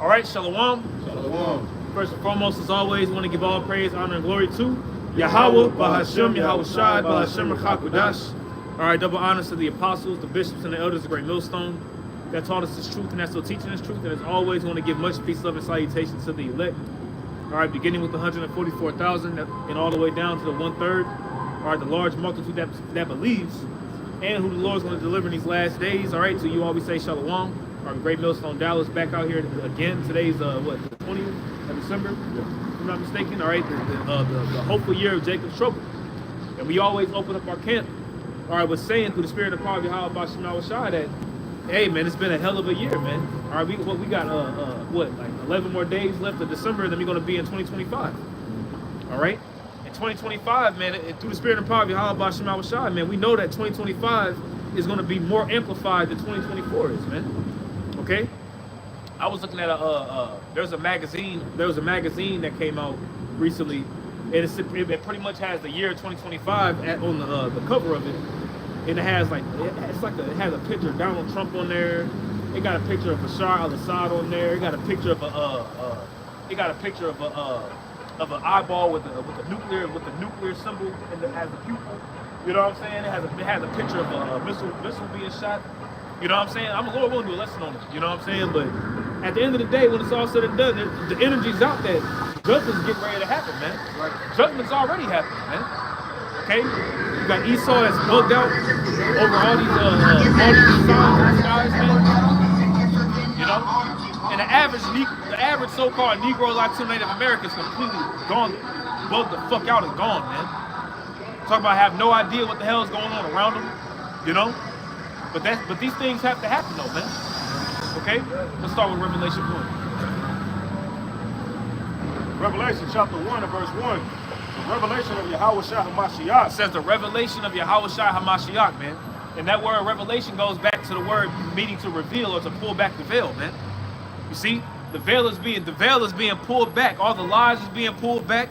right, Shalom. Shalom. First and foremost, as always, we want to give all praise, honor, and glory to Yahweh, Bahashem, Yahweh Shai, Bahashem, Rakakudash. All right, double honors to the apostles, the bishops, and the elders of Great Millstone that taught us this truth and that's still teaching this truth. And as always, we want to give much peace, love, and salutation to the elect. All right, beginning with the 144,000 and all the way down to the 1/3. All right, the large multitude that believes and who the Lord's going to deliver in these last days. All right, to you all we say Shalom. Our Great Millstone Dallas back out here again. Today's the 20th of December, if I'm not mistaken. All right, the hopeful year of Jacob's trouble. And we always open up our camp, all right, with saying through the spirit of power of Yahweh Bashem Yahweh Shai that, hey man, it's been a hell of a year, man. All right, we got like 11 more days left of December, and then we're gonna be in 2025. All right, in 2025, man, through the spirit and power of Yahweh Bashem Yahweh Shai, man, we know that 2025 is gonna be more amplified than 2024 is, man. Okay, I was looking at there was a magazine that came out recently, and it pretty much has the year 2025 on the cover of it, and it has it has a picture of Donald Trump on there. It got a picture of Bashar al-Assad on there. It got a picture of an eyeball with the nuclear symbol and it has a pupil. You know what I'm saying? It has a picture of a missile being shot. You know what I'm saying? I'm a Lord willing to do a lesson on it. You know what I'm saying? But at the end of the day, when it's all said and done, the energy's out that judgment's getting ready to happen, man. Right? Judgment's already happening, man. Okay? You got Esau that's bugged out over all these signs in the skies, man. You know? And the average so-called Negro Latino Native American is completely gone, bugged the fuck out and gone, man. Talk about have no idea what the hell is going on around them, you know? But these things have to happen though, man. Okay? Let's start with Revelation 1. Revelation chapter 1 and verse 1. The revelation of Yahweh Shai HaMashiach. It says the revelation of Yahweh Shai HaMashiach, man. And that word revelation goes back to the word meaning to reveal or to pull back the veil, man. You see? The veil is being pulled back. All the lies is being pulled back.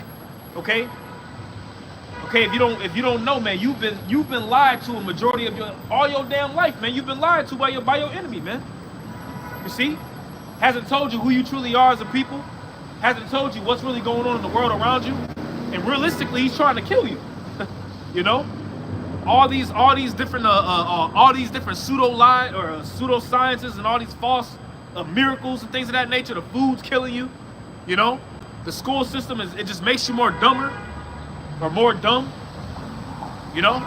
Okay? Okay, if you don't know, man, you've been lied to a majority of all your damn life, man. You've been lied to by your enemy, man. You see? Hasn't told you who you truly are as a people. Hasn't told you what's really going on in the world around you. And realistically, he's trying to kill you. You know? All these different pseudo lies or pseudo sciences and all these false miracles and things of that nature. The food's killing you. You know? The school system it just makes you more dumber. Or more dumb, you know.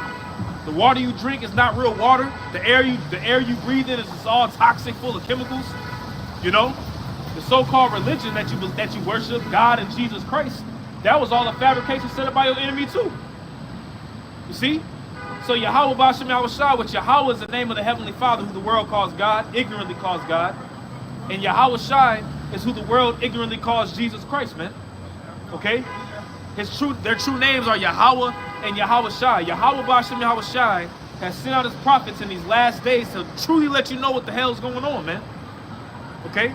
The water you drink is not real water. The air you breathe in is just all toxic, full of chemicals. You know, the so-called religion that you worship, God and Jesus Christ, that was all a fabrication set up by your enemy too. You see, so Yahweh Bashem Yahweh Shai, which Yahweh is the name of the Heavenly Father, who the world calls God, ignorantly calls God, and Yahweh Shai is who the world ignorantly calls Jesus Christ, man. Okay. Their true names are Yahweh and Yahweh Shai. Yahweh Bashem Yahweh Shai has sent out his prophets in these last days to truly let you know what the hell is going on, man. Okay?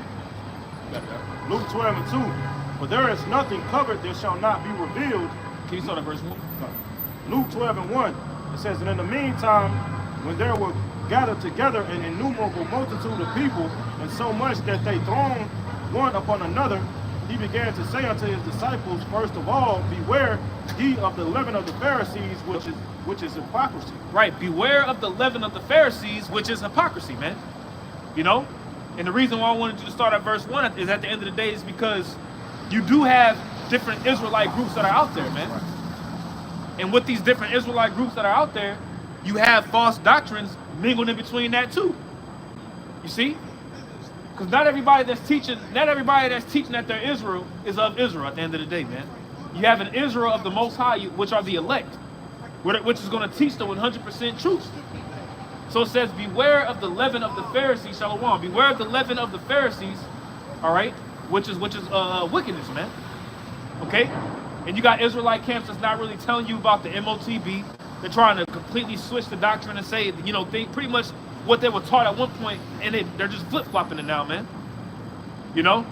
Luke 12 and 2. For there is nothing covered that shall not be revealed. Can you start at verse 1? Luke 12 and 1. It says, and in the meantime, when there were gathered together an innumerable multitude of people, and so much that they thronged one upon another, he began to say unto his disciples, first of all, beware ye of the leaven of the Pharisees, which is hypocrisy. Right, beware of the leaven of the Pharisees, which is hypocrisy, man. You know? And the reason why I wanted you to start at verse 1 is at the end of the day is because you do have different Israelite groups that are out there, man. And with these different Israelite groups that are out there, you have false doctrines mingled in between that too. You see? Because not everybody that's teaching that they're Israel is of Israel at the end of the day, man. You have an Israel of the Most High, which are the elect, which is going to teach the 100% truth. So it says, beware of the leaven of the Pharisees, Shalom. Beware of the leaven of the Pharisees, all right, which is wickedness, man. Okay? And you got Israelite camps that's not really telling you about the MOTB. They're trying to completely switch the doctrine and say, you know, they pretty much what they were taught at one point, and they're just flip-flopping it now, man. You know?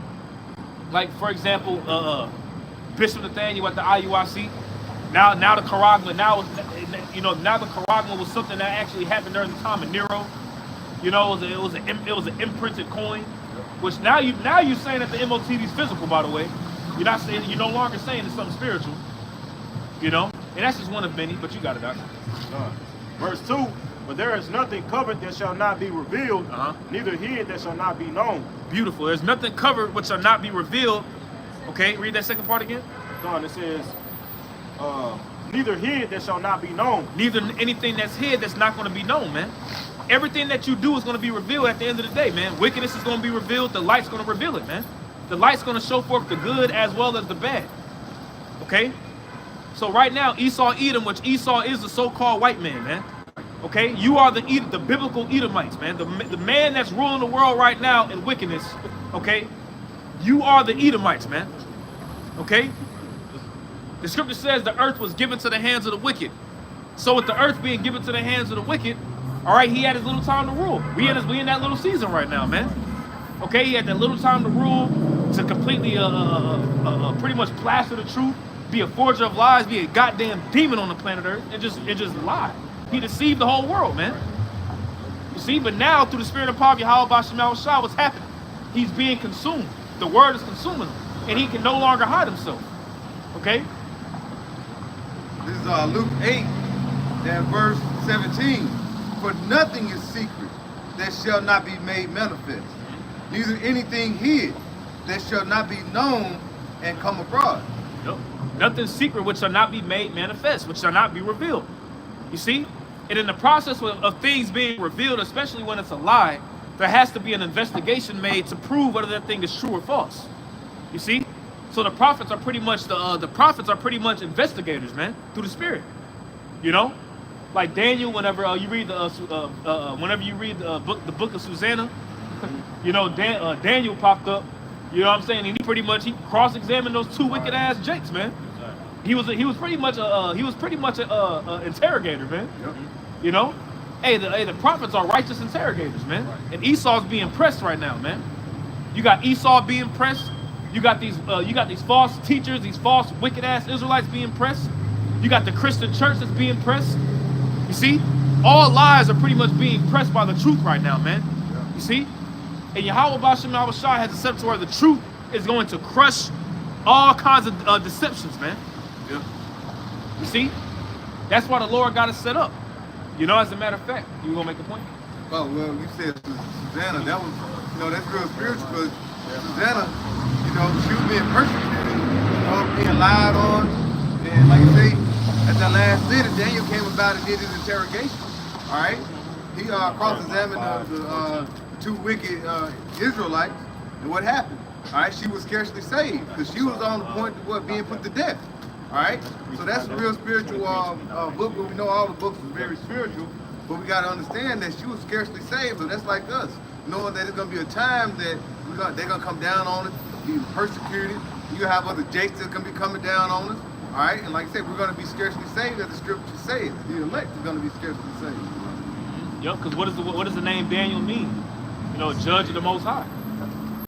Like, for example, Bishop Nathaniel at the IUIC. Now the Charagma, now the Charagma was something that actually happened during the time of Nero. You know, it was an imprinted coin Which now you're saying that the MOTD is physical, by the way. You're not saying, you're no longer saying it's something spiritual. You know? And that's just one of many, but you got it, Doc. Verse 2, but there is nothing covered that shall not be revealed, neither hid that shall not be known. Beautiful. There's nothing covered which shall not be revealed. Okay, read that second part again. It says, neither hid that shall not be known. Neither anything that's hid that's not going to be known, man. Everything that you do is going to be revealed at the end of the day, man. Wickedness is going to be revealed. The light's going to reveal it, man. The light's going to show forth the good as well as the bad. Okay? So right now, Esau, Edom, which Esau is the so-called white man, man. Okay? You are the biblical Edomites, man. The man that's ruling the world right now in wickedness, okay? You are the Edomites, man. Okay? The scripture says the earth was given to the hands of the wicked. So with the earth being given to the hands of the wicked, all right, he had his little time to rule. We in that little season right now, man. Okay, he had that little time to rule, to completely pretty much plaster the truth, be a forger of lies, be a goddamn demon on the planet Earth, and just lie. He deceived the whole world, man. You see, but now through the spirit of poverty, Yahweh Shemal Shah, what's happening? He's being consumed. The word is consuming him, and he can no longer hide himself. Okay? This is Luke 8, and verse 17. For nothing is secret that shall not be made manifest, neither anything hid that shall not be known and come abroad. Yep. Nothing secret which shall not be made manifest, which shall not be revealed. You see? And in the process of things being revealed, especially when it's a lie, there has to be an investigation made to prove whether that thing is true or false. You see? So the prophets are pretty much investigators, man, through the spirit. You know? Like Daniel, whenever you read the book of Susanna, you know, Daniel popped up. You know what I'm saying? And he cross-examined those two wicked ass jakes, man. He was pretty much a interrogator, man. Yep. You know, the prophets are righteous interrogators, man. And Esau's being pressed right now, man. You got Esau being pressed. You got these false teachers, these false wicked ass Israelites being pressed. You got the Christian church that's being pressed. You see, all lies are pretty much being pressed by the truth right now, man. You see, and Yahweh Bashem Shah has a set to where the truth is going to crush all kinds of deceptions, man. Yeah. You see, that's why the Lord got it set up. You know, as a matter of fact, you gonna make a point? Oh, well, you said Susanna, that was, you know, that's real spiritual, because Susanna, you know, she was being persecuted, you know, being lied on, and like you say, at that last visit, Daniel came about and did his interrogation, all right? He cross-examined the two wicked Israelites, and what happened? All right, she was scarcely saved, because she was on the point of being put to death, all right? So that's a real spiritual book, but we know all the books are very spiritual, but we got to understand that she was scarcely saved, but that's like us, knowing that it's going to be a time that they're going to come down on us, be persecuted. You have other jakes that can be coming down on us. All right, and like I said, we're going to be scarcely saved, as the scripture says. The elect is going to be scarcely saved. Yep, because what does the name Daniel mean? You know, judge of the Most High.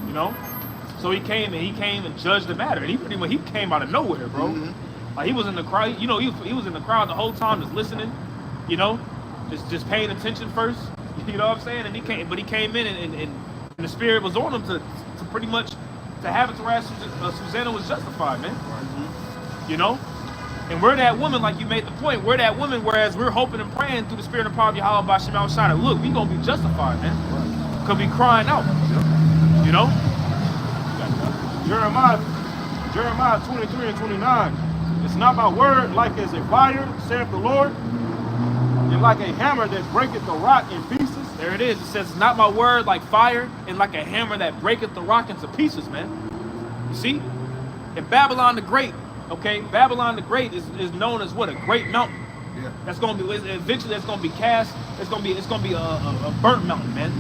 You know, so he came and judged the matter, and he came out of nowhere, bro. Like he was in the crowd. You know, he was in the crowd the whole time, just listening. You know, just paying attention first. You know what I'm saying? And he came in and the spirit was on him to pretty much to have it to where Susanna was justified, man. You know? And we're that woman, like you made the point, we're that woman, whereas we're hoping and praying through the spirit of power of Yahweh by Shemal Shah. Look, we gonna be justified, man. Could be crying out. You know? Jeremiah 23 and 29. It's not my word like as a fire, saith the Lord, and like a hammer that breaketh the rock in pieces. There it is. It says, not my word like fire, and like a hammer that breaketh the rock into pieces, man. You see? And Babylon the Great, okay, Babylon the Great is known as what? A great mountain. Yeah. That's gonna be eventually. That's gonna be cast. It's gonna be a burnt mountain, man.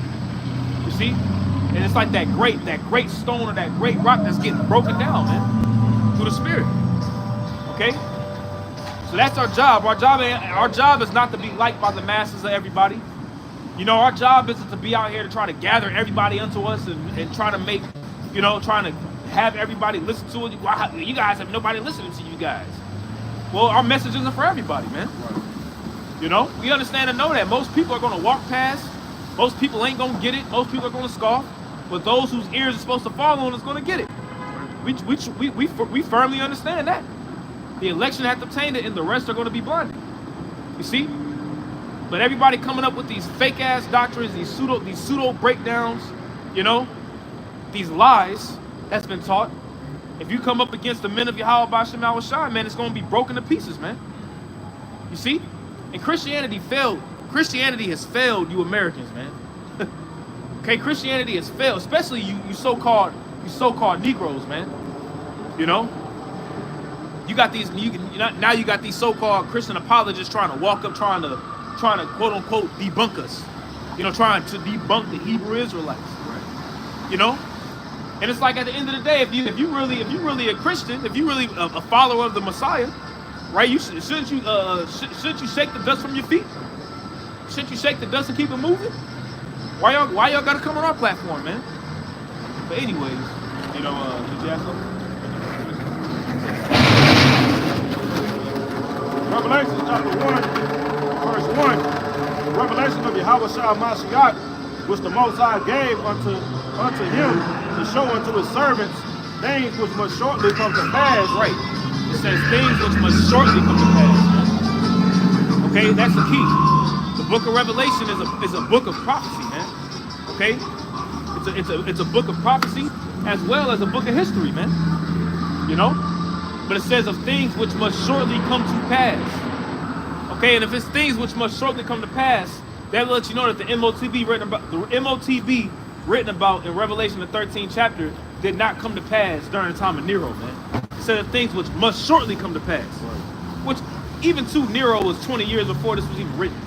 You see, and it's like that great stone or that great rock that's getting broken down, man, through the spirit. Okay, so that's our job. Our job is not to be liked by the masses of everybody. You know, our job isn't to be out here to try to gather everybody unto us and try to make, you know, trying to have everybody listen to it. You guys have nobody listening to you guys. Well, our message isn't for everybody, man. You know, we understand and know that most people are going to walk past. Most people ain't going to get it. Most people are going to scoff. but those whose ears are supposed to fall on is going to get it. We firmly understand that. The election hath obtained it, and the rest are going to be blinded. You see? But everybody coming up with these fake ass doctrines, these pseudo breakdowns, you know, these lies that's been taught. If you come up against the men of Yahweh B'Shem Yahushua, man, it's going to be broken to pieces, man. You see? And Christianity failed. Christianity has failed you Americans, man. Okay, Christianity has failed, especially you so-called Negroes, man. You know? You got these now you got these so-called Christian apologists trying to walk up, trying to quote unquote debunk us. You know, trying to debunk the Hebrew Israelites. Right. You know? And it's like at the end of the day, if you really a Christian, if you really a follower of the Messiah, right? Shouldn't you shake the dust from your feet? Shouldn't you shake the dust and keep it moving? Why y'all gotta come on our platform, man? But anyways, you know, did you have something? Revelation chapter 1, verse 1. The revelation of Yahweh Shah Mashiach, which the Most High gave unto him to show unto his servants things which must shortly come to pass. Right. It says things which must shortly come to pass. Okay, that's the key. The book of Revelation is a book of prophecy, man. Okay? It's a book of prophecy as well as a book of history, man. You know? But it says of things which must shortly come to pass. Okay, and if it's things which must shortly come to pass, that lets you know that the MOTB written about in Revelation the 13th chapter did not come to pass during the time of Nero, man. It said of things which must shortly come to pass. Right. Which even to Nero was 20 years before this was even written.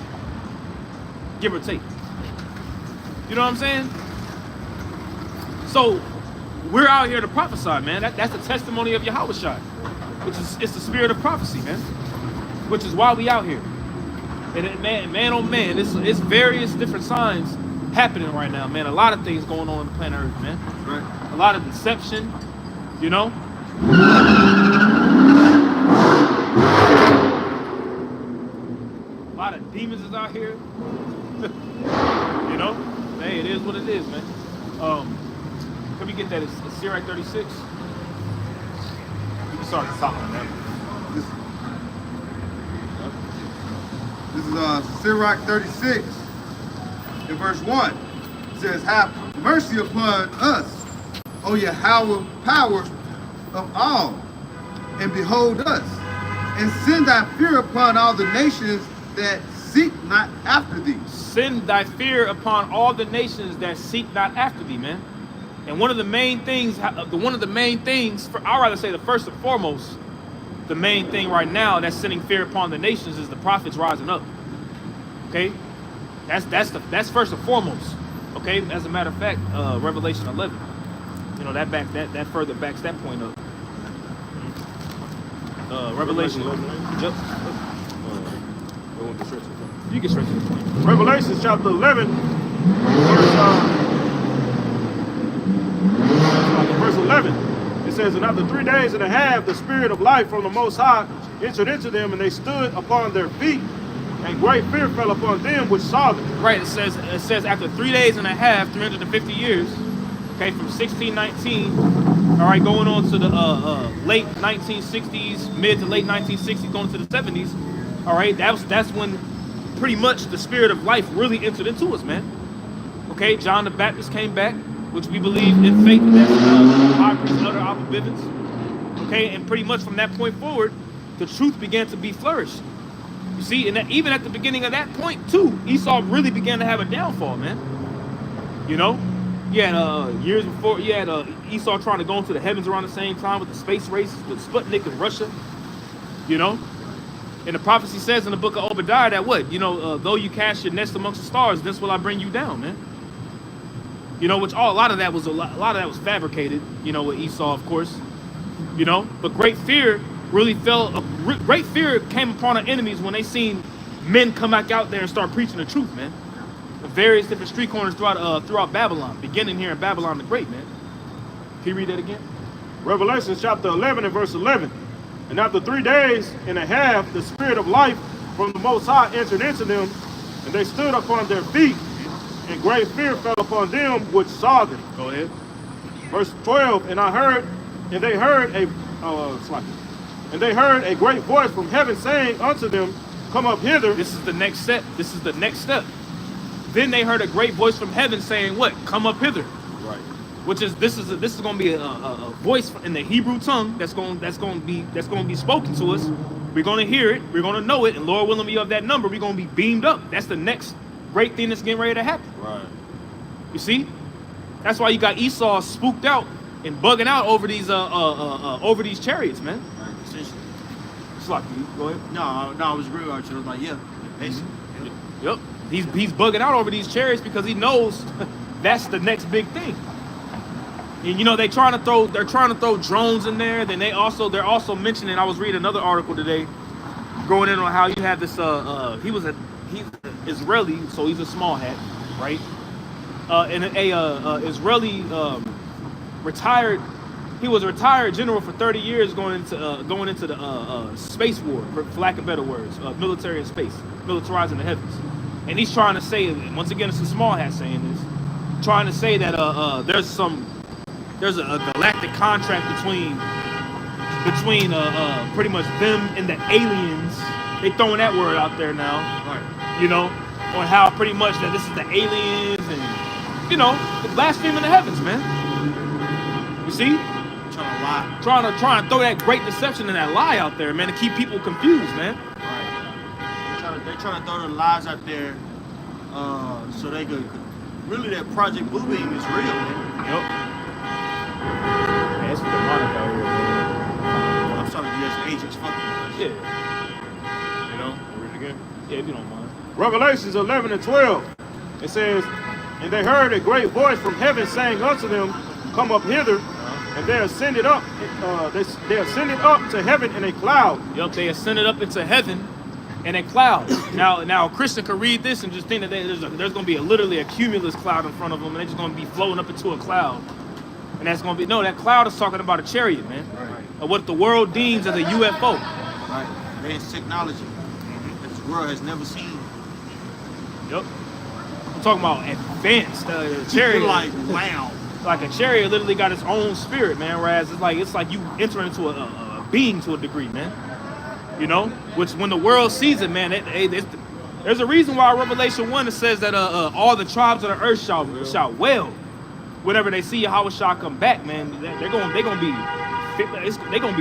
Give or take. You know what I'm saying? So we're out here to prophesy, man. That's the testimony of Yahushua, it's the spirit of prophecy, man. Which is why we out here. And man, oh man, it's various different signs happening right now, man. A lot of things going on the planet Earth, man. Right. A lot of deception, you know. A lot of demons is out here. You know, hey, it is what it is, man. Can we get that? It's Sirach 36. We can start at the top on that. This is Sirach 36, in verse 1. It says, have mercy upon us, O Yahweh, power of all, and behold us, and send thy fear upon all the nations that seek not after thee. Send thy fear upon all the nations that seek not after thee, man. And one of the main things, I'd rather say the first and foremost, the main thing right now that's sending fear upon the nations is the prophets rising up. Okay, that's first and foremost. Okay, as a matter of fact, Revelation 11, you know, that further backs that point up. Revelation. Yep. You get straight to the point. Revelation chapter 11, verse 11. It says, and after 3 days and a half, the spirit of life from the Most High entered into them, and they stood upon their feet, and great fear fell upon them which saw them. Right. It says after 3 days and a half, 350 years, okay, from 1619, all right, going on to the late 1960s, mid to late 1960s, going to the 70s. All right, that's when pretty much the spirit of life really entered into us, man. Okay, John the Baptist came back, which we believe in faith that the high priest Elder Abba Bivens. Okay, and pretty much from that point forward, the truth began to be flourished. You see, and that even at the beginning of that point too, Esau really began to have a downfall, man. You know, you had years before, you had Esau trying to go into the heavens around the same time with the space race with Sputnik in Russia. You know, and the prophecy says in the book of Obadiah that what, you know, though you cast your nest amongst the stars, this will I bring you down, man. You know, which a lot of that was fabricated. You know, with Esau, of course. You know, but great fear really great fear came upon our enemies when they seen men come back out there and start preaching the truth, man. The various different street corners throughout Babylon, beginning here in Babylon the Great, man. Can you read that again? Revelation chapter 11 and verse 11. And after 3 days and a half, the spirit of life from the Most High entered into them, and they stood upon their feet, and great fear fell upon them which saw them. Go ahead. Verse 12, and they heard a great voice from heaven saying unto them, come up hither. This is the next step. This is the next step. Then they heard a great voice from heaven saying, what? Come up hither. Right. Which is this is going to be a voice in the Hebrew tongue that's going to be spoken to us. We're going to hear it. We're going to know it. And Lord willing, we of that number. We're going to be beamed up. That's the next great thing that's getting ready to happen. Right. You see? That's why you got Esau spooked out and bugging out over these chariots, man. Right, essentially. It's like, go ahead. No, it was real Archie. I was like, yeah, basically. Yep. He's bugging out over these chariots because he knows that's the next big thing. And you know they're trying to throw drones in there. Then they're also mentioning. I was reading another article today, going in on how you have this. He's Israeli, so he's a small hat, right? And a Israeli retired. He was a retired general for 30 years, going into the space war, for lack of better words, military and space, militarizing the heavens. And he's trying to say, once again, it's a small hat saying this, trying to say that there's a galactic contract between pretty much them and the aliens. They throwing that word out there now, Right. you know, on how pretty much that this is the aliens and, you know, the blaspheming the heavens, man. You see? Trying to lie. Trying to throw that great deception and that lie out there, man, to keep people confused, man. Right. They're trying to throw the lies out there so they could. Really, that Project Bluebeam is real, man. Yep. Man, it's demonic out here, man. I'm sorry, U.S. agents. Fuck you. Yeah. You know? Read it again. Yeah, if you don't mind. Revelations 11 and 12. It says, and they heard a great voice from heaven saying unto them, come up hither. And they ascended up. They ascended up to heaven in a cloud. Yep, they ascended up into heaven in a cloud. Now, a Christian could read this and just think that there's going to be literally a cumulus cloud in front of them, and they're just going to be floating up into a cloud. And that's going to be that cloud is talking about a chariot, man. Right. Of what the world deems as a UFO. Right. Advanced technology that the world has never seen. Yep. I'm talking about advanced chariot. Like, wow. Like a chariot literally got its own spirit, man. Whereas it's like you enter into a being to a degree, man. You know, which when the world sees it, man, there's a reason why Revelation 1 it says that all the tribes of the earth shall wail whenever they see Yahweh shall come back, man. They're gonna be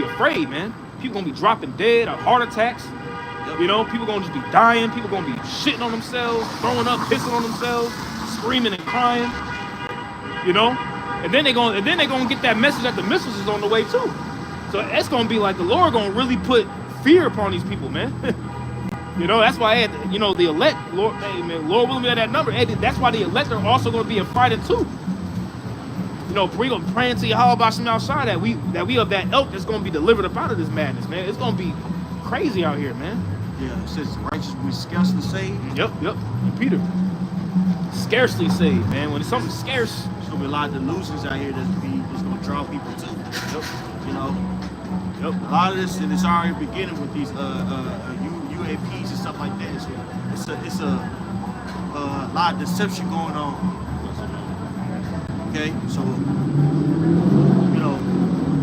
afraid, man. People gonna be dropping dead, or heart attacks. You know, people gonna just be dying. People gonna be shitting on themselves, throwing up, pissing on themselves, screaming and crying. You know, and then they're gonna get that message that the missiles is on the way too. So it's gonna be like the Lord gonna really put fear upon these people, man. You know, that's why the elect, Lord, hey, man, Lord willing me at that number. Hey, that's why the elect are also gonna be a fighter too. You know, we're gonna pray into Yahweh Bashim outside that we of that ilk that's gonna be delivered up out of this madness, man. It's gonna be crazy out here, man. Yeah, it says righteous we scarcely saved. Yep. And Peter, scarcely saved, man. When it's something scarce. There's gonna be a lot of delusions out here that's gonna draw people to. Yep. You know. Yep. A lot of this, and it's already beginning with these UAPs and stuff like that. It's a lot of deception going on. Okay, so you know,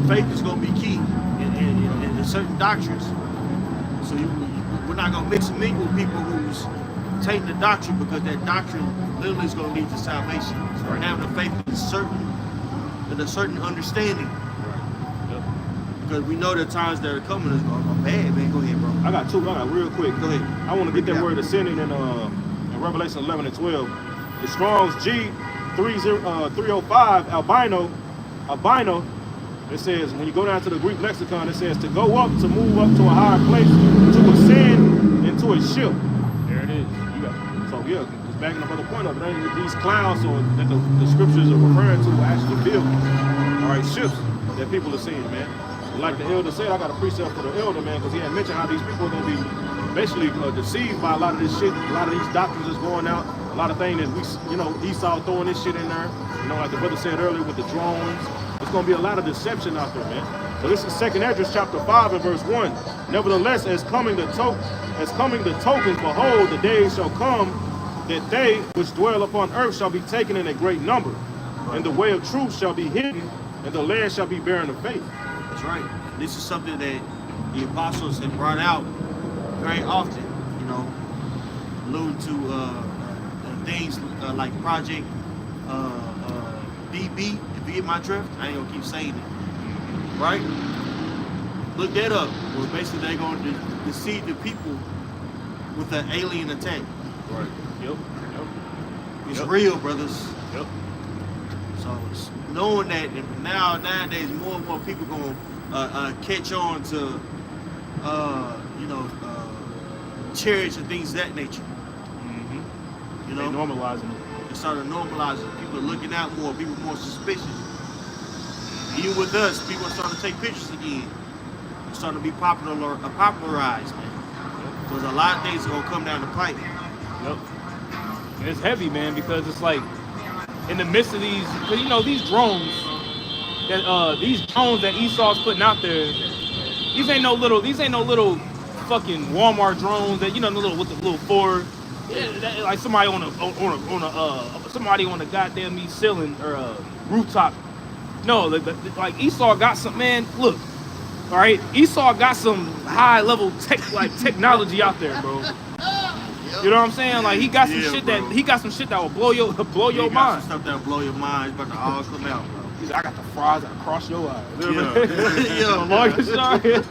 faith is gonna be key in certain doctrines. So we're not gonna mix and mingle with people who's taking the doctrine because that doctrine literally is gonna lead to salvation. So we're having a faith in a certain understanding. Because we know the times that are coming is bad, man. Go ahead, bro. I got real quick. Go ahead. I want to get that word ascending in Revelation 11 and 12. The Strong's G305 albino. It says when you go down to the Greek lexicon, it says to go up, to move up to a higher place, to ascend into a ship. There it is. You got it. So yeah, just backing up on the point of it. Ain't these clouds or that the scriptures are referring to are actually vehicles. All right, ships that people are seeing, man. Like the elder said, I got a precept for the elder, man, because he had mentioned how these people are going to be basically deceived by a lot of this shit. A lot of these doctrines is going out. A lot of things that Esau throwing this shit in there. You know, like the brother said earlier with the drones. There's going to be a lot of deception out there, man. So this is 2nd Esdras chapter 5 and verse 1. Nevertheless, as coming the tokens, behold, the days shall come that they which dwell upon earth shall be taken in a great number, and the way of truth shall be hidden, and the land shall be barren of faith. That's right. This is something that the apostles had brought out very often, you know, alluding to things like Project DB, if you get my drift. I ain't gonna keep saying it. Right? Look that up. Well, basically they're going to deceive the people with an alien attack. Right. Yep. It's real, brothers. Yep. So it's knowing that nowadays more and more people going to catch on to, cherish and things of that nature. Mm-hmm. You They know, normalizing it. it started normalizing. People are looking out more. People more suspicious. Even with us, people are starting to take pictures again. It's starting to be popularized, man. Because a lot of things are gonna come down the pipe. Yep. And it's heavy, man, because it's like in the midst of these, because you know these drones that Esau's putting out there, these ain't no little fucking Walmart drones that, you know, the little with the little Ford, like somebody somebody on a goddamn East ceiling or rooftop. No, like Esau got some, man. Look, all right, Esau got some high level technology out there, bro. You know what I'm saying? Like he got some shit that will blow your Got mind. some stuff that'll blow your mind. It's about to all come out, bro. He's like, I got the fries that cross your eyes. Yeah. The longest shot. That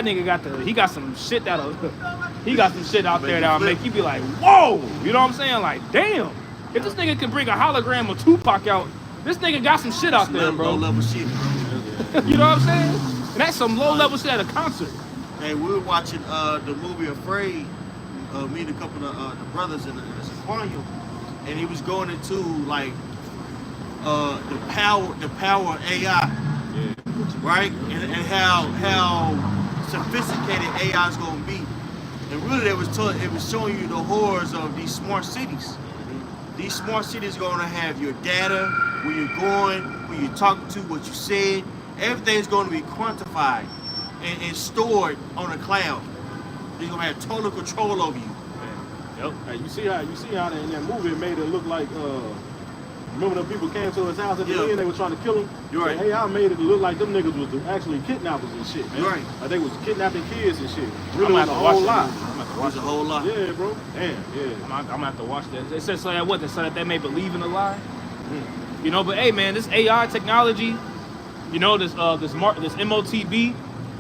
nigga got some shit out there that'll make you be like, whoa! You know what I'm saying? Like, damn. If this nigga can bring a hologram of Tupac out, this nigga got some shit out there, bro. Low level shit, bro. You know what I'm saying? And that's some low level shit at a concert. Hey, we were watching the movie Afraid. Me and a couple of the brothers in the aquarium, and he was going into like the power of AI, right? And how sophisticated AI is going to be. And really, it was showing you the horrors of these smart cities. These smart cities are going to have your data, where you're going, who you're talking to, what you said. Everything's going to be quantified and stored on a cloud. They're going to have total control over you. Yep. Hey, you see how in that movie it made it look like remember the people came to his house at the end, they were trying to kill him? You're right. So AI made it look like them niggas was actually kidnappers and shit, man. You're right. Like they was kidnapping kids and shit. I'm Really gonna was a have to watch whole that lot. movie. I'm gonna have to There's watch a whole lot. Yeah, bro. Damn, yeah. I'm gonna have to watch that. It says so that what? So that they may believe in a lie. You know, but hey, man, this AI technology, you know, this MOTB,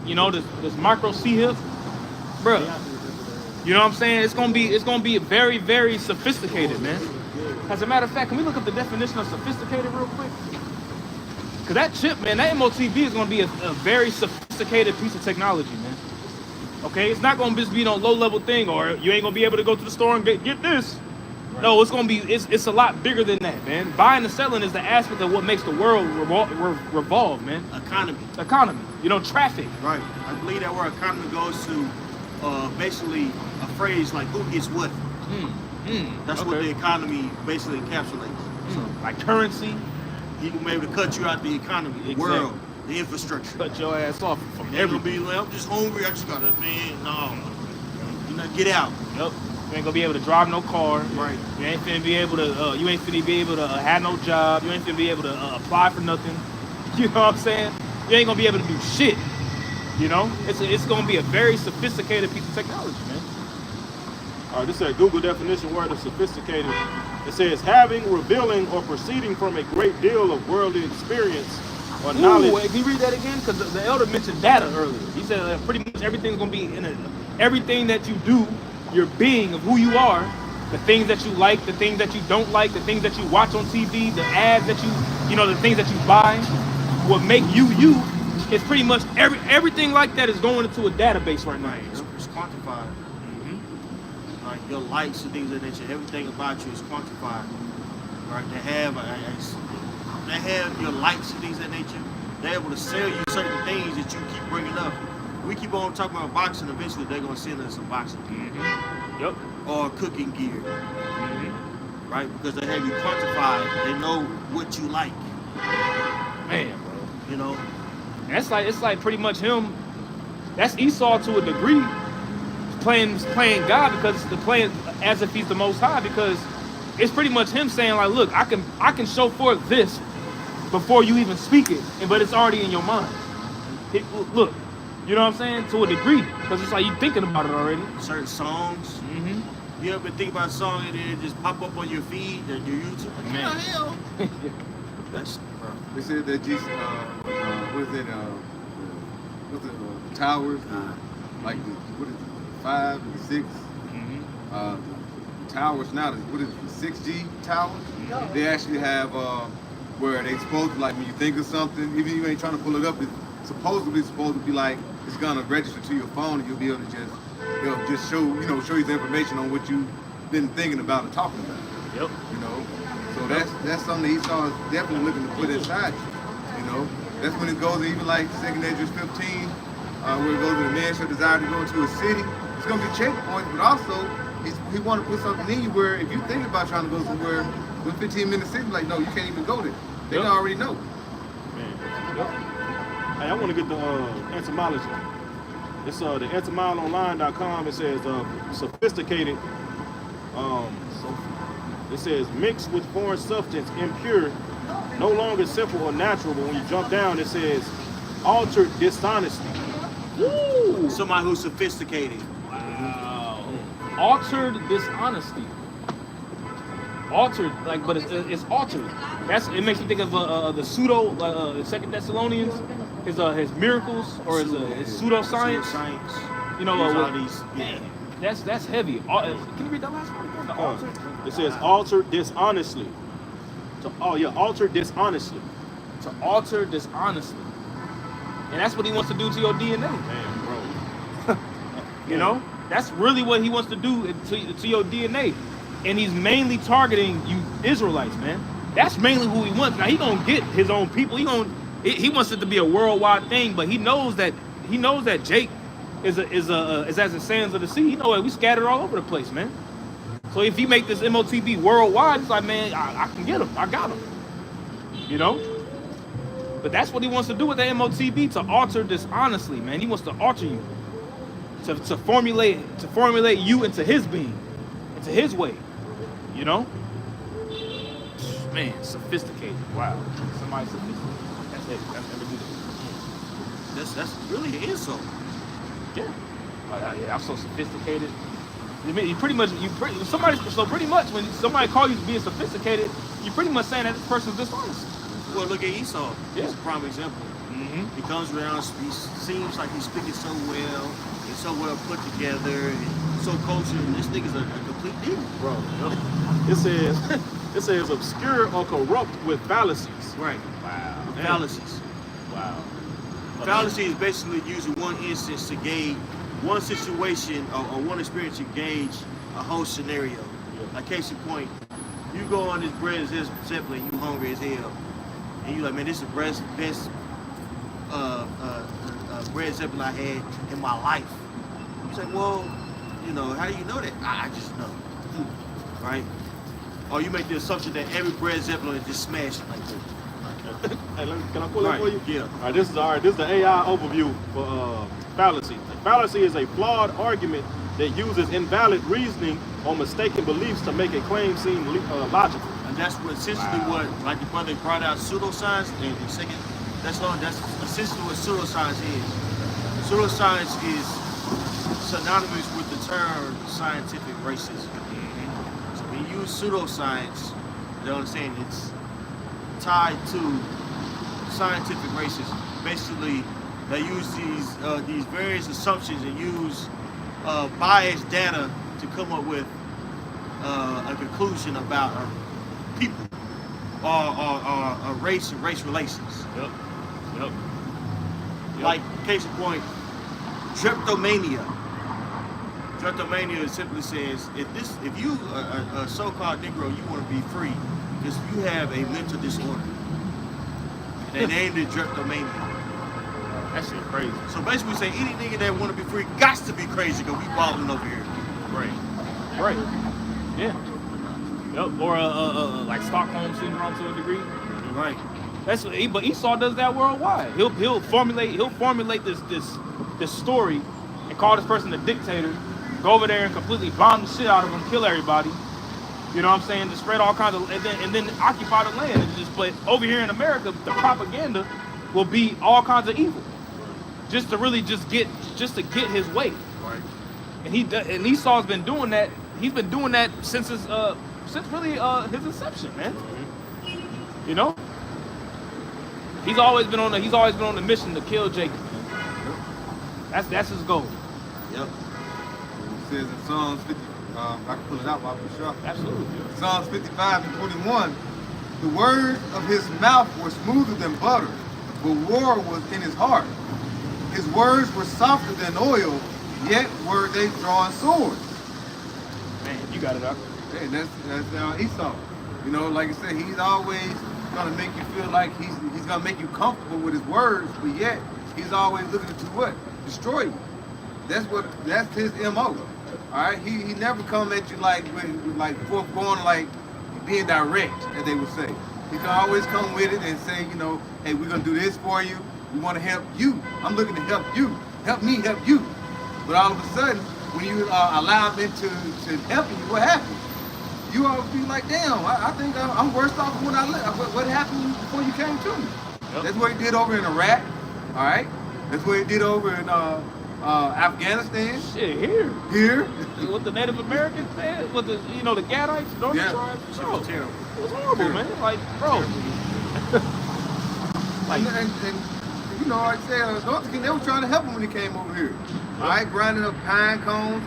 you know, this micro C-hip, bro. You know what I'm saying? It's gonna be very, very sophisticated, man. As a matter of fact, can we look up the definition of sophisticated real quick? Cause that chip, man, that MOTB is gonna be a very sophisticated piece of technology, man. Okay, it's not gonna just be no low level thing, or you ain't gonna be able to go to the store and get this. Right. No, it's gonna be it's a lot bigger than that, man. Buying and selling is the aspect of what makes the world revolve, man. Economy. You know, traffic. Right. I believe that word economy goes to basically a phrase like who gets what. That's what the economy basically encapsulates. So, like currency. He can be able to cut you out the economy, the world, the infrastructure. Cut your ass off from everybody. Like, I'm just hungry. I just gotta, man. No, you know, get out. Yep. You ain't gonna be able to drive no car. Right. You ain't finna be able to. You ain't finna be able to have no job. You ain't finna be able to apply for nothing. You know what I'm saying? You ain't gonna be able to do shit. You know, it's gonna be a very sophisticated piece of technology, man. All right, this is a Google definition word of sophisticated. It says having, revealing, or proceeding from a great deal of worldly experience or knowledge. Can you read that again? Because the elder mentioned data earlier. He said that pretty much everything's gonna be everything that you do, your being of who you are, the things that you like, the things that you don't like, the things that you watch on TV, the ads that you know, the things that you buy, what make you. It's pretty much everything like that is going into a database right now. It's quantified. Like your likes and things of that nature, everything about you is quantified. Right? They have your likes and things of that nature. They're able to sell you certain things that you keep bringing up. We keep on talking about boxing. Eventually, they're gonna send us some boxing gear. Yep. Or cooking gear. Right? Because they have you quantified. They know what you like. Man, bro. You know. And it's like pretty much him. That's Esau to a degree. playing God because the playing as if he's the Most High, because it's pretty much him saying like, look, I can show forth this before you even speak it, but it's already in your mind. Look, you know what I'm saying? To a degree, because it's like you thinking about it already. Certain songs. Mm-hmm. You ever think about a song and then it just pop up on your feed or your YouTube? Like, Man. what the hell? That's They said that Jesus, what's it, towers, like the, what is it, 5 and 6, the towers now, what is it, the 6G towers? They actually have where they supposed to, like when you think of something, even if you ain't trying to pull it up, it's supposed to be like, it's gonna register to your phone and you'll be able to just show you the information on what you've been thinking about and talking about. Yep. You know, so that's something that Esau is definitely looking to put inside you. You know, that's when it goes even like 2nd Esdras 15, where it goes to the man shall desire to go into a city. It's gonna be checkpoints, but also he want to put something in you where if you think about trying to go somewhere, with 15 minutes city, like no, you can't even go there. They Yep. already know. Man. Yep. Hey, I want to get the etymology. It's the etymologyonline.com. It says sophisticated. It says mixed with foreign substance, impure, no longer simple or natural. But when you jump down, it says altered dishonesty. Woo! somebody who's sophisticated. Wow. Altered dishonesty. Altered, like, but it's altered. It makes me think of the pseudo, 2 Thessalonians, his miracles or his pseudoscience. Pseudoscience. You know, Use all these. Yeah. that's heavy. Can you read that last part again? The altered. It says altered dishonestly. Altered dishonestly. To alter dishonestly, and that's what he wants to do to your DNA. Man, bro. You know, that's really what he wants to do to your DNA, and he's mainly targeting you Israelites, man. That's mainly who he wants. Now he gonna get his own people. He wants it to be a worldwide thing, but he knows that Jake is as the sands of the sea. You know what? We scattered all over the place, man. So if he make this MOTB worldwide, it's like, man, I can get him. I got him. You know. But that's what he wants to do with the MOTB, to alter dishonestly, man. He wants to alter you, to formulate you into his being, into his way, you know. Man, sophisticated. Wow, somebody sophisticated. That's it. That's never do that. That's really an insult. Yeah. Like, yeah, I'm so sophisticated. You pretty much when somebody call you being sophisticated, you're pretty much saying that this person's dishonest. Well, look at Esau. Yeah. He's a prime example. Mm-hmm. He comes around, he seems like he's speaking so well, he's so well put together, and so cultured, and this nigga's a complete demon. Bro, it says obscure or corrupt with fallacies. Right. Wow. Fallacies. Wow. Fallacy is basically using one instance to gauge one situation or one experience to gauge a whole scenario. Like case in point, you go on this bread Zeppelin, you hungry as hell, and you like, man, this is the best bread Zeppelin I had in my life. You say, well, you know, how do you know that? I just know, right? Or you make the assumption that every bread Zeppelin is just smashing like that. Hey, can I pull that for you? Yeah. All right, this is the AI overview for fallacy. A fallacy is a flawed argument that uses invalid reasoning or mistaken beliefs to make a claim seem logical. And that's what essentially what, like the brother brought out pseudoscience in second. That's essentially what pseudoscience is. Pseudoscience is synonymous with the term scientific racism. So when you use pseudoscience, you don't understand it's tied to scientific racism. Basically, they use these various assumptions and use biased data to come up with a conclusion about people or race and race relations. Yep. Like case in point, drapetomania. Drapetomania simply says if you a so-called Negro, you want to be free because you have a mental disorder. And they named it drapetomania. That shit crazy. So basically, we say any nigga that want to be free got to be crazy because we balling over here. Right. Yeah. Yep. Or like Stockholm syndrome to a degree. Right. But Esau does that worldwide. He'll formulate this story and call this person a dictator, go over there and completely bomb the shit out of them, kill everybody. You know what I'm saying? Just spread all kinds of, and then occupy the land and just play. Over here in America, the propaganda will be all kinds of evil, just to really just to get his way. Right. And Esau's been doing that. He's been doing that since his inception, man. You know, he's always been on the mission to kill Jacob. Man. That's his goal. Yep. It says in Psalms 50, I can pull it out while we're sure. Absolutely. Psalms 55 and 21. The words of his mouth were smoother than butter, but war was in his heart. His words were softer than oil, yet were they drawn swords. Man, you got it, Doc. Hey, that's Esau. You know, like I said, he's always gonna make you feel like he's gonna make you comfortable with his words, but yet he's always looking to what? Destroy you. That's his MO. Alright? He never come at you like going like being direct, as they would say. He can always come with it and say, you know, hey, we're gonna do this for you. We want to help you. I'm looking to help you. Help me, help you. But all of a sudden, when you allow him into helping you, what happens? You all be like, damn, I think I'm worse off than what happened before you came to me. Yep. That's what he did over in Iraq. All right. That's what he did over in Afghanistan. Shit, here. Here. With the Native Americans, man, with the the Gadites, Northern tribes. Shit was terrible. It was horrible, man. Like, bro. and you know, like I said, Northern King, they were trying to help him when he came over here. All right, grinding up pine cones,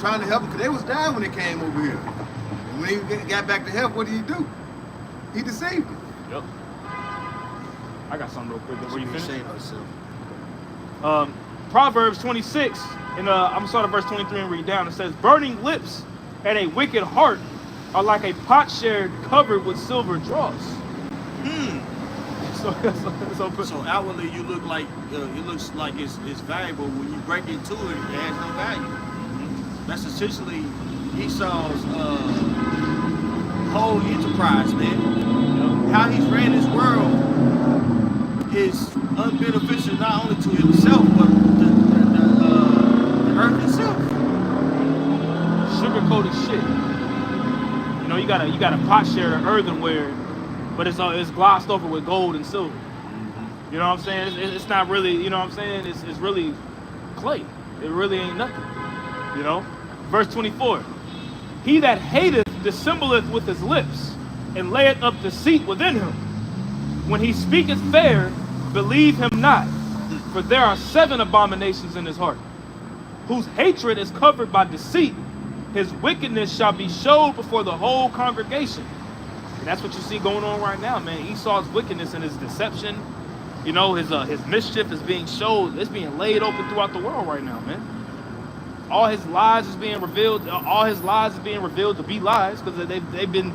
trying to help him because they was dying when they came over here. And when he got back to help, what did he do? He deceived him. Yep. I got something real quick before you finish. Shame yourself. Proverbs 26, and I'm gonna start at verse 23 and read down. It says, "Burning lips and a wicked heart are like a potsherd covered with silver dross." So outwardly you look like it looks like it's valuable. When you break into it, it has no value. That's essentially Esau's whole enterprise, man. How he's ran his world is unbeneficial not only to himself but the earth itself. Sugar-coated shit. You know, you got a potsherd or earthenware, but it's glossed over with gold and silver. You know what I'm saying? It's not really, you know what I'm saying? It's really clay. It really ain't nothing. You know? Verse 24. "He that hateth dissembleth with his lips, and layeth up deceit within him. When he speaketh fair, believe him not. For there are 7 abominations in his heart. Whose hatred is covered by deceit, his wickedness shall be showed before the whole congregation." And that's what you see going on right now, man. Esau's wickedness and his deception, you know, his mischief is being showed. It's being laid open throughout the world right now, man. All his lies is being revealed. All his lies is being revealed to be lies because they've been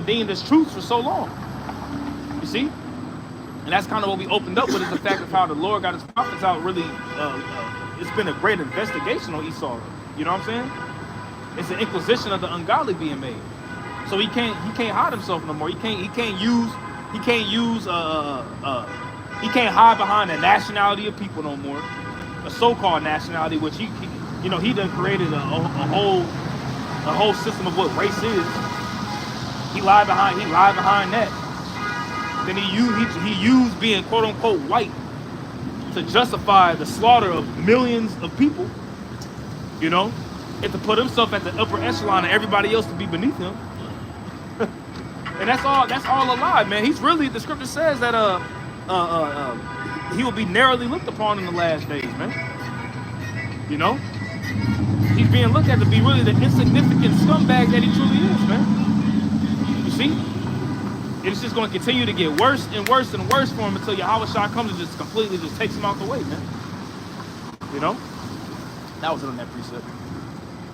deemed as truths for so long. You see, and that's kind of what we opened up with, is the fact of how the Lord got his prophets out. Really, it's been a great investigation on Esau. You know what I'm saying? It's an inquisition of the ungodly being made. So he can't hide himself no more. He can't hide behind the nationality of people no more. A so-called nationality, which he done created a whole system of what race is. He lied behind that. Then he used being quote unquote white to justify the slaughter of millions of people. You know, and to put himself at the upper echelon and everybody else to be beneath him. And that's all a lie, man. He's really, the scripture says that he will be narrowly looked upon in the last days, man. You know? He's being looked at to be really the insignificant scumbag that he truly is, man. You see? And it's just going to continue to get worse and worse and worse for him until Yahushua comes and just completely just takes him out the way, man. You know? That was it on that precept.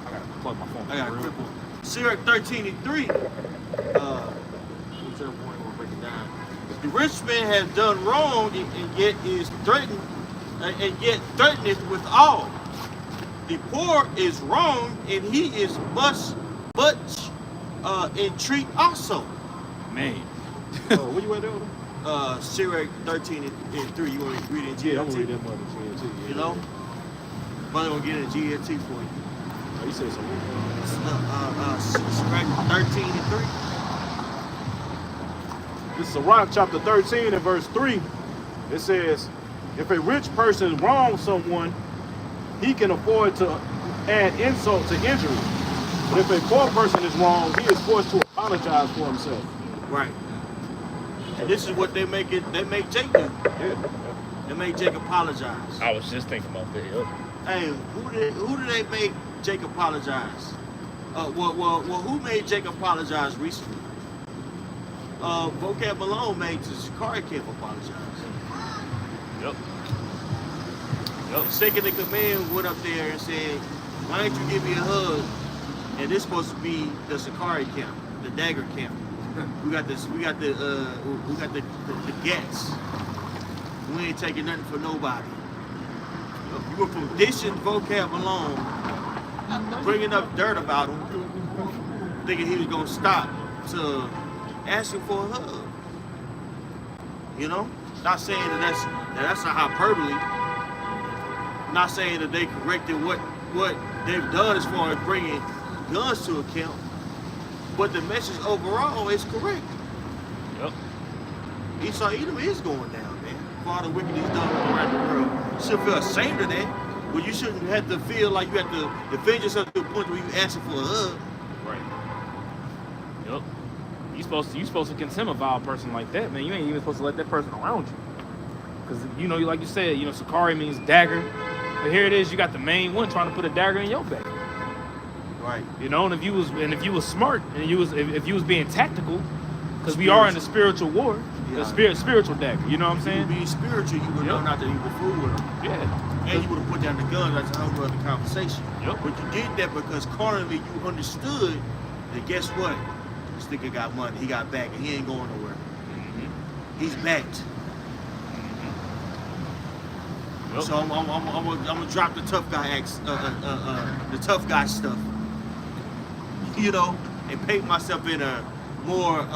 I got to plug my phone. I got a quick one. Sirach 13:3. Whichever one we'll break it down. The rich man has done wrong and yet is threatened, and yet threateneth with all. The poor is wrong and he is much entreat also. Man. What you went there? Sirach 13:3. You want to read it? Yeah, I'm gonna read that mother too. You know. Brother will get a GLT for you. You said something. Sirach 13 and 3. This is Sirach chapter 13 and verse 3. It says, if a rich person wrongs someone, he can afford to add insult to injury. But if a poor person is wrong, he is forced to apologize for himself. Right. And this is what they make Jake do. Yeah. They make Jake apologize. I was just thinking about that. Yep. Hey, who did they make Jake apologize? Well, who made Jake apologize recently? Vocab Malone made Shakari Camp apologize. Yep. The second in command went up there and said, why don't you give me a hug? And this supposed to be the Shakari camp, the dagger camp. We got the gats. We ain't taking nothing for nobody. You went from dishing Vocab alone, bringing up dirt about him, thinking he was gonna stop, to asking for a hug. You know, not saying that's a hyperbole. Not saying that they corrected what they've done as far as bringing guns to account, but the message overall is correct. Yep. Esau Edom is going down, man. For all the wicked he's done around the world. You should feel ashamed of that, but you shouldn't have to feel like you have to defend yourself to the point where you asking for a hug. Right. Yep. You supposed to condemn a vile person like that, man. You ain't even supposed to let that person around you. Because you know, like you said, you know, Shakari means dagger. But here it is, you got the main one trying to put a dagger in your back. Right. You know, and if you was smart and if you was being tactical, because we are in a spiritual war, Yeah. the spiritual dagger. You know what I'm saying? Being spiritual, you would know not to even fool with them. Yeah. And you would have put down the gun. That's a whole other conversation. Yep. But you did that because carnally you understood that guess what? This nigga got money. He got back and he ain't going nowhere. Mm-hmm. He's backed. Yep. So I'm gonna drop the tough guy the tough guy stuff. You know, and paint myself in a more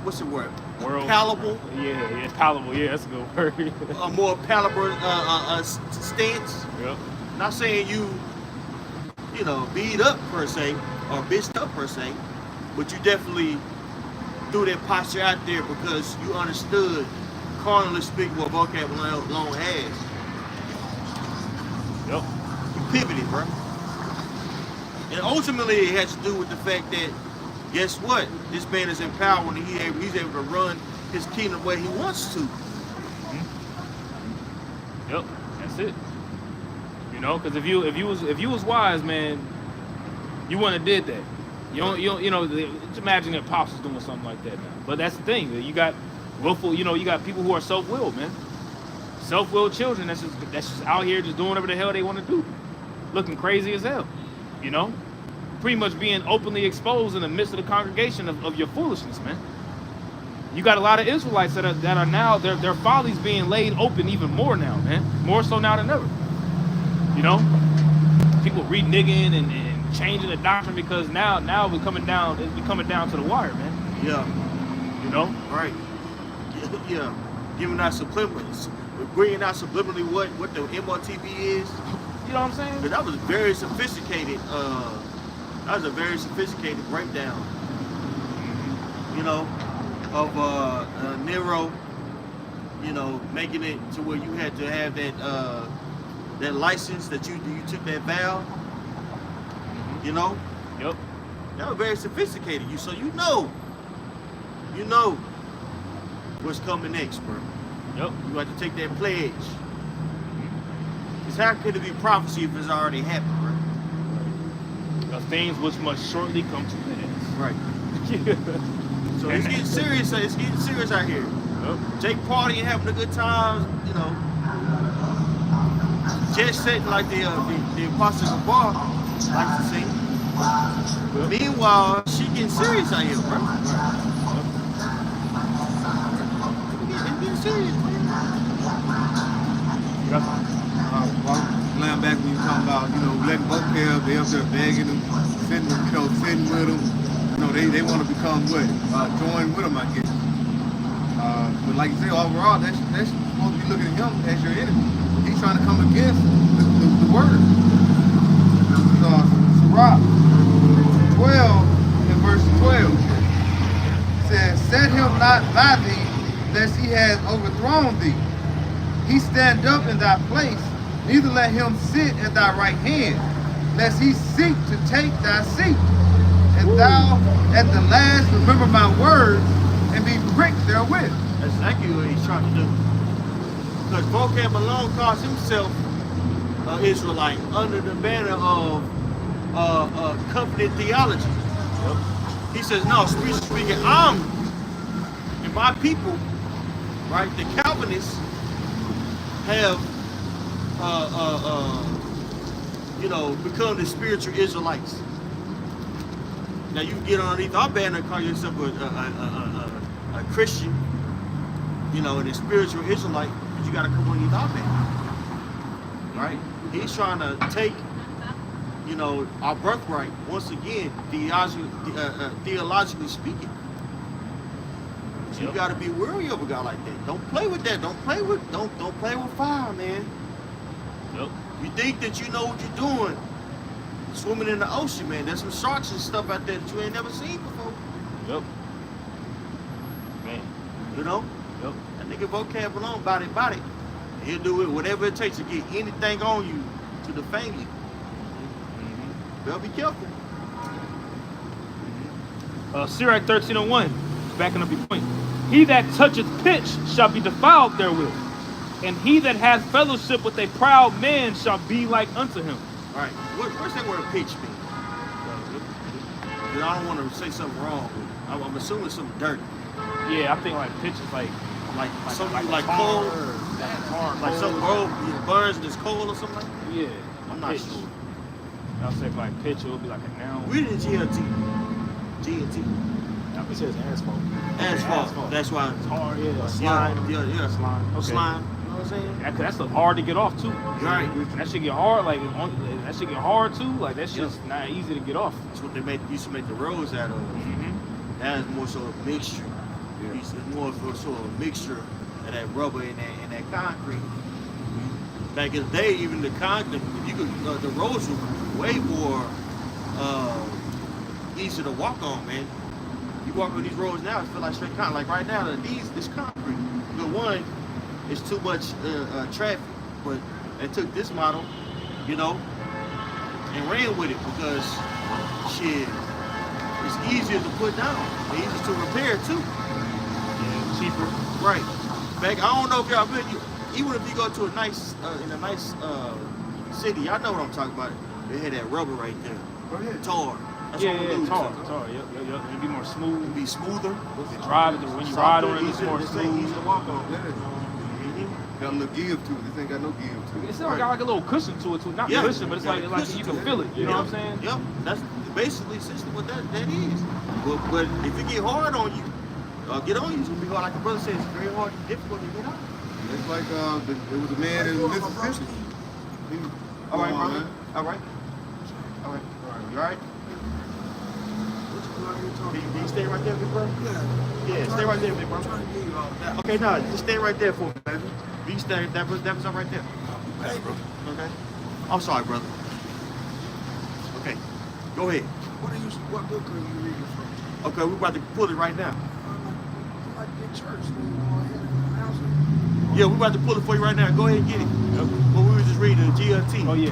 what's the word? Palatable. Yeah, palatable. Yeah, that's a good word. A more palatable stance. Yep. Not saying you know, beat up per se or bitched up per se, but you definitely threw that posture out there because you understood, carnally speaking, what Vocab Malone has. Yep. You pivoted, bro. And ultimately, it has to do with the fact that, guess what? This man is empowered and he's able to run his kingdom the way he wants to. Mm-hmm. Yep. That's it. You know, because if you was wise, man, you wouldn't have did that. You know, just imagine if Pops was doing something like that now. But that's the thing. You got willful. You know, you got people who are self-willed, man. Self-willed children that's just out here just doing whatever the hell they want to do, looking crazy as hell. You know, pretty much being openly exposed in the midst of the congregation of your foolishness, man. You got a lot of Israelites that are now their follies being laid open even more now, man. More so now than ever. You know, people reneging and changing the doctrine because now we're coming down to the wire, man. Yeah. You know, Right. Yeah. Giving out subliminals. Bringing out subliminally what the MRTV is. you know what I'm saying? But that was very sophisticated. That was a very sophisticated breakdown. You know, of Nero. You know, making it to where you had to have that license that you took that vow. You know. Yep. That was very sophisticated. So you know what's coming next, bro. Yep. You have to take that pledge. Because how could it be prophecy if it's already happened, bro? The things which must shortly come to pass. Right. So it's getting serious. It's getting serious out here. Yep. Jake partying, having a good time. You know, just setting like the Apostle Gabar likes to sing. Yep. Meanwhile, she getting serious out here, bro. It's getting serious, man. Laying back when you talking about, you know, letting Vocab, they up there begging them, sitting with them. You know, they want to become what? Join with them, I guess. But like you say, overall, that's supposed to be looking at him as your enemy. He's trying to come against the word. Sirach 12 and verse 12 says, set him not by thee, lest he has overthrown thee. He stand up in thy place, neither let him sit at thy right hand, lest he seek to take thy seat. And thou at the last remember my words, and be pricked therewith. That's exactly what he's trying to do. Because Vocab Malone calls himself Israelite under the banner of covenant theology. Yep. He says, no, spiritually speaking, I'm and my people, right? The Calvinists have, become the spiritual Israelites. Now you can get underneath our banner and call yourself a Christian, and a spiritual Israelite, but you got to come underneath our banner, right? He's trying to take, our birthright once again, theologically speaking. So you got to be wary of a guy like that. Don't play with that. Don't play with fire, man. Yep. You think that you know what you're doing, swimming in the ocean, man. There's some sharks and stuff out there that you ain't never seen before. Yep. Man. Yep. That nigga Vocab alone, about it. And he'll do it whatever it takes to get anything on you to defame you. Better be careful. Sirach 13:01, backing up your point. He that toucheth pitch shall be defiled therewith, and he that hath fellowship with a proud man shall be like unto him. All right, what's that word pitch mean? I don't want to say something wrong. I'm assuming something dirty. Yeah, I think like pitch is like something like coal, like something burns and it's cold or something like that. Yeah, I'm not pitch. sure. I'll say like pitch, it would be like a noun. Read it in GLT. It says asphalt. Asphalt. That's why. It's hard. Yeah. Slime. Yeah. Slime. Okay. Slime. You know what I'm saying? Yeah, 'cause that's hard to get off too. Right. That shit get hard. That shit get hard too. Like that's just not easy to get off. That's what they used to make the roads out of. That is more so a mixture. It's more of a sort of a mixture of that rubber and that concrete. Back in the day, even the concrete, the roads were way more easy to walk on, man. You walk on these roads now, it feel like straight concrete. Like right now, this concrete. The one, it's too much traffic, but they took this model, and ran with it because shit, it's easier to put down, easier to repair too. Yeah, cheaper. Right. Back, I don't know if y'all been, even if you go to a nice city, I know what I'm talking about. They had that rubber right there. Go ahead. Tar. That's what we lose. tar. Yep. It'd be more smooth. It'd be smoother. Drive it when you ride on it, it's more smooth. Easy to walk on. Got a little give to it. This ain't got no give to it. It's still got like a little cushion to it too. Not cushion, but it's like you can feel it. You know what I'm saying? Yep. That's basically essentially what that is. But if it get hard on you, it's gonna be hard. Like the brother said, it's very hard, difficult to get out. It's like there was a man in Mississippi. All right, brother. All right. You all right? Can you stay right there, big brother? Yeah, stay right there, big brother. Okay, no, just stay right there for me, baby. You stay, that was up right there. Okay, bro. Okay. I'm sorry, brother. Okay, go ahead. What book are you reading from? Okay, we're about to pull it right now. Like the church, announce it. Yeah, we're about to pull it for you right now. Go ahead and get it. Yep. Well, we were just reading GLT. Oh yeah.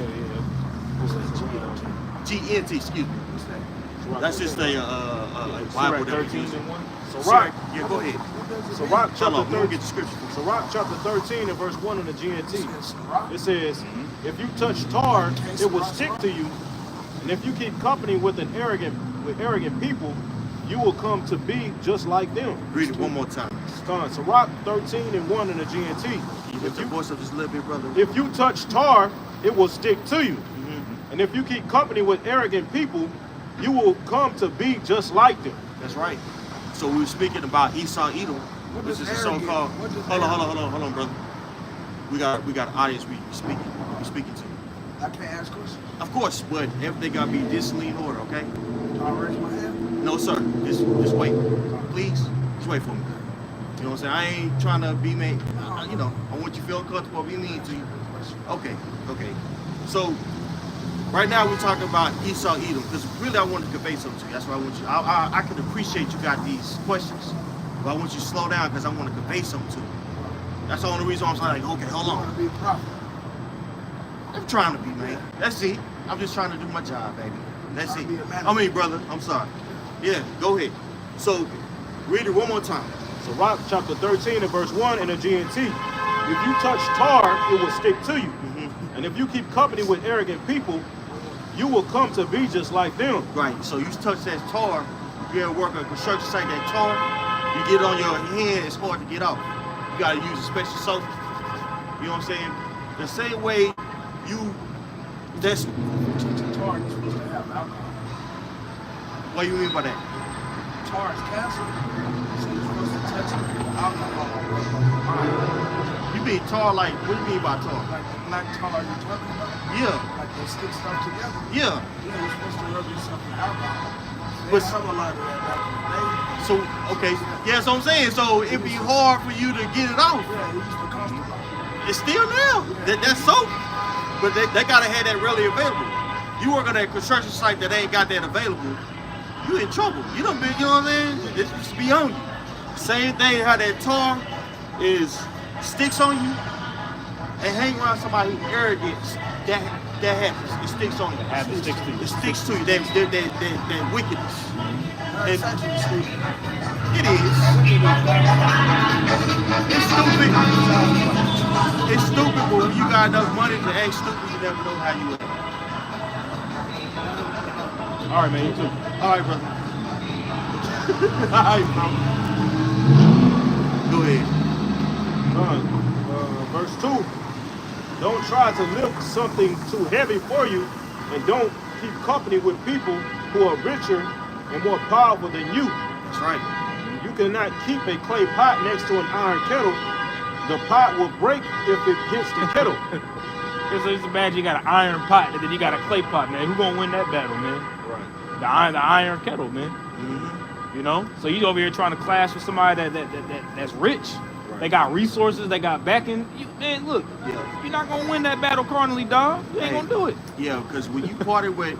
GNT, excuse me. What's that? That's just a Bible that we use. Sirach. Yeah, go ahead. Sirach chapter We'll get 13. the scripture. Sirach chapter 13 and verse 1 in the GNT. It says, Mm-hmm. if you touch tar, it will stick to you. And if you keep company with arrogant people, you will come to be just like them. Read it one more time. Sirach 13 and 1 in the GNT. Can you lift your voice up just a little bit, brother? If you touch tar, it will stick to you. And if you keep company with arrogant people, you will come to be just like them. That's right. So we were speaking about Esau Edom, which is a so-called. Hold on, brother. We got an audience we speaking to. I can't ask questions. Of course, but everything gotta be decently in order, okay? I raise my hand. No, sir. Just wait, please. Just wait for me. You know what I'm saying? I ain't trying to be made. I want you to feel comfortable. Be mean to you. question. Okay. So right now we're talking about Esau Edom because really I want to convey something to you. That's why I want you. I can appreciate you got these questions, but I want you to slow down because I want to convey something to you. That's the only reason I'm like, okay, hold I want on. to be a prophet. I'm trying to be, man. That's it. I'm just trying to do my job, baby. That's it. Trying to be a man. I mean, brother, I'm sorry. Yeah, go ahead. So read it one more time. So Rock chapter 13 and verse 1 in the GNT. If you touch tar, it will stick to you. Mm-hmm. And if you keep company with arrogant people, you will come to be just like them. Right. So you touch that tar, you ever work on a construction site, that tar, you get it on your hand, it's hard to get off. You gotta use a special soap. You know what I'm saying? The same way that's Tar is supposed to have alcohol. what you mean by that? Tar is cancer, so you're supposed to touch it with alcohol. Like You mean tar like what do you mean by tar? the black tar you're talking about, Yeah. like they stick stuff together. Yeah. Yeah, you're supposed to rub yourself with alcohol. But- They have a lot of that back in the day. So okay. Yeah, that's what I'm saying. So it'd be hard for you to get it off. Yeah, it used to cost a lot. It's still now. That's soap. But they gotta have that readily available. You work on that construction site that ain't got that available, you in trouble. You know what I'm saying? It's just be on you. Same thing how that tar is sticks on you and hang around somebody who arrogant. That happens. It sticks on you. habit sticks to you. It sticks to you. That wickedness. It's actually stupid. It is. It's stupid. It's stupid, but when you got enough money to act stupid, you never know how you act. All right, man, you too. All right, brother. All right, bro. Go ahead. Verse 2. Don't try to lift something too heavy for you, and don't keep company with people who are richer and more powerful than you. That's right. You cannot keep a clay pot next to an iron kettle. The pot will break if it hits the kettle. So just imagine you got an iron pot and then you got a clay pot, man. Who gonna win that battle, man? Right. The iron kettle, man. Mm-hmm. You know, so you over here trying to clash with somebody that's rich. Right. They got resources. They got backing. Man, look, Yeah. you're not gonna win that battle carnally, dog. You ain't Hey. gonna do it. Yeah, because when you party with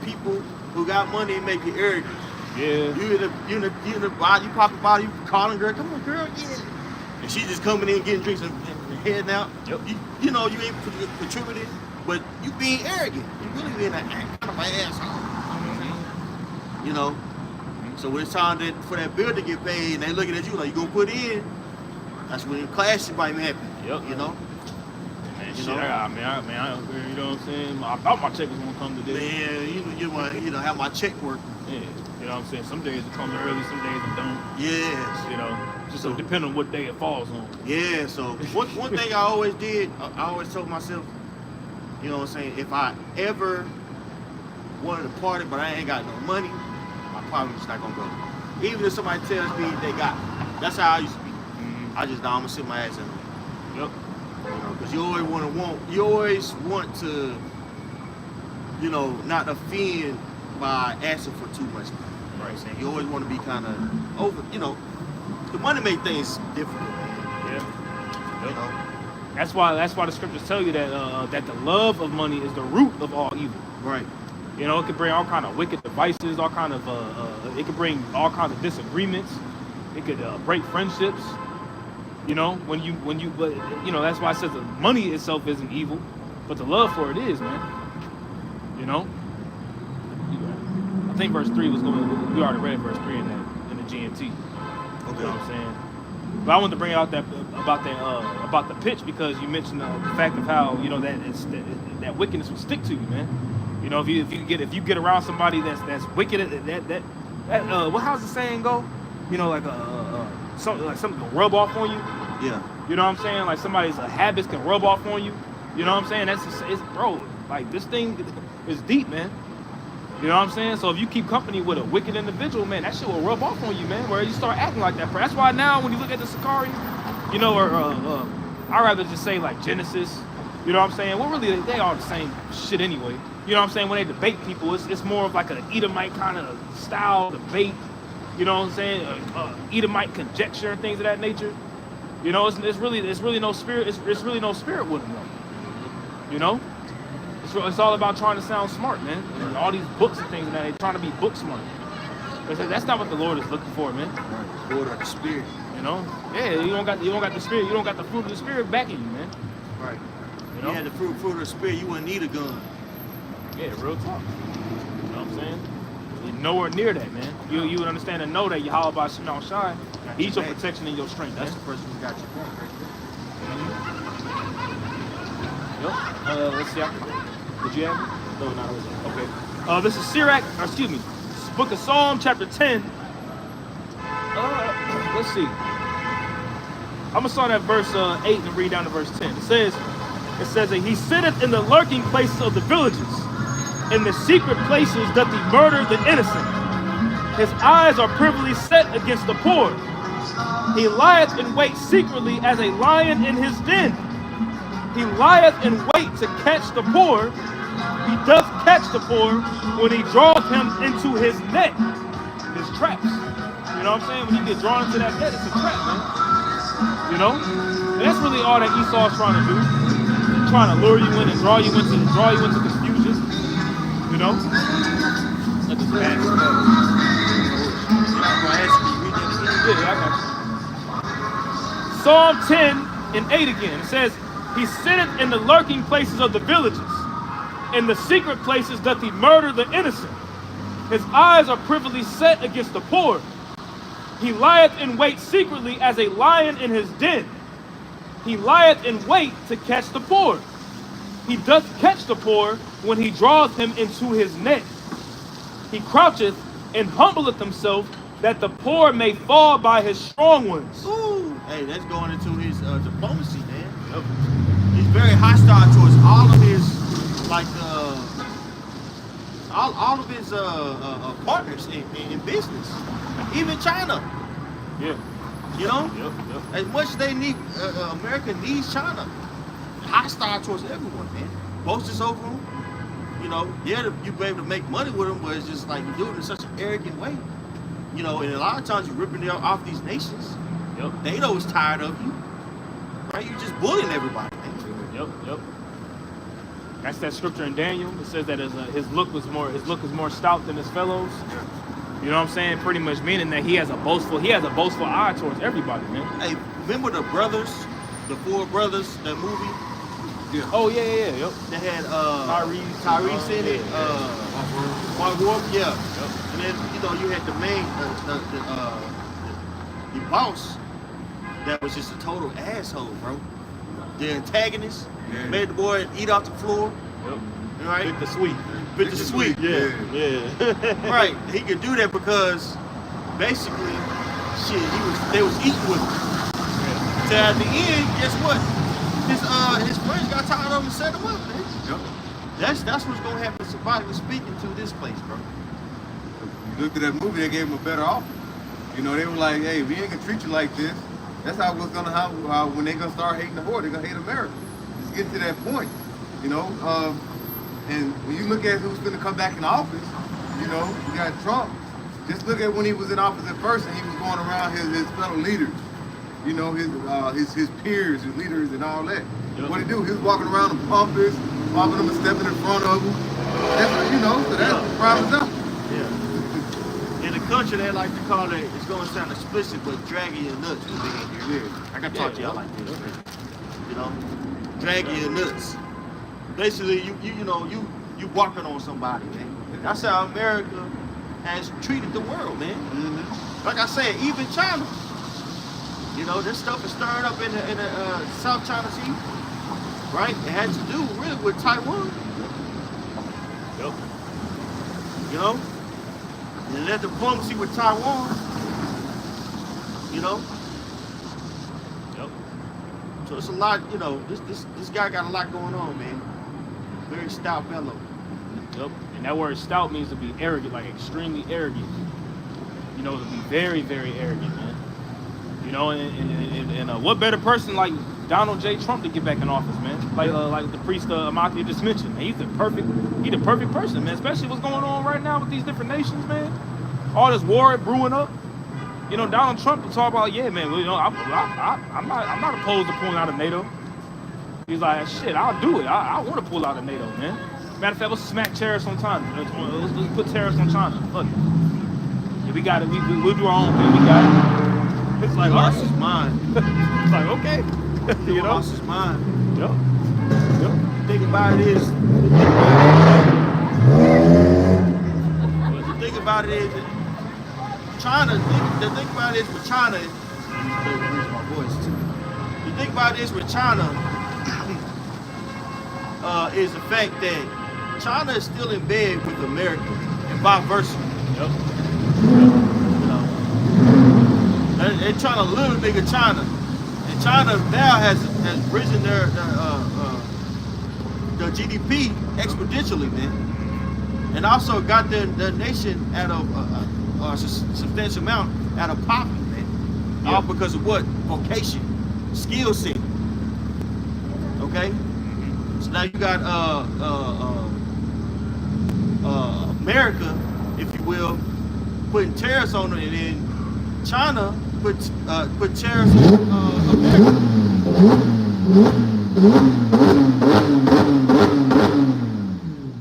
people who got money, it make you arrogant. Yeah. You pop a bottle, you calling girl, come on, girl, yeah. And she just coming in, getting drinks and heading out. Yep. You know, you ain't contributed, but you being arrogant. You really being kind of an asshole. You know? So when it's time for that bill to get paid, and they looking at you like, you gonna put in, that's when the clash might happen. Yep. You know? Man, You shit, know? you know what I'm saying? I thought my check was gonna come today. Man, you want to have my check work. Yeah. You know what I'm saying? Some days it comes early, some days it don't. Yes. You know, just so depending on what day it falls on. Yeah, so one thing I always did, I always told myself, you know what I'm saying, if I ever wanted to party but I ain't got no money, I'm probably just not gonna go. Even if somebody tells me they got it. That's how I used to be. I just I'm gonna sit my ass in it. Yep. You know, because you always want to, you know, not offend by asking for too much money. Right? Saying you always want to be kind of over, you know, the money make things difficult, man. Yeah. You know? That's why the scriptures tell you that that the love of money is the root of all evil. Right. You know, it can bring all kind of wicked devices, all kind of it can bring all kinds of disagreements. It could break friendships. You know, when you but you know, that's why it says that money itself isn't evil, but the love for it is, man. You know? I think verse 3 was going. We already read verse 3 in the GMT. You know what I'm saying? But I wanted to bring out about the pitch because you mentioned the fact of how, you know, that wickedness will stick to you, man. You know, if you get around somebody that's wicked, how's the saying go? You know, like something can rub off on you. Yeah. You know what I'm saying? Like somebody's habits can rub off on you. You know what I'm saying? It's bro. Like this thing is deep, man. You know what I'm saying? So if you keep company with a wicked individual, man, that shit will rub off on you, man. Where you start acting like that. That's why now when you look at the Sakari, you know, or I'd rather just say like Genesis. You know what I'm saying? Well, really, they all the same shit anyway. You know what I'm saying? When they debate people, it's more of like an Edomite kind of style debate. You know what I'm saying? Edomite conjecture and things of that nature. You know, it's really no spirit. It's really no spirit with them. Though. You know? It's all about trying to sound smart, man. And all these books and things and that, they're trying to be book smart. That's not what the Lord is looking for, man. Right. Order of the spirit. You know? Yeah, you don't got the spirit, you don't got the fruit of the spirit backing you, man. Right. You If know? you had the fruit of the spirit, you wouldn't need a gun. Yeah, real talk. You know what I'm saying? You're nowhere near that, man. You would understand and know that Yahweh by Shema Shai, he's your protection and your strength. That's man. the person who got your back right Yep. Let's see after that. Did you have it? No, not okay. This is Sirach, excuse me, Book of Psalm, chapter 10. Let's see. I'm gonna start at verse 8 and read down to verse 10. It says that he sitteth in the lurking places of the villages, in the secret places doth he murder the innocent. His eyes are privily set against the poor. He lieth in wait secretly as a lion in his den. He lieth in wait to catch the poor. He doth catch the poor when he draweth him into his net, his traps. You know what I'm saying? When you get drawn into that net, it's a trap, man. You know? And that's really all that Esau's trying to do. Trying to lure you in and draw you into confusion. You know? Let this bad stuff. Yeah, I got you. Psalm 10 and 8 again. It says, he sitteth in the lurking places of the villages. In the secret places doth he murder the innocent. His eyes are privily set against the poor. He lieth in wait secretly as a lion in his den. He lieth in wait to catch the poor. He doth catch the poor when he draweth him into his net. He croucheth and humbleth himself that the poor may fall by his strong ones. Ooh, hey, that's going into his diplomacy, man. Yep. He's very hostile towards all of his, like, all of his partners in business, even China. Yeah. You know, Yep. as much as they need, America needs China. Hostile towards everyone, man. Boasters over them. You know, yeah, you be able to make money with them, but it's just like you do it in such an arrogant way. You know, and a lot of times you're ripping them off these nations. Yep. They know it's tired of you. Right? You just bullying everybody, man. Yep. That's that scripture in Daniel. It says that his look is more stout than his fellows. You know what I'm saying? Pretty much meaning that he has a boastful eye towards everybody, man. Hey, remember the brothers, the four brothers, that movie? Yeah. Oh yeah, yep. They had Tyrese in it, Mark Wahlberg, yeah. Yep. And then you had the main, the boss that was just a total asshole, bro. The antagonist made the boy eat off the floor. Yep. Right? Bit the sweet. Bit the sweet. Yeah. Right. He could do that because basically, they was eating with him. So at the end, guess what? His friends got tired of him and set him up, man. Yep. That's what's gonna happen symbolically speaking to this place, bro. You looked at that movie, they gave him a better offer. You know, they were like, hey, we ain't gonna treat you like this. That's how it's gonna happen when they gonna start hating the board, they're gonna hate America. Just get to that point. You know, and when you look at who's gonna come back in office, you got Trump. Just look at when he was in office at first and he was going around his fellow leaders. You know, his peers, his leaders and all that. Yep. What he do? He was walking around in pompous, walking them and stepping in front of them. That's so that's the prime example. Yeah. In the country, they like to call it, it's gonna sound explicit, but dragging your nuts will be in here. Yeah. I gotta talk to y'all like this, man. You know, dragging your nuts. Basically, you walking on somebody, man. That's how America has treated the world, man. Mm-hmm. Like I said, even China. You know, this stuff is stirring up in the South China Sea, right? It had to do really with Taiwan. Yep. You know, and that diplomacy with Taiwan. You know. Yep. So it's a lot. You know, this guy got a lot going on, man. Very stout fellow. Yep. And that word stout means to be arrogant, like extremely arrogant. You know, to be very, very arrogant, man. You know, and what better person like Donald J. Trump to get back in office, man? Like the priest Amathia just mentioned. He's the perfect person, man. Especially what's going on right now with these different nations, man. All this war brewing up. You know, Donald Trump will talk about, yeah, man. Well, I'm not opposed to pulling out of NATO. He's like, shit, I'll do it. I want to pull out of NATO, man. Matter of fact, let's smack tariffs on China. Let's put tariffs on China. Fuck it. Yeah, we got it. We'll do our own thing. We got it. It's like lost his mind. It's like, okay. You know? Lost his mind. Yep. Yep. The thing about it is, that China. The thing about it is with China. Let me raise my voice too. The thing about it is with China is the fact that China is still in bed with America and vice versa. Yep. They're trying to little bigger China, and China now has risen their GDP exponentially, man, and also got their nation at a substantial amount out of poverty, man. Yeah. All because of what? Vocation, skill set. Okay, so now you got America, if you will, putting tariffs on it, and then China put tariffs on America.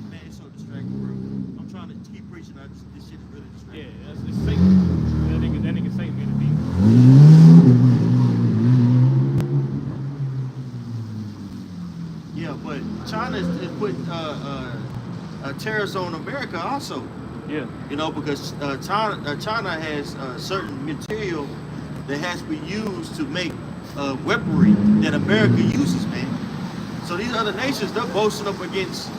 Man, it's so distracting, bro. I'm trying to keep preaching. This shit is really distracting. Yeah, it's Satan. That nigga Satan being a demon. Yeah, but China is putting tariffs on America also. Yeah. You know, because China has certain material that has to be used to make weaponry that America uses, man. So these other nations, they're boasting up against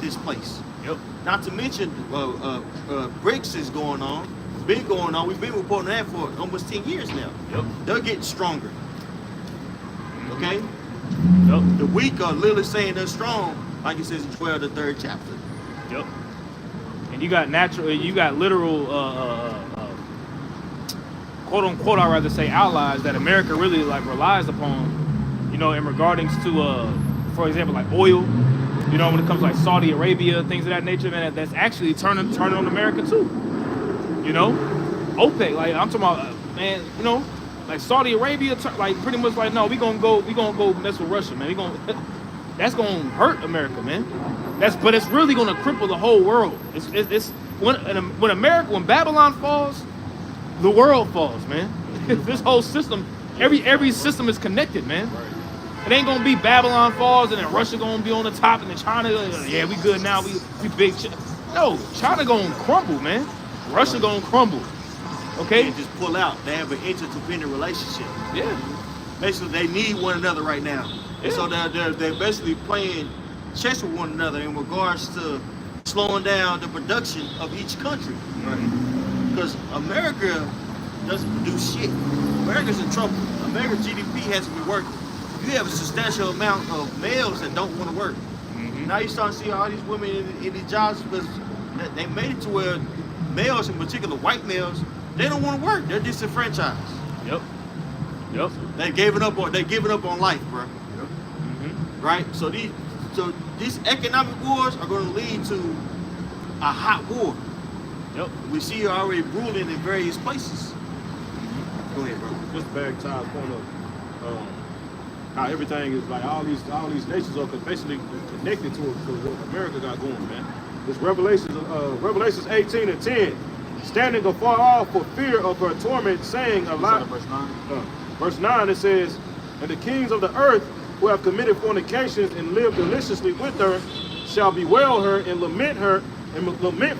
this place. Yep. Not to mention BRICS is going on. Been going on. We've been reporting that for almost 10 years now. Yep. They're getting stronger. Okay? Yep. The weak are literally saying they're strong, like it says in 12, the 3rd chapter. Yep. And you got literal, quote unquote, I'd rather say allies that America really like relies upon, you know, in regarding to, for example, like oil, you know, when it comes to like Saudi Arabia, things of that nature, man, that's actually turning on America too. You know, OPEC, like I'm talking about, man, you know, like Saudi Arabia, like pretty much like, no, we gonna go mess with Russia, man. That's gonna hurt America, man. But it's really gonna cripple the whole world. It's when Babylon falls, the world falls, man. This whole system, every system is connected, man. It ain't gonna be Babylon falls and then Russia gonna be on the top and then China, yeah, we good now, we big. No, China gonna crumble, man. Russia gonna crumble. Okay? And just pull out. They have an interdependent relationship. Yeah. Basically, they need one another right now. Yeah. And so they're basically playing chess with one another in regards to slowing down the production of each country. Because America doesn't produce shit. America's in trouble. America's GDP hasn't been working. You have a substantial amount of males that don't want to work. Now you start to see all these women in these jobs because they made it to where males, in particular white males, they don't want to work. They're disenfranchised. Yep. They're giving up on life, bro. Right? So these economic wars are going to lead to a hot war. Yep. We see it already brewing in various places. Go ahead, bro. Just back to our point of how everything is like all these nations are basically connected to what America got going, man. This Revelations 18:10, standing afar off for fear of her torment, saying a lot. Verse 9 it says, and the kings of the earth who have committed fornications and lived deliciously with her shall bewail her and lament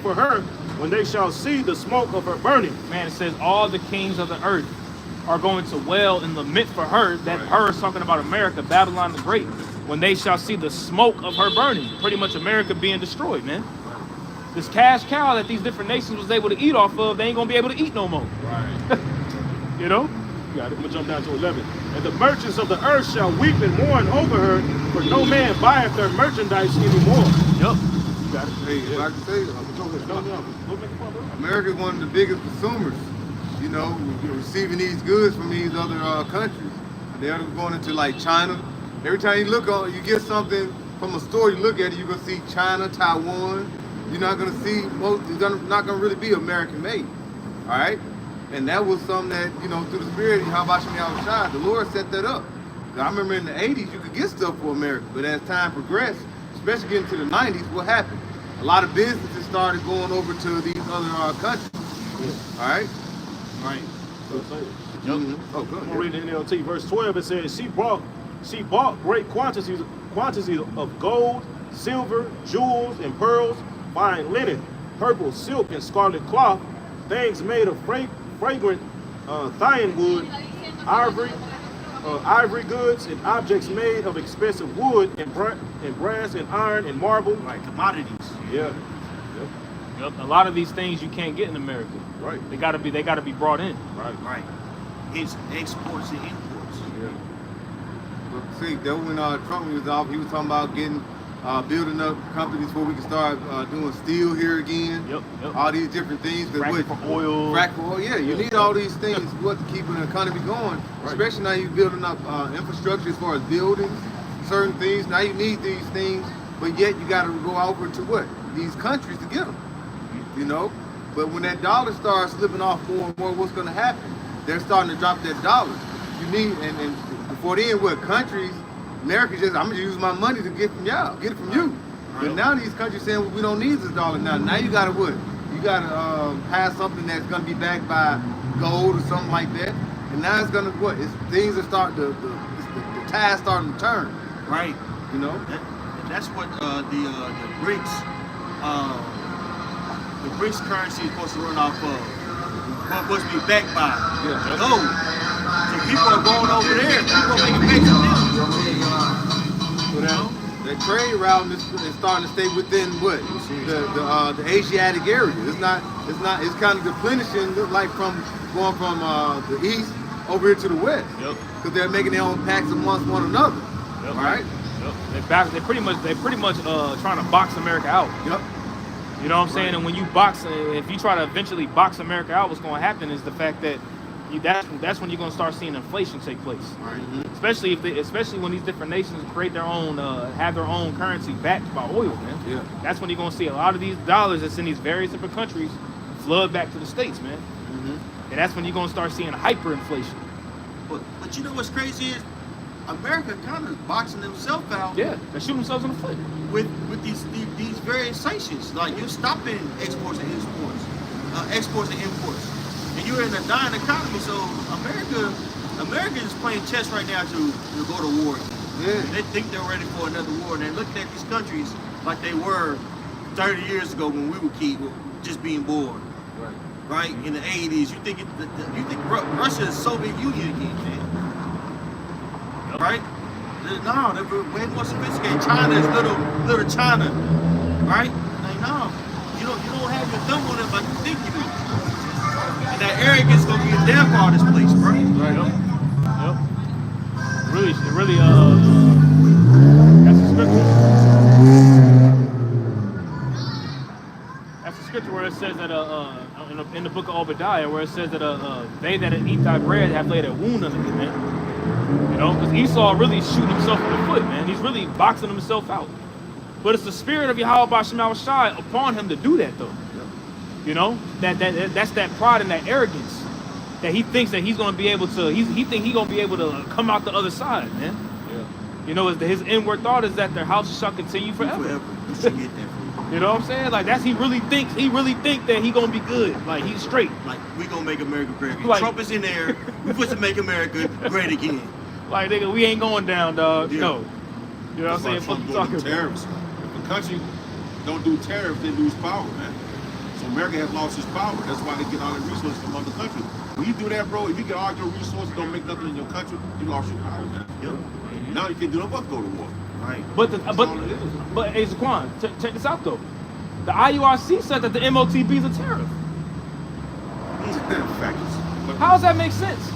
for her when they shall see the smoke of her burning. Man, it says all the kings of the earth are going to wail and lament for her. That her is talking about America, Babylon the Great, when they shall see the smoke of her burning. Pretty much America being destroyed, man. This cash cow that these different nations was able to eat off of, they ain't gonna be able to eat no more. Right. You know? You got it. I'm gonna jump down to 11. And the merchants of the earth shall weep and mourn over her, for no man buyeth their merchandise anymore. Yep. You got it. Hey, if I can say, Go make a point, bro. America is one of the biggest consumers. You know, we're receiving these goods from these other countries. They're going into like China. Every time you look on, you get something from a store, you look at it, you're gonna see China, Taiwan. You're not gonna see it's not gonna really be American made. All right? And that was something that, you know, through the spirit, how about you, the Lord set that up. I remember in the 80s you could get stuff for America, but as time progressed, especially getting to the 90s, what happened? A lot of businesses started going over to these other countries. All right? Right. Mhm. Oh, good. I'm gonna read the NLT, verse 12. It says, she bought great quantities of gold, silver, jewels, and pearls, fine linen, purple silk, and scarlet cloth, things made of fragrant thyine wood, ivory goods, and objects made of expensive wood, and brass, and iron, and marble. Right. Commodities. Yeah. Yep. A lot of these things you can't get in America. Right. They gotta be brought in. Right. Right. It's exports and imports. Yeah. But see, that when Trump was off, he was talking about getting, building up companies where we can start doing steel here again. Yep. All these different things. Fracking for oil. Frack for oil, yeah. You need all these things what to keep an economy going. Right. Especially now you're building up infrastructure as far as buildings, certain things. Now you need these things, but yet you got to go over to what? These countries to get them. You know? But when that dollar starts slipping off more and more, what's going to happen? They're starting to drop that dollar. You need, and before then, what countries, America just, I'm going to use my money to get from y'all, get it from you. But now these countries saying, well, we don't need this dollar now. Now you got to what? You got to have something that's going to be backed by gold or something like that. And now it's going to what? Things are starting to, the tide's starting to turn. Right. You know? That's what the BRICS currency is supposed to run off of. Supposed to be backed by gold. So people are going over there. People are making big deals. The trade route is starting to stay within what the Asiatic area. It's kind of replenishing, like from going from the east over here to the west. Yep. Because they're making their own pacts amongst one another. Yep. All right. Yep. They pretty much trying to box America out. Yep. You know what I'm saying? And when you if you try to eventually box America out, what's going to happen is the fact that that's when you're going to start seeing inflation take place. Right. Mm-hmm. Especially when these different nations create their own, have their own currency backed by oil, man. Yeah. That's when you're going to see a lot of these dollars that's in these various different countries flood back to the States, man. Mm-hmm. And that's when you're going to start seeing hyperinflation. But you know what's crazy is America kind of boxing themselves out. Yeah, they shoot themselves in the foot. With these various sanctions. Like you're stopping exports and imports. And you're in a dying economy, so America is playing chess right now to go to war. Yeah. They think they're ready for another war, and they're looking at these countries like they were 30 years ago when we were just being born. Right? In the 80s, you think Russia is Soviet Union again, man? Right? No, they're way more sophisticated. China is little China, right? Like, no, you don't have your thumb on it like you think you do. And that arrogance gonna be a downfall of this place, bro. Right. Yep. Really, that's the scripture. That's the scripture where it says that in the book of Obadiah, where it says that they that eat thy bread have laid a wound unto thee, man. You know, because Esau really shooting himself in the foot, man. He's really boxing himself out. But it's the spirit of Yahweh Ba'Shem Shai upon him to do that, though. You know, that's that pride and that arrogance that he thinks that he's going to be able to. He think he's going to be able to come out the other side, man. Yeah. You know, his inward thought is that their house shall continue forever. You should get that. You know what I'm saying? Like he really think that he gonna be good. Like he's straight. Like we gonna make America great again. Like, Trump is in there. We supposed to make America great again. Like nigga, we ain't going down, dog. Yeah. No. You know what I'm saying? That's Fuck why you Trump talking doing about. tariffs. If a country don't do tariffs, they lose power, man. So America has lost its power. That's why they get all the resources from other countries. When you do that, bro, if you get all your resources, don't make nothing in your country, you lost your power, man. Yep. Now you can do nothing but go to war. Right. But hey, Zaquan, check this out though. The IURC said that the MOTB is a tariff. Facts. But How does that make sense?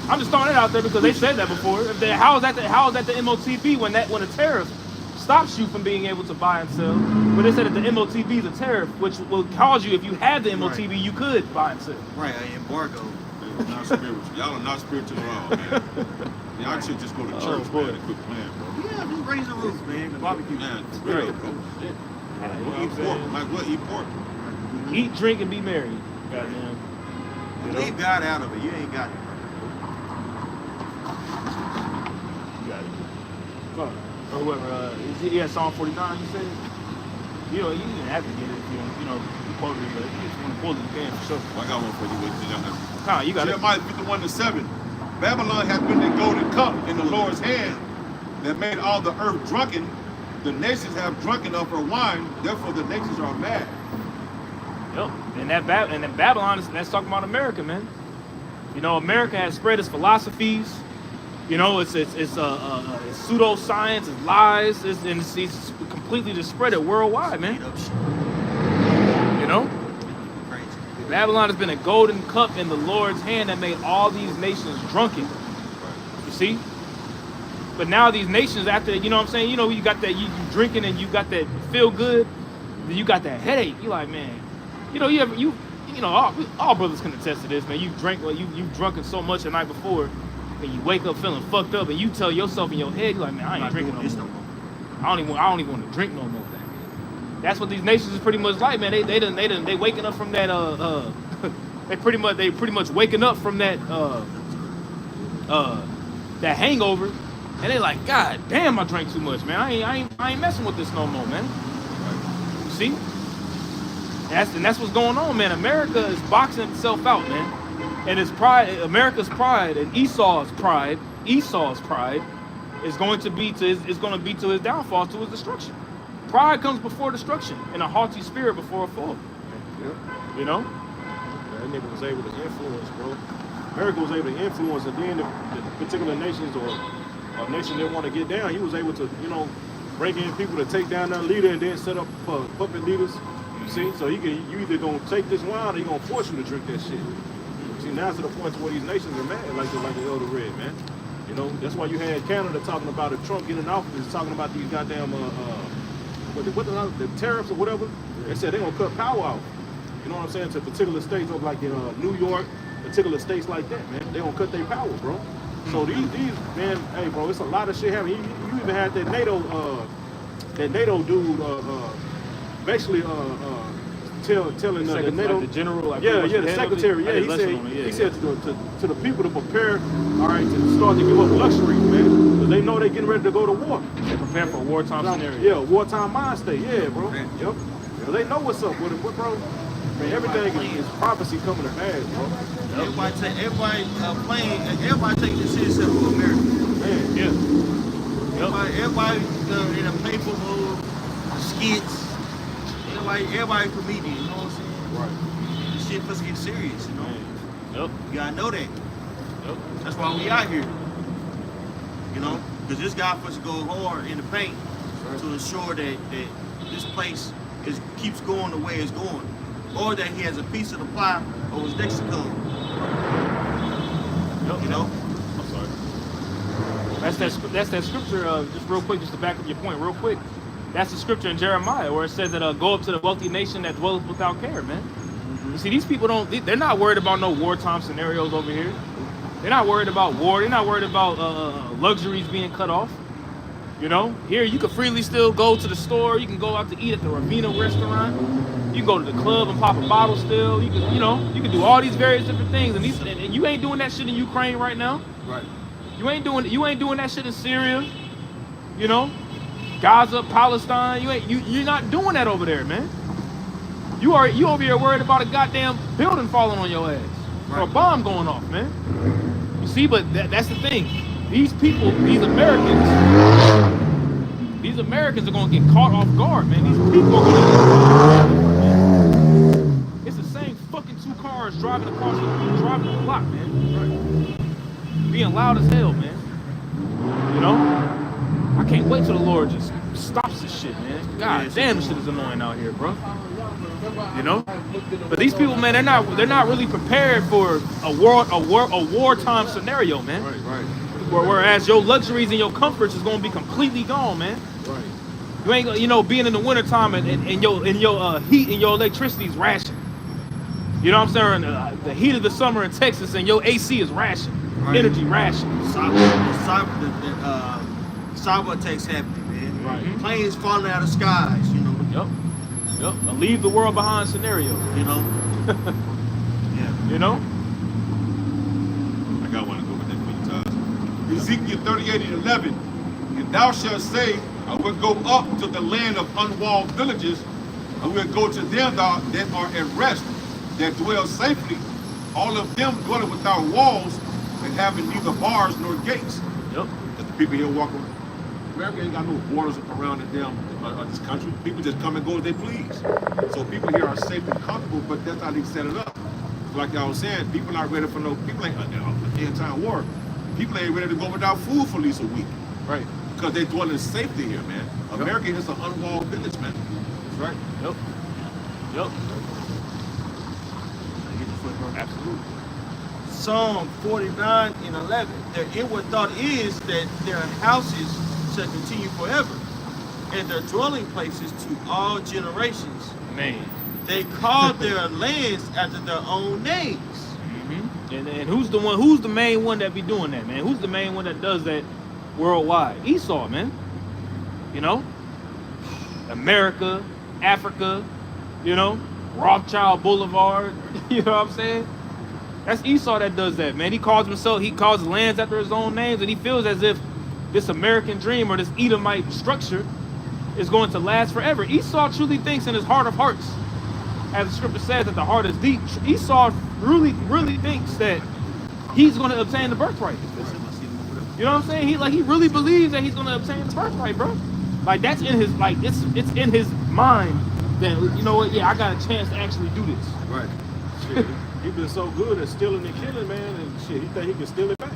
I'm just throwing it out there because they said that before. How is that the MOTB when a tariff stops you from being able to buy and sell? But they said that the MOTB is a tariff, which will cause you, if you had the MOTB, Right. you could buy and sell. Right. An embargo. You're not spiritual. Y'all are not spiritual at all, man. Y'all should just go to church, boy. man, and quit playing, bro. Yeah, just raise the roof, man. Barbecue. Man, for real, Right. bro. Shit. You Eat pork. Might as well eat pork. Eat, drink, and be merry. Goddamn. You know? Leave God out of it. You ain't got it. got it. Go on. Or whoever. Yeah, Psalm 49. You said. You know, you didn't have to get it if you know, you quoted it, but if you just want to quote it, you can for sure. I got one for you. Wait, You got it. Jeremiah 51:7. Babylon has been the golden cup in the Lord's hand that made all the earth drunken. The nations have drunken of her wine, therefore the nations are mad. Yep. And that Babylon is, that's talking about America, man. You know, America has spread its philosophies. You know, it's pseudoscience, it's lies, it's completely just spread it worldwide, man. You know, Babylon has been a golden cup in the Lord's hand that made all these nations drunken. You see? But now these nations, after, you know what I'm saying, you know, you got that, you drinking and you got that feel good, then you got that headache. You like, man, you know, you know, all brothers can attest to this, man. You drank, well, you've drunken so much the night before, and you wake up feeling fucked up, and you tell yourself in your head, you're like, man, I ain't drinking no more. I don't even want to drink no more. That's what these nations is pretty much like, man. They waking up from that they pretty much waking up from that that hangover, and they like, God damn, I drank too much, man. I ain't messing with this no more, man. You see? That's what's going on, man. America is boxing itself out, man. And it's pride, America's pride, and Esau's pride is going to be to his downfall, to his destruction. Pride comes before destruction, and a haughty spirit before a fall. Yep. You know? That nigga was able to influence, bro. America was able to influence, and then the particular nations or a nation that want to get down, he was able to, you know, bring in people to take down their leader and then set up puppet leaders. You see? So you either gonna take this wine or he gonna force you to drink that shit. See, now to the point where these nations are mad, like the Elder read, man. You know, that's why you had Canada talking about if Trump getting off, is talking about these goddamn the tariffs or whatever. They said they're gonna cut power out. You know what I'm saying? To particular states, like in New York, particular states like that, man. They gonna cut their power, bro. So these man, hey, bro, it's a lot of shit happening. You even had that NATO dude, basically telling the NATO, like the general, like the secretary, he said to the people to prepare, all right, to start to give up luxuries, man, because they know they're getting ready to go to war. They prepare for a wartime scenario. Yeah, wartime mind state, yeah, bro. Yep. But they know what's up with it, bro. Man, everything is prophecy coming to pass, bro. Everybody taking this shit except for America. Man, Yeah. Everybody in a playful mode, skits. Everybody comedian, you know what I'm saying? right. This shit supposed to get serious, you know? Yep. You gotta know that. Yep. That's why we out here. You know? Because this guy supposed to go hard in the paint to ensure that this place keeps going the way it's going. Or that he has a piece of the pie or his next to come. Yep. You know? I'm sorry. That's that scripture, just real quick, just to back up your point real quick. That's the scripture in Jeremiah where it says that go up to the wealthy nation that dwelleth without care, man. You see, these people they're not worried about no wartime scenarios over here. They're not worried about war. They're not worried about luxuries being cut off. You know, here you can freely still go to the store. You can go out to eat at the Ravina restaurant. You can go to the club and pop a bottle still. You can do all these various different things. And you ain't doing that shit in Ukraine right now. Right. You ain't doing that shit in Syria. You know, Gaza, Palestine. You're not doing that over there, man. You over here worried about a goddamn building falling on your ass or a bomb going off, man. You see, but that's the thing. These people, these Americans are gonna get caught off guard, man. These people are gonna. It's the same fucking two cars driving the block, man. Right. Being loud as hell, man. You know? I can't wait till the Lord just stops this shit, man. God damn, this shit is annoying out here, bro. You know? But these people, man, they're not really prepared for a wartime scenario, man. Right. Whereas your luxuries and your comforts is gonna be completely gone, man. Right. You ain't, being in the wintertime and your heat and your electricity is rationed. You know what I'm saying? The heat of the summer in Texas and your AC is rationed. Right. Energy rationed. Cyber attacks happening, man. Right. Planes falling out of skies, you know. Yep. A leave the world behind scenario. You know. Yeah. You know? I got one to go with that for you, Todd. Ezekiel 38:11. And thou shalt say, I will go up to the land of unwalled villages, I will go to them that are at rest, that dwell safely, all of them dwelling without walls and having neither bars nor gates. Yep. Because the people here walking. America ain't got no borders around the damn this country. People just come and go as they please. So people here are safe and comfortable, but that's how they set it up. Like I was saying, people not ready for no. People ain't end-time war. People ain't ready to go without food for at least a week. Right. Because they dwell in safety here, man. America is an unwalled village, man. That's right. Yep. Yep. Absolutely. Psalm 49:11. Their inward thought is that their houses shall continue forever, and their dwelling places to all generations. Man. They call their lands after their own names. Mm-hmm. And who's the main one that be doing that, man? Who's the main one that does that worldwide? Esau, man. You know? America, Africa, you know? Rothschild Boulevard, you know what I'm saying? That's Esau that does that, man. He calls his lands after his own names, and he feels as if this American dream or this Edomite structure is going to last forever. Esau truly thinks in his heart of hearts, as the scripture says, that the heart is deep. Esau really, really thinks that he's going to obtain the birthright. You know what I'm saying? He really believes that he's going to obtain the birthright, bro. Like that's in his it's in his mind that, you know what? Yeah, I got a chance to actually do this. Right. Shit, he been so good at stealing and killing, man, and shit, he think he can steal it back.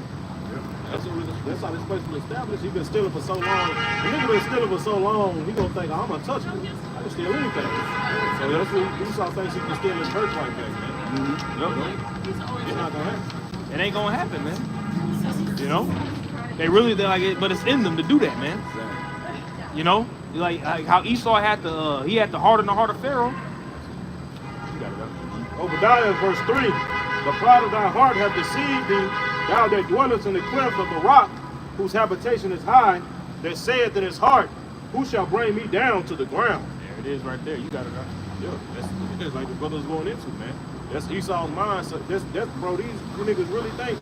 That's how this place was established. He been stealing for so long. The nigga been stealing for so long, he gonna think, I'm untouchable. I can steal anything. So that's what Esau thinks he can steal his birthright back, man. Yep. It's not gonna happen. It ain't gonna happen, man. You know? They're like it, but it's in them to do that, man. You know? Like how Esau had to harden the heart of Pharaoh. You got it up. Obadiah verse 3. The pride of thy heart hath deceived thee, thou that dwellest in the cleft of the rock, whose habitation is high, that saith in his heart, who shall bring me down to the ground? There it is right there. You got it up. Yeah, that's like the brother's going into, man. That's Esau's mind. So that's bro, these niggas really think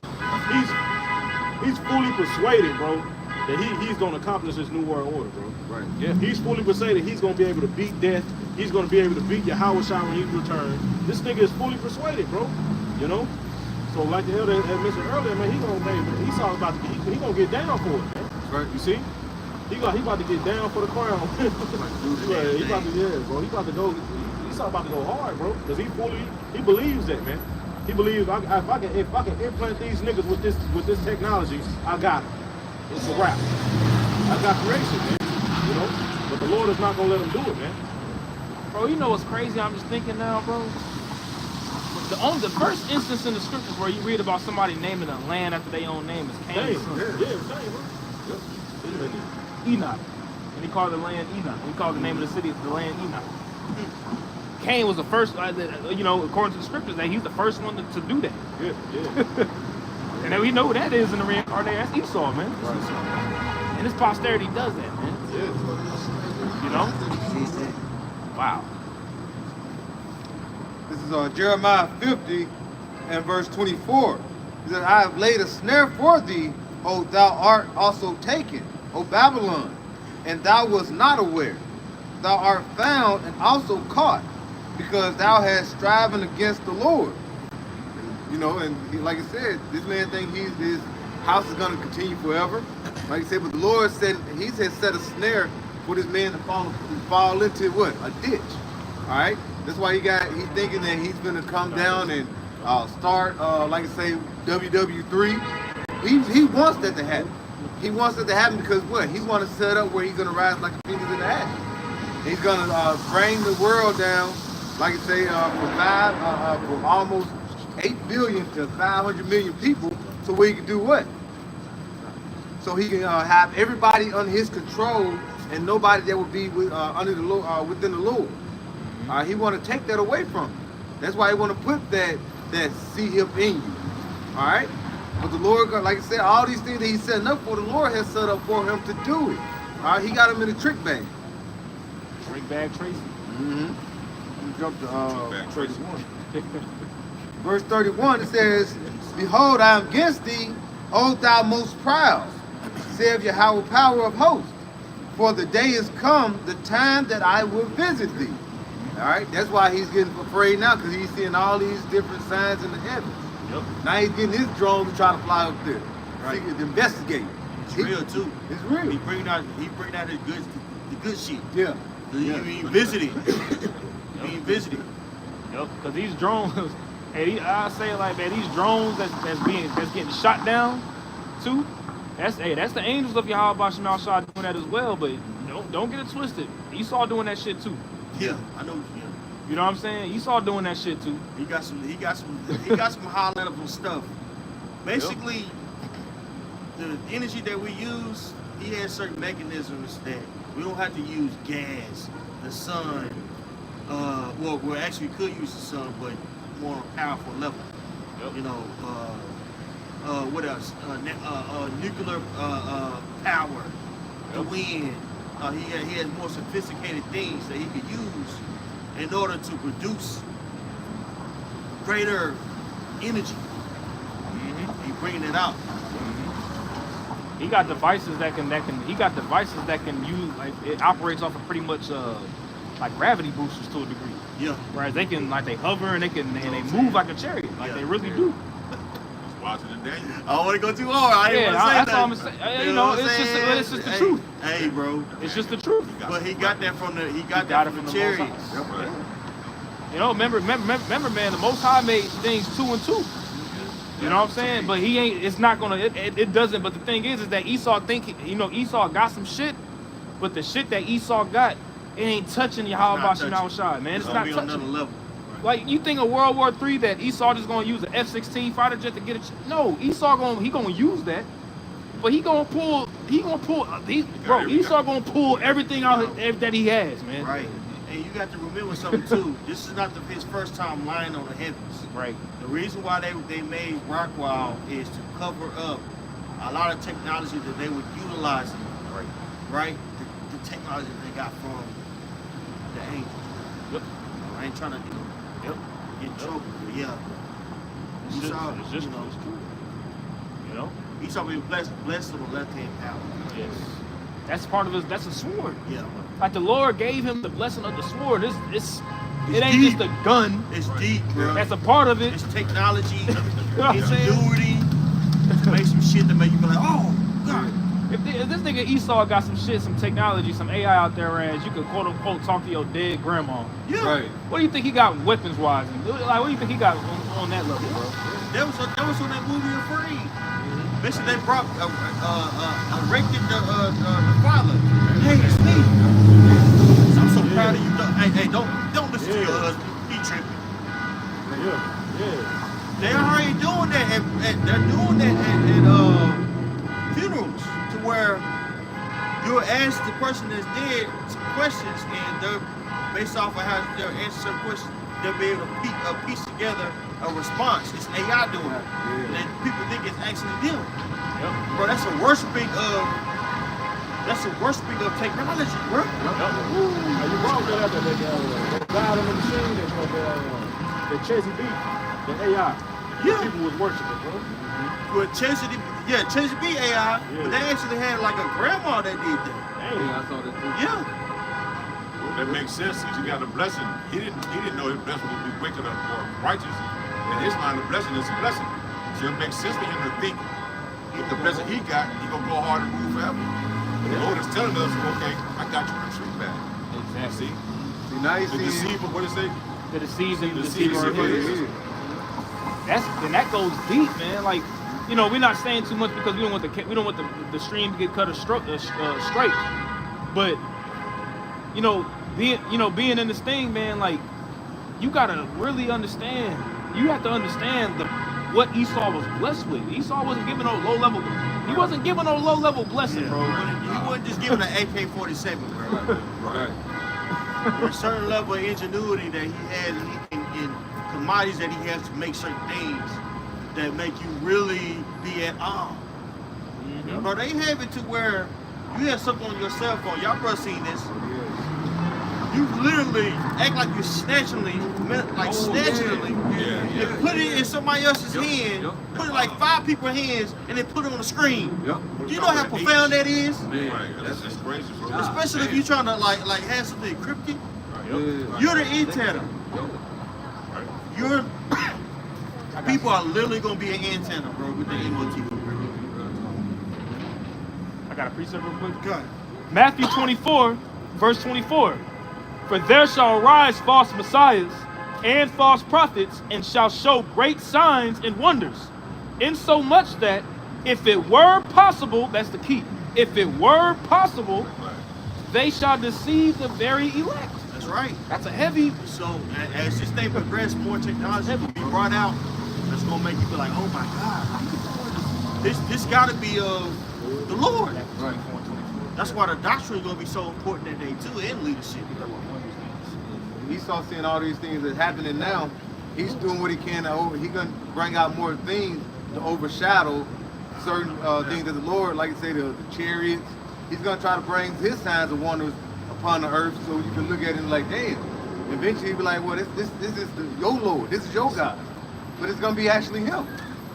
he's fully persuaded, bro, that he's gonna accomplish this new world order, bro. Right. Yeah. He's fully persuaded he's gonna be able to beat death. He's gonna be able to beat Yahweh Shai when he returns. This nigga is fully persuaded, bro. You know? So like the elder had mentioned earlier, man, Esau's about to he gonna get down for it, man. That's right. You see? He about to get down for the crown. Yeah, he about to, bro. He about to go. Esau about to go hard, bro. Because he believes that, man. He believes if I can implant these niggas with this technology, I got it. It's a wrap. I got creation, man. You know. But the Lord is not gonna let him do it, man. Bro, you know what's crazy? I'm just thinking now, bro. The first instance in the scriptures where you read about somebody naming a land after their own name is Cain's son. Yeah, Enoch. And he called the land Enoch. He called the name of the city the land Enoch. Cain was the first, you know, according to the scriptures, that he's the first one to do that. Yeah. And then we know who that is in the reincarnation. That's Esau, man. Right. And his posterity does that, man. You know? Wow. This is Jeremiah 50 and verse 24. He said, I have laid a snare for thee, O thou art also taken, O Babylon, and thou wast not aware. Thou art found and also caught, because thou hast striven against the Lord. You know, and like I said, this man thinks his house is going to continue forever. Like I said, but the Lord said, he has set a snare for this man to fall into what? A ditch. All right? That's why he's thinking that he's going to come down and start, like I say, WW3. He wants that to happen. He wants it to happen because what? He wants to set up where he's going to rise like a phoenix in the ashes. He's going to bring the world down, like I say, from almost 8 billion to 500 million people, so where he can do what? So he can have everybody under his control and nobody that would be under the Lord, within the Lord. He want to take that away from him. That's why he want to put that seed up in you. All right? But the Lord, like I said, all these things that he's setting up for, the Lord has set up for him to do it. All right? He got him in a trick bag. Trick bag Tracy. Mm-hmm. Jump to Tracy. verse 31. It says, Behold, I am against thee, O thou most proud, saith Yahweh power of hosts. For the day is come, the time that I will visit thee. All right, that's why he's getting afraid now, because he's seeing all these different signs in the heavens. Yep. Now he's getting his drone to try to fly up there, Right. to investigate. It's real too. It's real. He bring out his the good shit. Yeah. You ain't visiting. You ain't visiting. Yep, because these drones, I say it like, man, these drones that's getting shot down too. That's the angels of Yahweh Bashim Al-Shah doing that as well. But don't get it twisted. Esau doing that shit too. Yeah, I know. Yeah. You know what I'm saying? Esau doing that shit too. He got some high level stuff. Basically, the energy that we use, he has certain mechanisms that we don't have to use gas, the sun. Well, we actually could use the sun, but more on a powerful level. Yep. You know, what else? Nuclear power, the wind. He has more sophisticated things that he could use in order to produce greater energy. Mm-hmm. He's bringing it out. He got devices that can use, like, it operates off of pretty much like gravity boosters to a degree. Yeah. Whereas they hover and they move like a chariot, like Yeah. they really do. Just watching the Daniel. I don't want to go too hard. I Yeah, ain't want to say that's that. all I'm saying. You know, it's just the Hey, truth. Hey, bro. It's just the truth. But he got that from the got that it from the from the Most chariots. High. Right. You know, remember, man, the Most High made things 2 and 2. You know what I'm saying? But he ain't. It's not gonna. It doesn't. But the thing is that Esau Esau got some shit, but the shit that Esau got, it ain't touching Yahweh not Bashim touching. Al-Shah, man. It's gonna not be on another touching. level. Like, you think of World War III that Esau just gonna use an F-16 fighter jet to get it? No, Esau gonna use that, but Esau gonna pull everything out that he has, man. Right. And you got to remember something too. This is not his first time lying on the heavens. Right. The reason why they made Rockwell is to cover up a lot of technology that they were utilizing. Right. Right? The technology they got from the angels. Yep. I ain't trying to Yep. get in trouble, but yeah. It's just, Esau, it's just you know, it's true. You know. Esau being blessed with the left hand power. Yes. That's part of his. That's a sword. Yeah. Like, the Lord gave him the blessing of the sword. It ain't deep. just a gun. It's deep, bro. That's a part of it. It's technology, You know what I'm saying? ingenuity, to make some shit that make you be like, oh, God. If this nigga Esau got some shit, some technology, some AI out there, as you could quote unquote talk to your dead grandma. Yeah. Right. What do you think he got weapons wise? Like, what do you think he got on that level, bro? That was on that movie Afraid. Basically, they brought erected the father. Hey, it's me. I'm so proud of you. Hey, don't listen to your husband. He tripping. Yeah. They already doing that. They're doing that at funerals, to where you'll ask the person that's dead some questions, and they're based off of how they'll answer some questions. They'll be able to piece together a response. It's AI doing it, and people think it's actually them. Yep. Bro, that's a worshiping of technology, bro. Are you wrong with that? That God on the machine, that Chesy B, the AI. Yeah. People was worshiping, bro. With Chesy B AI, but they actually had like a grandma that did that. Yeah, I saw that too. Yeah. That makes sense because you got a blessing. He didn't know his blessing would be wicked or righteous. In his mind, the blessing is a blessing. So it makes sense for him to think if the blessing he got, he gonna go hard and move forever. The Lord is telling us, okay, I got you on the tree back. Exactly. See, See, now you the see. deceiver, what is it? The deceiver, the deceiver. deceiver. That goes deep, man. Like, you know, we're not saying too much because we don't want the stream to get cut straight. But being in this thing, man, like, you gotta really understand. You have to understand what Esau was blessed with. Esau wasn't given no low level. He wasn't given no low level blessing, bro. He wasn't just given an AK-47, bro. Right. There's a certain level of ingenuity that he had in commodities that he has to make certain things that make you really be at awe. Mm-hmm. Bro, they have it to where you have something on your cell phone. Y'all bro seen this. You literally act like you're snatchingly, Yeah. and put it in somebody else's hand, put it like 5 people's hands, and then put it on the screen. Yep. You know how profound that is? Right. That's crazy, bro. Especially if you're trying to like have something encrypted. Yeah. You're the antenna. You're people are literally gonna be an antenna, bro, with the MOTV. I got a precept real quick. God. Matthew 24, verse 24. For there shall arise false messiahs and false prophets, and shall show great signs and wonders, insomuch that if it were possible, that's the key, if it were possible, they shall deceive the very elect. That's right. That's a heavy. So as this thing progresses, more technology will be brought out. That's gonna make you feel like, oh my God, this gotta be of the Lord. Right. That's why the doctrine is gonna be so important that day too, and leadership. Esau seeing all these things that's happening now, he's doing what he can to he's gonna bring out more things to overshadow certain things that the Lord, like you say, the chariots. He's gonna try to bring his signs of wonders upon the earth, so you can look at it like, damn. Eventually, he'll be like, well, this is your Lord, this is your God, but it's gonna be actually him.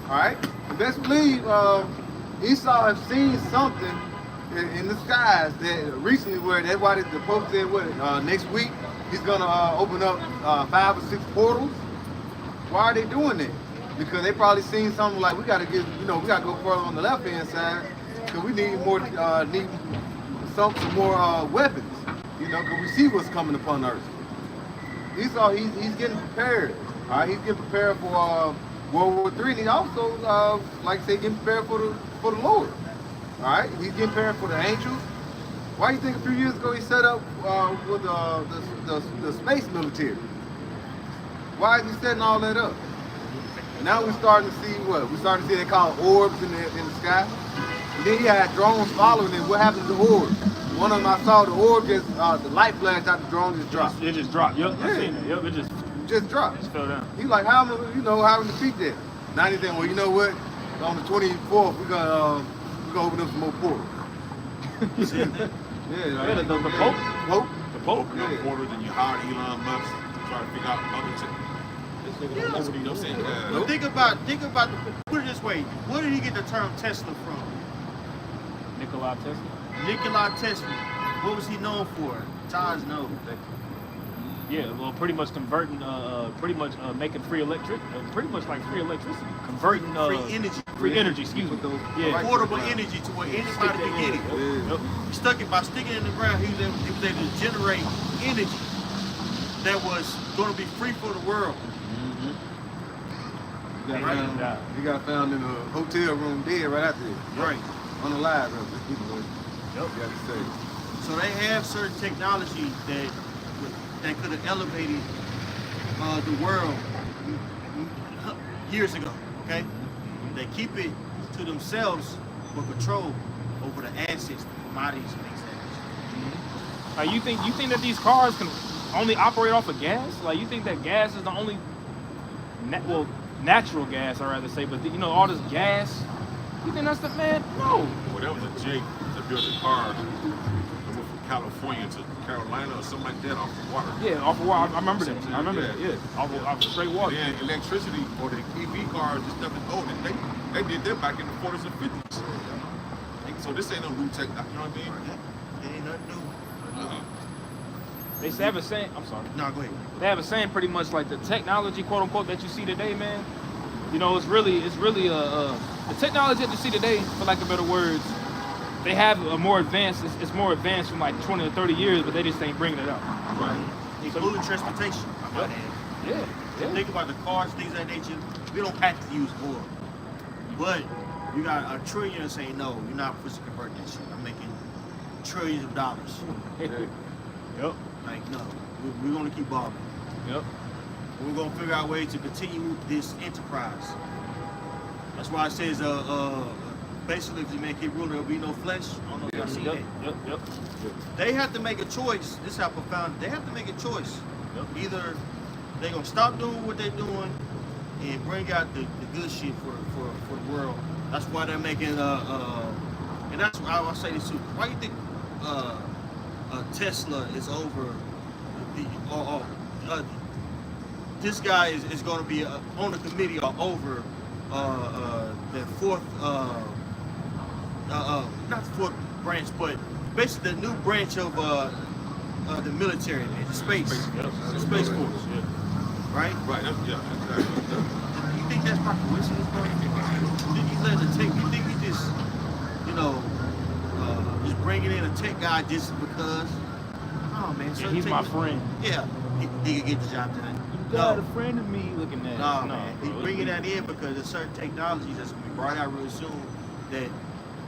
All right, and best believe Esau have seen something in the skies that recently, where that's why the Pope said what next week he's gonna open up 5 or 6 portals. Why are they doing that? Because they probably seen something like we gotta go further on the left hand side because we need more some more weapons. Because we see what's coming upon Earth. Esau, he's getting prepared. All right, he's getting prepared for World War III, and he also, like I say, getting prepared for the Lord. All right, he's getting prepared for the angels. Why do you think a few years ago he set up with the space military? Why is he setting all that up? Now we're starting to see what? We're starting to see they call orbs in the sky. And then he had drones following him. What happened to the orbs? One of them I saw the orb just the light flashed out, the drone just dropped. It just dropped. Yep, I seen it. Yep, it Just dropped. just fell down. He's like, how am I to defeat that? Now he's saying, well, you know what? On the 24th, we're gonna open up some more portals. Yeah, the Pope. Pope? The Pope. Open up portals and you hired Elon Musk to try to figure out other things. You know what I'm saying? But think about put it this way. Where did he get the term Tesla from? Nikola Tesla. Nikola Tesla. What was he known for? Taj knows. Yeah, well, pretty much converting, making free electric, pretty much like free electricity, converting Free energy. free energy. Excuse me. Yeah. Portable energy to where anybody can get it. Yep. He stuck it by sticking it in the ground. He was able to generate energy that was going to be free for the world. He got found in a hotel room dead right out there. Right. On the live, bro. Yep. You got to say. So they have certain technology that could have elevated the world years ago. Okay, they keep it to themselves for control over the assets, the commodities, and things like that. You think that these cars can only operate off of gas? Like, you think that gas is the only, natural gas, I'd rather say, but all this gas, you think that's the man? No. Well, that was a jig to build a car that went from California to Carolina or something like that off the water. Yeah, off of water. I remember that. I remember that. Yeah, off of straight water. And then electricity or the EV cars and stuff is old. They did that back in the 40s and 50s. So this ain't no new tech. You know what I mean? It ain't nothing new. They have a saying. I'm sorry. No, go ahead. They have a saying pretty much like the technology, quote unquote, that you see today, man. It's really the technology that you see today, for lack of better words. They have a more advanced. It's more advanced from like 20 or 30 years, but they just ain't bringing it out. Right. Including transportation. Yeah. Think about the cars, things of that nature. We don't have to use oil. But you got a trillion saying, no, you're not supposed to convert that shit. I'm making trillions of dollars. Yep. Like, no, we're going to keep balling. Yep. We're going to figure out ways to continue this enterprise. That's why it says, basically, if you make it ruler, there'll be no flesh. I don't know if y'all see that. Yep. They have to make a choice. This is how profound. They have to make a choice. Yep. Either they're going to stop doing what they're doing and bring out the good shit for the world. That's why they're making, and that's why I'll say this too. Why do you think Tesla is over this guy is going to be on the committee or over the fourth, not the fourth branch, but basically the new branch of the military, man, the space force, right? Right. Yeah. Exactly. You think that's by coincidence, bro? Did he let it take? You think he just, just bringing in a tech guy just because? Oh man, Yeah, he's my friend. Yeah, he can get the job done. You got a friend of me looking at. No, man. He's bringing that in because there's certain technologies that's going to be brought out real soon that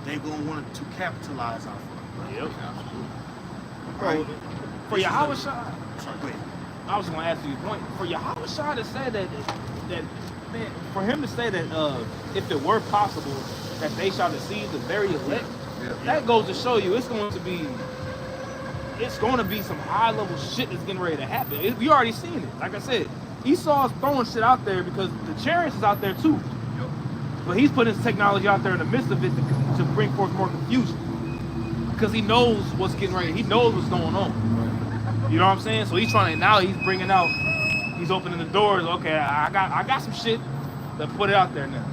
they're going to want to capitalize off of. Yep. Right? For Yahweh Shai, Sorry, go ahead. I was gonna ask you a point. For Yahweh Shai to say that man, for him to say that if it were possible that they shall deceive the very elect, that goes to show you it's going to be some high level shit that's getting ready to happen. We already seen it. Like I said, Esau's throwing shit out there because the chariots is out there too. But he's putting his technology out there in the midst of it to bring forth more confusion. Because he knows what's getting ready. He knows what's going on. You know what I'm saying? So he's trying to, now he's bringing out, he's opening the doors. Okay, I got some shit. Let's put it out there now.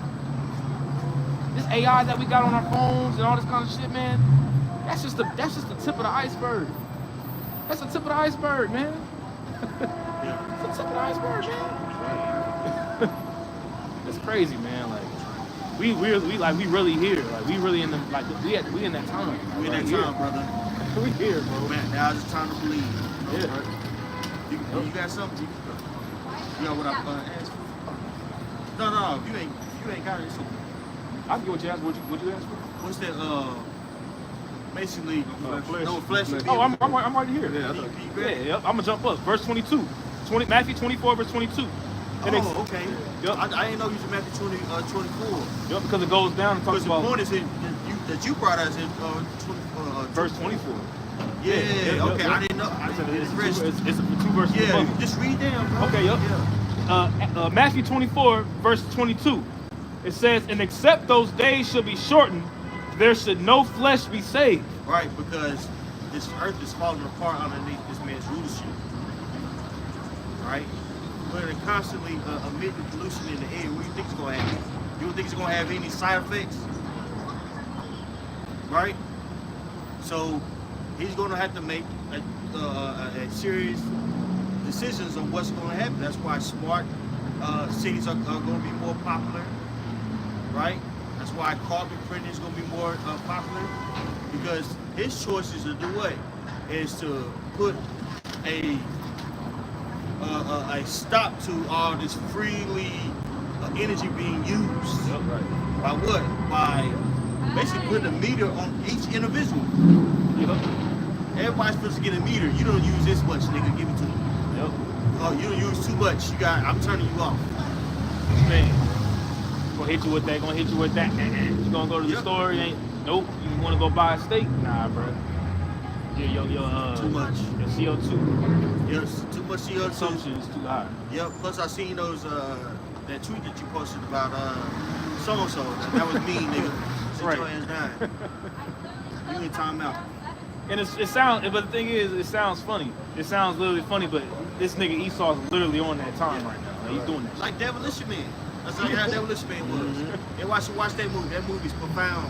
This AI that we got on our phones and all this kind of shit, man, that's just the tip of the iceberg. That's the tip of the iceberg, man. It's the tip of the iceberg, man. It's crazy, man. Like we really here. Like we really in the we in that time. We in that time, brother. We here, bro. Man, now's the time to believe. Yeah. Right? You got something? You got what I'm gonna ask for? No. If you ain't got it, it's okay. I can get what you asked. What you asked for? What's that? Basically, flesh. no flesh. Oh, I'm right here. Yeah, Can you Yeah, grab it? yep. I'm gonna jump up. Verse 22. Matthew 24, verse 22. Oh, okay. Yep. I didn't know you was Matthew 24. Yep, because it goes down and talks Because the about point is that you brought us in verse 24. Yeah, Yep, okay. yep. I didn't know. I didn't get it registered. It's two verses Yeah, above it. just read down, bro. Okay, yep. Yeah. Matthew 24, verse 22. It says, and except those days shall be shortened, there should no flesh be saved. Right, because this earth is falling apart underneath this man's rulership. Right? We're constantly emitting pollution in the air. What do you think is going to happen? You don't think it's going to have any side effects? Right? So he's going to have to make a serious decisions on what's going to happen. That's why smart cities are going to be more popular. Right? That's why carbon printing is going to be more popular, because his choices to do what is to put a stop to all this freely energy being used. Yep, right. By what? By basically putting a meter on each individual. Yep. Everybody's supposed to get a meter. You don't use this much, nigga. Give it to them. Yep. Oh, you don't use too much. I'm turning you off. Man. Gonna hit you with that, gonna hit you with that. You gonna go to the store, it ain't, nope. You wanna go buy a steak? Nah, bro. Your Too much. Your CO2 Yes, too much CO2. consumption is too high. Yep. Plus, I seen those that tweet that you posted about so and so. That was me, nigga. Sit Right. your ass down. You in timeout. And it sounds, but the thing is, it sounds funny. It sounds literally funny, but this nigga Esau's literally on that time right now. Like, he's doing that shit. Like Demolition Man. That's like how Demolition Man was. And watch that movie. That movie's profound.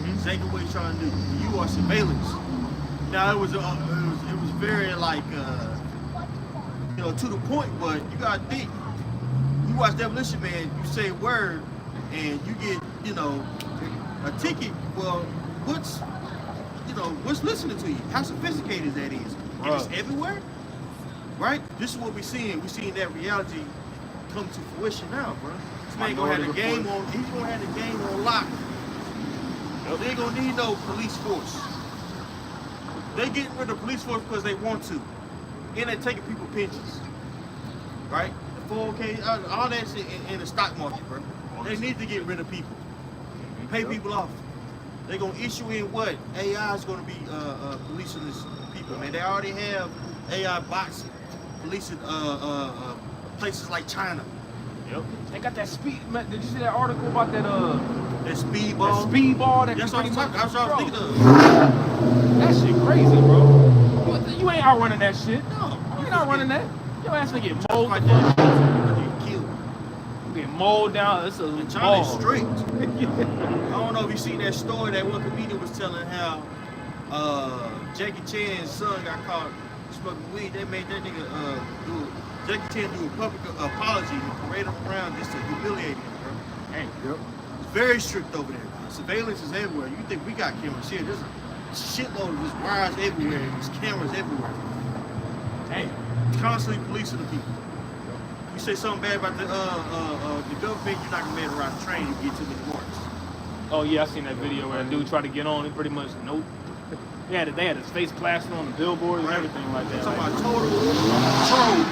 Exactly what he's trying to do. You are surveillance. Now it was very like to the point, but you gotta think. You watch Demolition Man, you say a word, and you get a ticket. Well, what's listening to you? How sophisticated that is? And it's everywhere, right? This is what we're seeing. We're seeing that reality come to fruition now, bro. This man gonna have the game on. He's gonna have the game on lock. They ain't gonna need no police force. They getting rid of police force because they want to, and they taking people pensions, right? The 401k, all that shit in the stock market, bro. They need to get rid of people, pay people off. They gonna issue in what? AI is gonna be policing this people, man. They already have AI bots policing places like China. Yep. They got that speed. Man, did you see that article about that That speedball. that speedball that That's you what I'm pretty talking. That's what I was thinking of. That shit crazy, bro. You ain't outrunning that shit. No, You ain't not running that. Your ass gonna get China mowed. fight that, you get killed. You get mowed down. It's a And China is ball. strict. I don't know if you seen that story that one comedian was telling how Jackie Chan's son got caught smoking weed. They made that nigga Jackie Chan do a public apology and parade him around just to humiliate him, bro. Hey, Yep. It's very strict over there. Surveillance is everywhere. You think we got cameras here? There's a shitload of just wires everywhere. There's cameras everywhere. hey. Constantly policing the people. You say something bad about the government, you're not gonna be able to ride a train if you get too many marks. Oh yeah, I seen that video where a dude tried to get on. He pretty much nope. They had his face plastered on the billboard and Right. everything like that. Talking Like, about total control.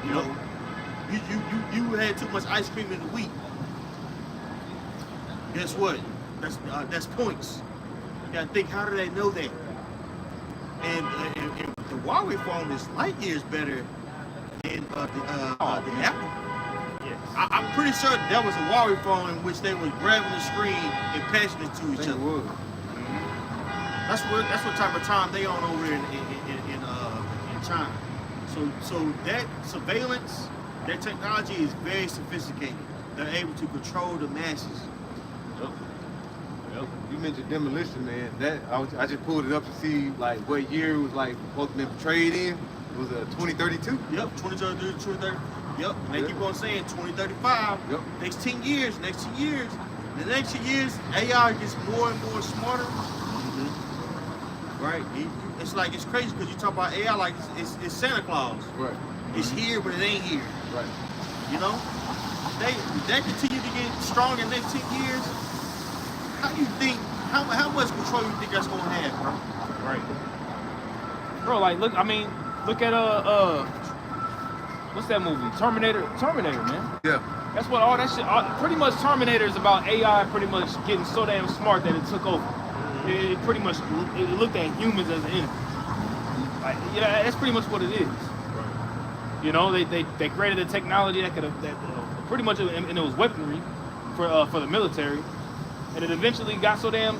You know, you had too much ice cream in the week. Guess what? That's points. You gotta think, how do they know that? And the Huawei phone is light years better than the Apple. yes. I'm pretty sure that was a Huawei phone in which they was grabbing the screen and passing it to I each think it other. was. That's what type of time they on over in China. So that surveillance, that technology is very sophisticated. They're able to control the masses. You mentioned demolition, man. I just pulled it up to see like what year it was like supposed to be portrayed in. It was 2032. Yep, 2030, 2030. Yep, and they Yeah. keep on saying 2035. Yep. Next 10 years, The next 10 years, AI gets more and more smarter. Right? It's like, it's crazy because you talk about AI like it's Santa Claus. Right. It's here, but it ain't here. Right. You know? They continue to get strong in the next 10 years. How do you think, how much control you think that's gonna have, bro? Right. Bro, like look at what's that movie? Terminator, man. Yeah. That's what all that shit. Pretty much Terminator is about AI pretty much getting so damn smart that it took over. It pretty much it looked at humans as an enemy. Like, yeah, that's pretty much what it is. You know, they created a technology that pretty much, and it was weaponry for the military, and it eventually got so damn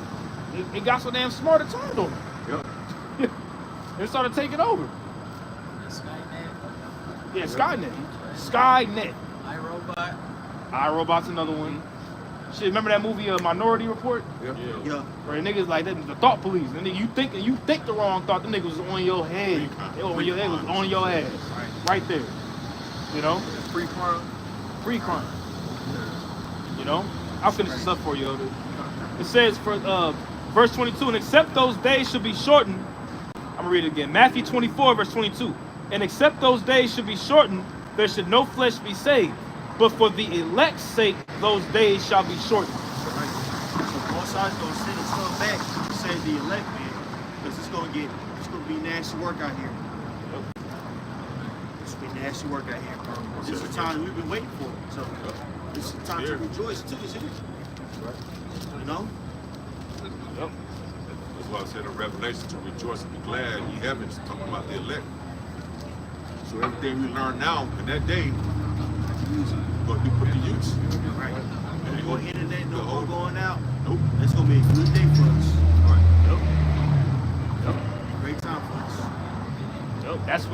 smart it turned on them. Yep. It started taking over. Skynet, Yeah, Skynet. iRobot. iRobot's another one. Shit, remember that movie Minority Report? Yep. Yeah. Where the niggas like that, the thought police. And then you think the wrong thought, the niggas was on your head. They was on your ass. Right there. You know? Free crime. Free crime. You know? I'll finish this up for you. It says for verse 22, and except those days should be shortened. I'm gonna read it again. Matthew 24, verse 22. And except those days should be shortened, there should no flesh be saved. But for the elect's sake, those days shall be shortened. So both sides gonna send a son back to save the elect man, because it's gonna be nasty work out here. It's gonna be nasty work out here, bro. This is the time we've been waiting for. So this is the time to rejoice too, isn't it? You know? That's why I said in Revelation to rejoice and be glad ye heavens, talking about the elect. So everything we learn now in that day, we're going to put to use. Right. No more internet, no The more whole- going out. Nope. That's gonna be a good day for us. Right. Great time for us. That's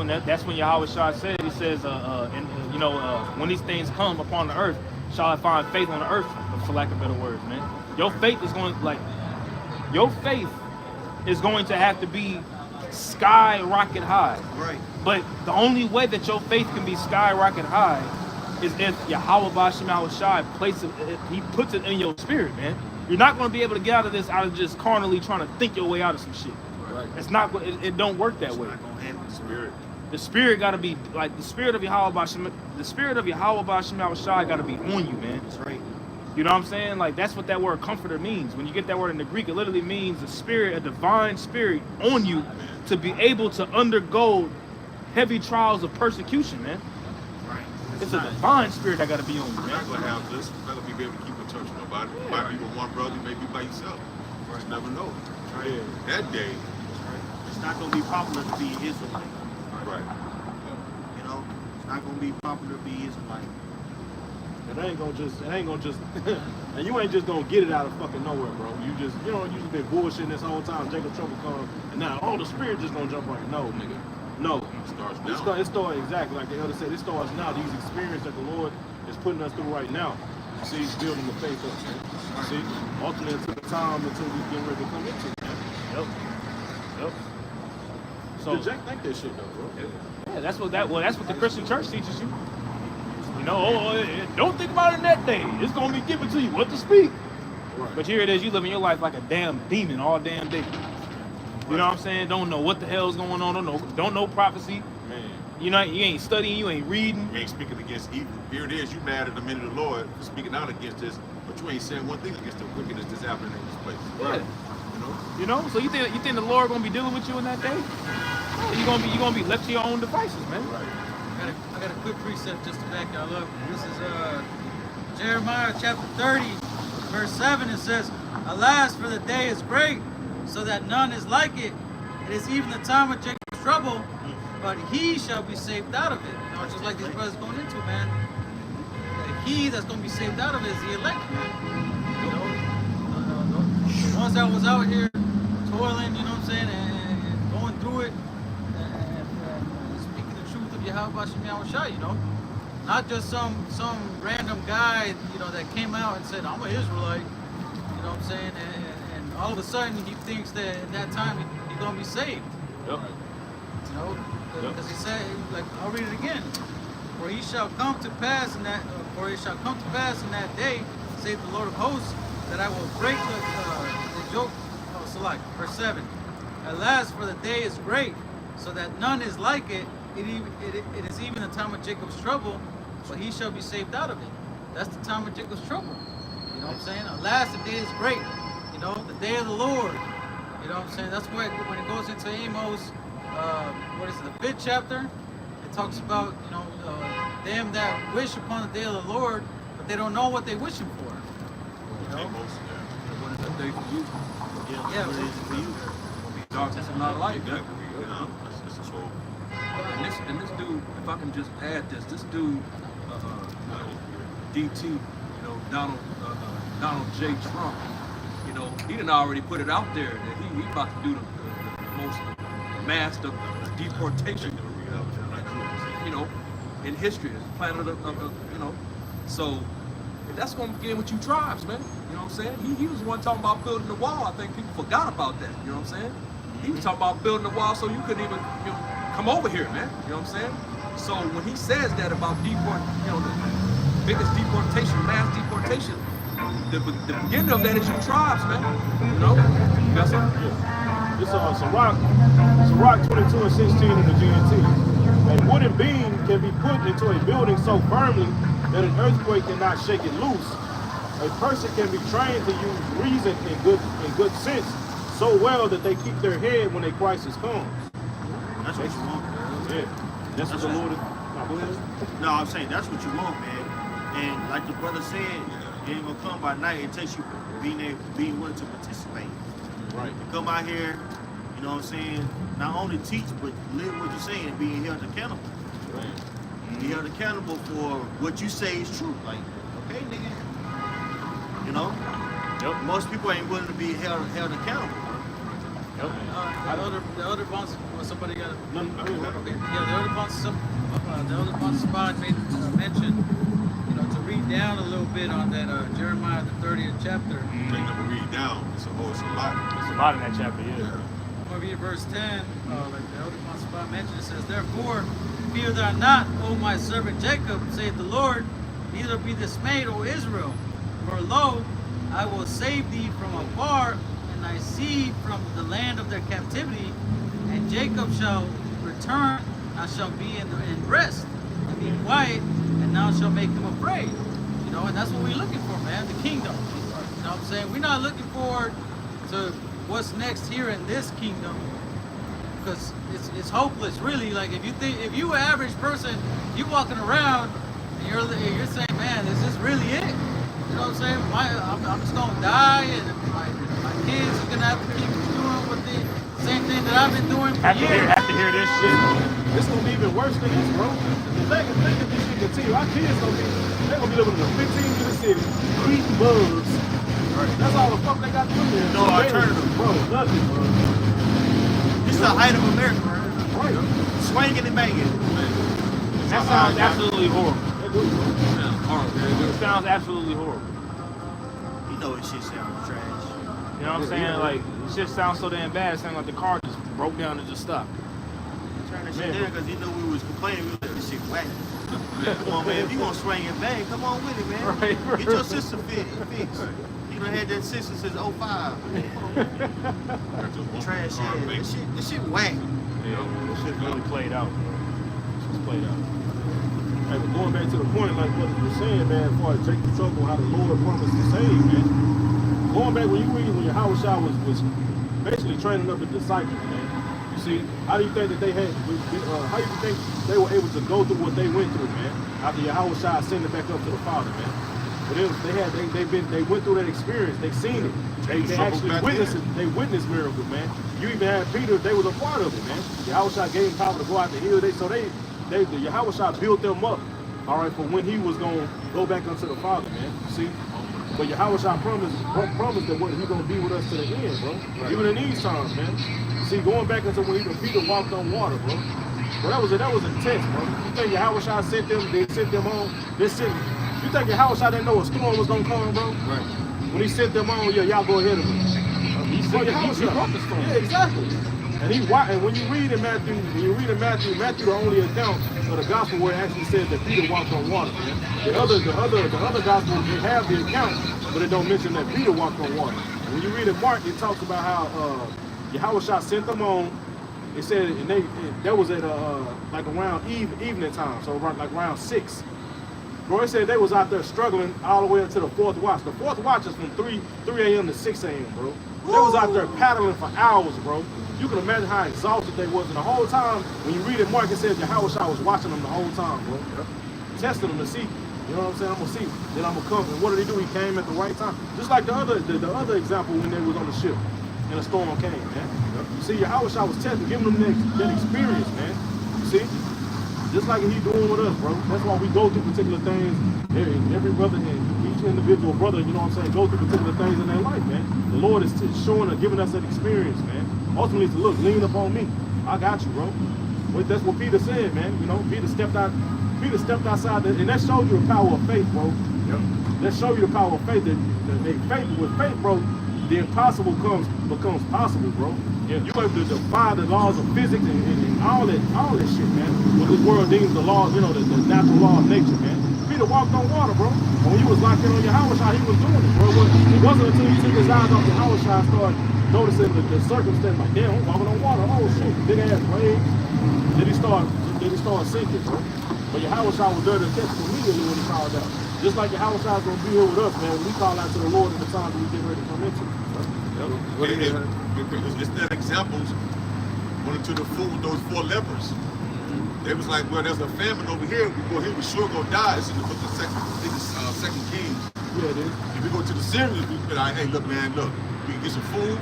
when Yahweh Shah said, he says, when these things come upon the earth, shall I find faith on the earth, for lack of better words, man. Your faith is going to have to be skyrocket high. Right. But the only way that your faith can be skyrocket high is if Yahweh Ba'Shem Shai he puts it in your spirit, man. You're not going to be able to get out of this out of just carnally trying to think your way out of some shit. Right. It's not. It don't work that It's way. not gonna happen. Spirit. The spirit got to be like the spirit of Yahweh Ba'Shem. The spirit of Yahweh Ba'Shem Shai got to be on you, man. That's right. You know what I'm saying? Like that's what that word comforter means. When you get that word in the Greek, it literally means a spirit, a divine spirit on you to be able to undergo heavy trials of persecution, man. Right. It's a divine spirit that got to be on you, You're man. not going to have this. You're not going to be able to keep in touch with nobody. You might be with one brother, you may be by yourself. You just never know. Right. That day. It's not gonna be popular to be Israelite. Right. You know, it's not gonna be popular to be Israelite. It ain't gonna just, and you ain't just gonna get it out of fucking nowhere, bro. You just been bullshitting this whole time. Jacob Trouble come, and now, the spirit just gonna jump right. No, nigga. No. It starts It now. starts exactly like the elder said. It starts now. These experiences that the Lord is putting us through right now. See, building the faith up, man. See, ultimately until the time until we get ready to come into it, man. Yep. So Jack think that shit though, bro. Yeah, that's what the Christian church teaches you. You know, don't think about it in that day. It's gonna be given to you what to speak. Right. But here it is, you living your life like a damn demon all damn day. You know what I'm saying? Don't know what the hell's going on. Don't know prophecy. Man. You know, you ain't studying, you ain't reading. You ain't speaking against evil. Here it is, you mad at the men of the Lord for speaking out against this, but you ain't saying one thing against the wickedness that's happening in this place. Yeah. You know? You know, so you think the Lord gonna be dealing with you in that day? You gonna be left to your own devices, man. Right. I got a quick precept just to back y'all up. This is Jeremiah chapter 30, verse 7. It says, "Alas, for the day is great, so that none is like it. It is even the time of Jacob's trouble, but he shall be saved out of it." You know, just like these brothers going into, man. The he that's going to be saved out of it is the elect, man. You know, the ones that was out here toiling, you know what I'm saying, and going through it, and speaking the truth of Yahweh Shem Yahushua, you know. Not just some random guy, you know, that came out and said, "I'm an Israelite," you know what I'm saying, and all of a sudden he thinks that at that time he's gonna be saved. Yep. You know, Yep. because he said, like, I'll read it again. For it shall come to pass in that day, saith the Lord of hosts, that I will break the yoke. Oh, Salak, verse 7. Alas, for the day is great, so that none is like it. It is even the time of Jacob's trouble, but he shall be saved out of it. That's the time of Jacob's trouble. You know what I'm saying? Alas, the day is great. You know, the day of the Lord. You know what I'm saying? That's why when it goes into Amos, what is it, the 5th chapter? It talks about, you know, them that wish upon the day of the Lord, but they don't know what they're wishing for. You know? What is that day for you? Yeah, what is it for you? Darkness and not light. That. That's his whole. And this dude, if I can just add this dude, DT, you know, Donald J. Trump, you know, he done already put it out there that he about to do the most mass deportation, you know, in history, planet of you know. So that's gonna begin with you tribes, man. You know what I'm saying? He was the one talking about building the wall. I think people forgot about that. You know what I'm saying? He was talking about building the wall so you couldn't even, you know, come over here, man. You know what I'm saying? So when he says that about the biggest deportation, mass deportation, the beginning of that is you tribes, man. You know? That's it. Yeah. It's Sirach 22 and 16 in the GNT. A wooden beam can be put into a building so firmly that an earthquake cannot shake it loose. A person can be trained to use reason and good sense so well that they keep their head when a crisis comes. That's what you want. Yeah. That's what the Lord is. Go ahead. No, I'm saying that's what you want, man. And like the brother said, it ain't gonna come by night. It takes you being willing to participate. Right. You come out here, you know what I'm saying, not only teach, but live what you're saying, being held accountable. Right. Be held accountable for what you say is true. Like, okay, nigga. You know? Yep. Most people ain't willing to be held accountable. Yep. The elder bonds, somebody got it. Nothing. Okay. Yeah, the elder bonds spot made mention, you know, to read down a little bit on that Jeremiah the 30th chapter. Take them to read down. It's a lot. There's a lot in that chapter, yeah. I'm gonna read verse 10. Like the elder bonds spot mentioned, it says, "Therefore, fear thou not, O my servant Jacob, saith the Lord, neither be dismayed, O Israel. For lo, I will save thee from afar, and thy seed from the land of their captivity, and Jacob shall return, and shall be in rest, and be quiet, and thou shalt make him afraid." You know, and that's what we're looking for, man, the kingdom. You know what I'm saying? We're not looking forward to what's next here in this kingdom, because it's hopeless, really. Like, if you an average person, you walking around, and you're saying, man, is this really it? You know what I'm saying? I'm just gonna die, and my kids are gonna have to keep doing what the same thing that I've been doing for years. Have to hear this shit. It's gonna be even worse than this, bro. Think if this shit continue, our kids they're gonna be living in the 15th of the city, eating bugs. That's all the fuck they got to do there. No alternative. Bro, nothing, bro. This is the height of America, right? Right. swinging and banging. That sounds absolutely horrible. That do, bro. It sounds absolutely horrible. You know, it shit sounds trash. You know what I'm saying? Like, shit sounds so damn bad. It sounds like the car just broke down and just stopped. Turn that shit down because he knew we was complaining. We was like, this shit whack. Come on, man. If you gonna swing and bang, come on with it, man. Right. Get your sister fixed. You done had that sister since 05. Trash ass. This shit whack. Yeah, this shit really played out. It's played out. Hey, but going back to the point, like what you were saying, man, as far as Jacob's trouble, how the Lord promised to save, man. Going back when you read when Yahushua was basically training up the disciples, man. You see, how do you think that they had? How do you think they were able to go through what they went through, man? After Yahushua sent it back up to the Father, man. But they went through that experience. They seen it. They actually witnessed it. They witnessed miracles, man. You even had Peter. They was a part of it, man. Yahushua gave him power to go out to heal. The Yahushua built them up, all right, for when he was gonna go back unto the Father, man. See, but Yahushua promised that what he gonna be with us to the end, bro. Right. Even in these times, man. See, going back into when Peter walked on water, bro. But that was a test, bro. You think Yahushua sent them? They sent them on. You think Yahushua didn't know a storm was gonna come, bro? Right. When he sent them on, yeah, y'all go ahead of me. He brought the storm. Yeah, exactly. And when you read in Matthew, Matthew the only account of the gospel where it actually says that Peter walked on water. Man. The other gospels they have the account, but it don't mention that Peter walked on water. And when you read in Mark, it talks about how Yahushua sent them on. It said, and that was at like around evening time, so around 6. Bro, it said they was out there struggling all the way until the 4th watch. The 4th watch is from 3 a.m. to 6 a.m., bro. They was out there paddling for hours, bro. You can imagine how exhausted they was. And the whole time, when you read it, Mark, it says Yahushua was watching them the whole time, bro. Testing them to see. You know what I'm saying? I'm going to see. Then I'm going to come. And what did he do? He came at the right time. Just like the other example when they was on the ship and a storm came, man. You see, Yahushua was testing, giving them that experience, man. You see? Just like he doing with us, bro. That's why we go through particular things. Every brother and each individual brother, you know what I'm saying, go through particular things in their life, man. The Lord is showing and giving us that experience, man. Ultimately, to look, lean up on me. I got you, bro. But that's what Peter said, man. You know, Peter stepped outside, and that showed you the power of faith, bro. Yep. That showed you the power of faith. With faith, bro, the impossible becomes possible, bro. Yeah. You're able to defy the laws of physics and all that shit, man. What this world deems the law, you know, the natural law of nature, man. Peter walked on water, bro. And when he was locked in on Yahushua, he was doing it, bro. It wasn't until he took his eyes off Yahushua and started noticing the circumstance, like, damn, I'm walking on water. Oh shit, big ass waves. Then he started sinking, bro. But Yahushua was there to catch him immediately when he called out. Just like Yahushua's gonna be here with us, man, when we call out to the Lord at the time that we get ready to come into. It's that examples went into the food with those 4 lepers. They was like, well, there's a famine over here. We go here, we sure gonna die. It's in the book of Second Kings. Yeah, it is. If we go to the Syrians, we be like, hey, look, man, look, we can get some food,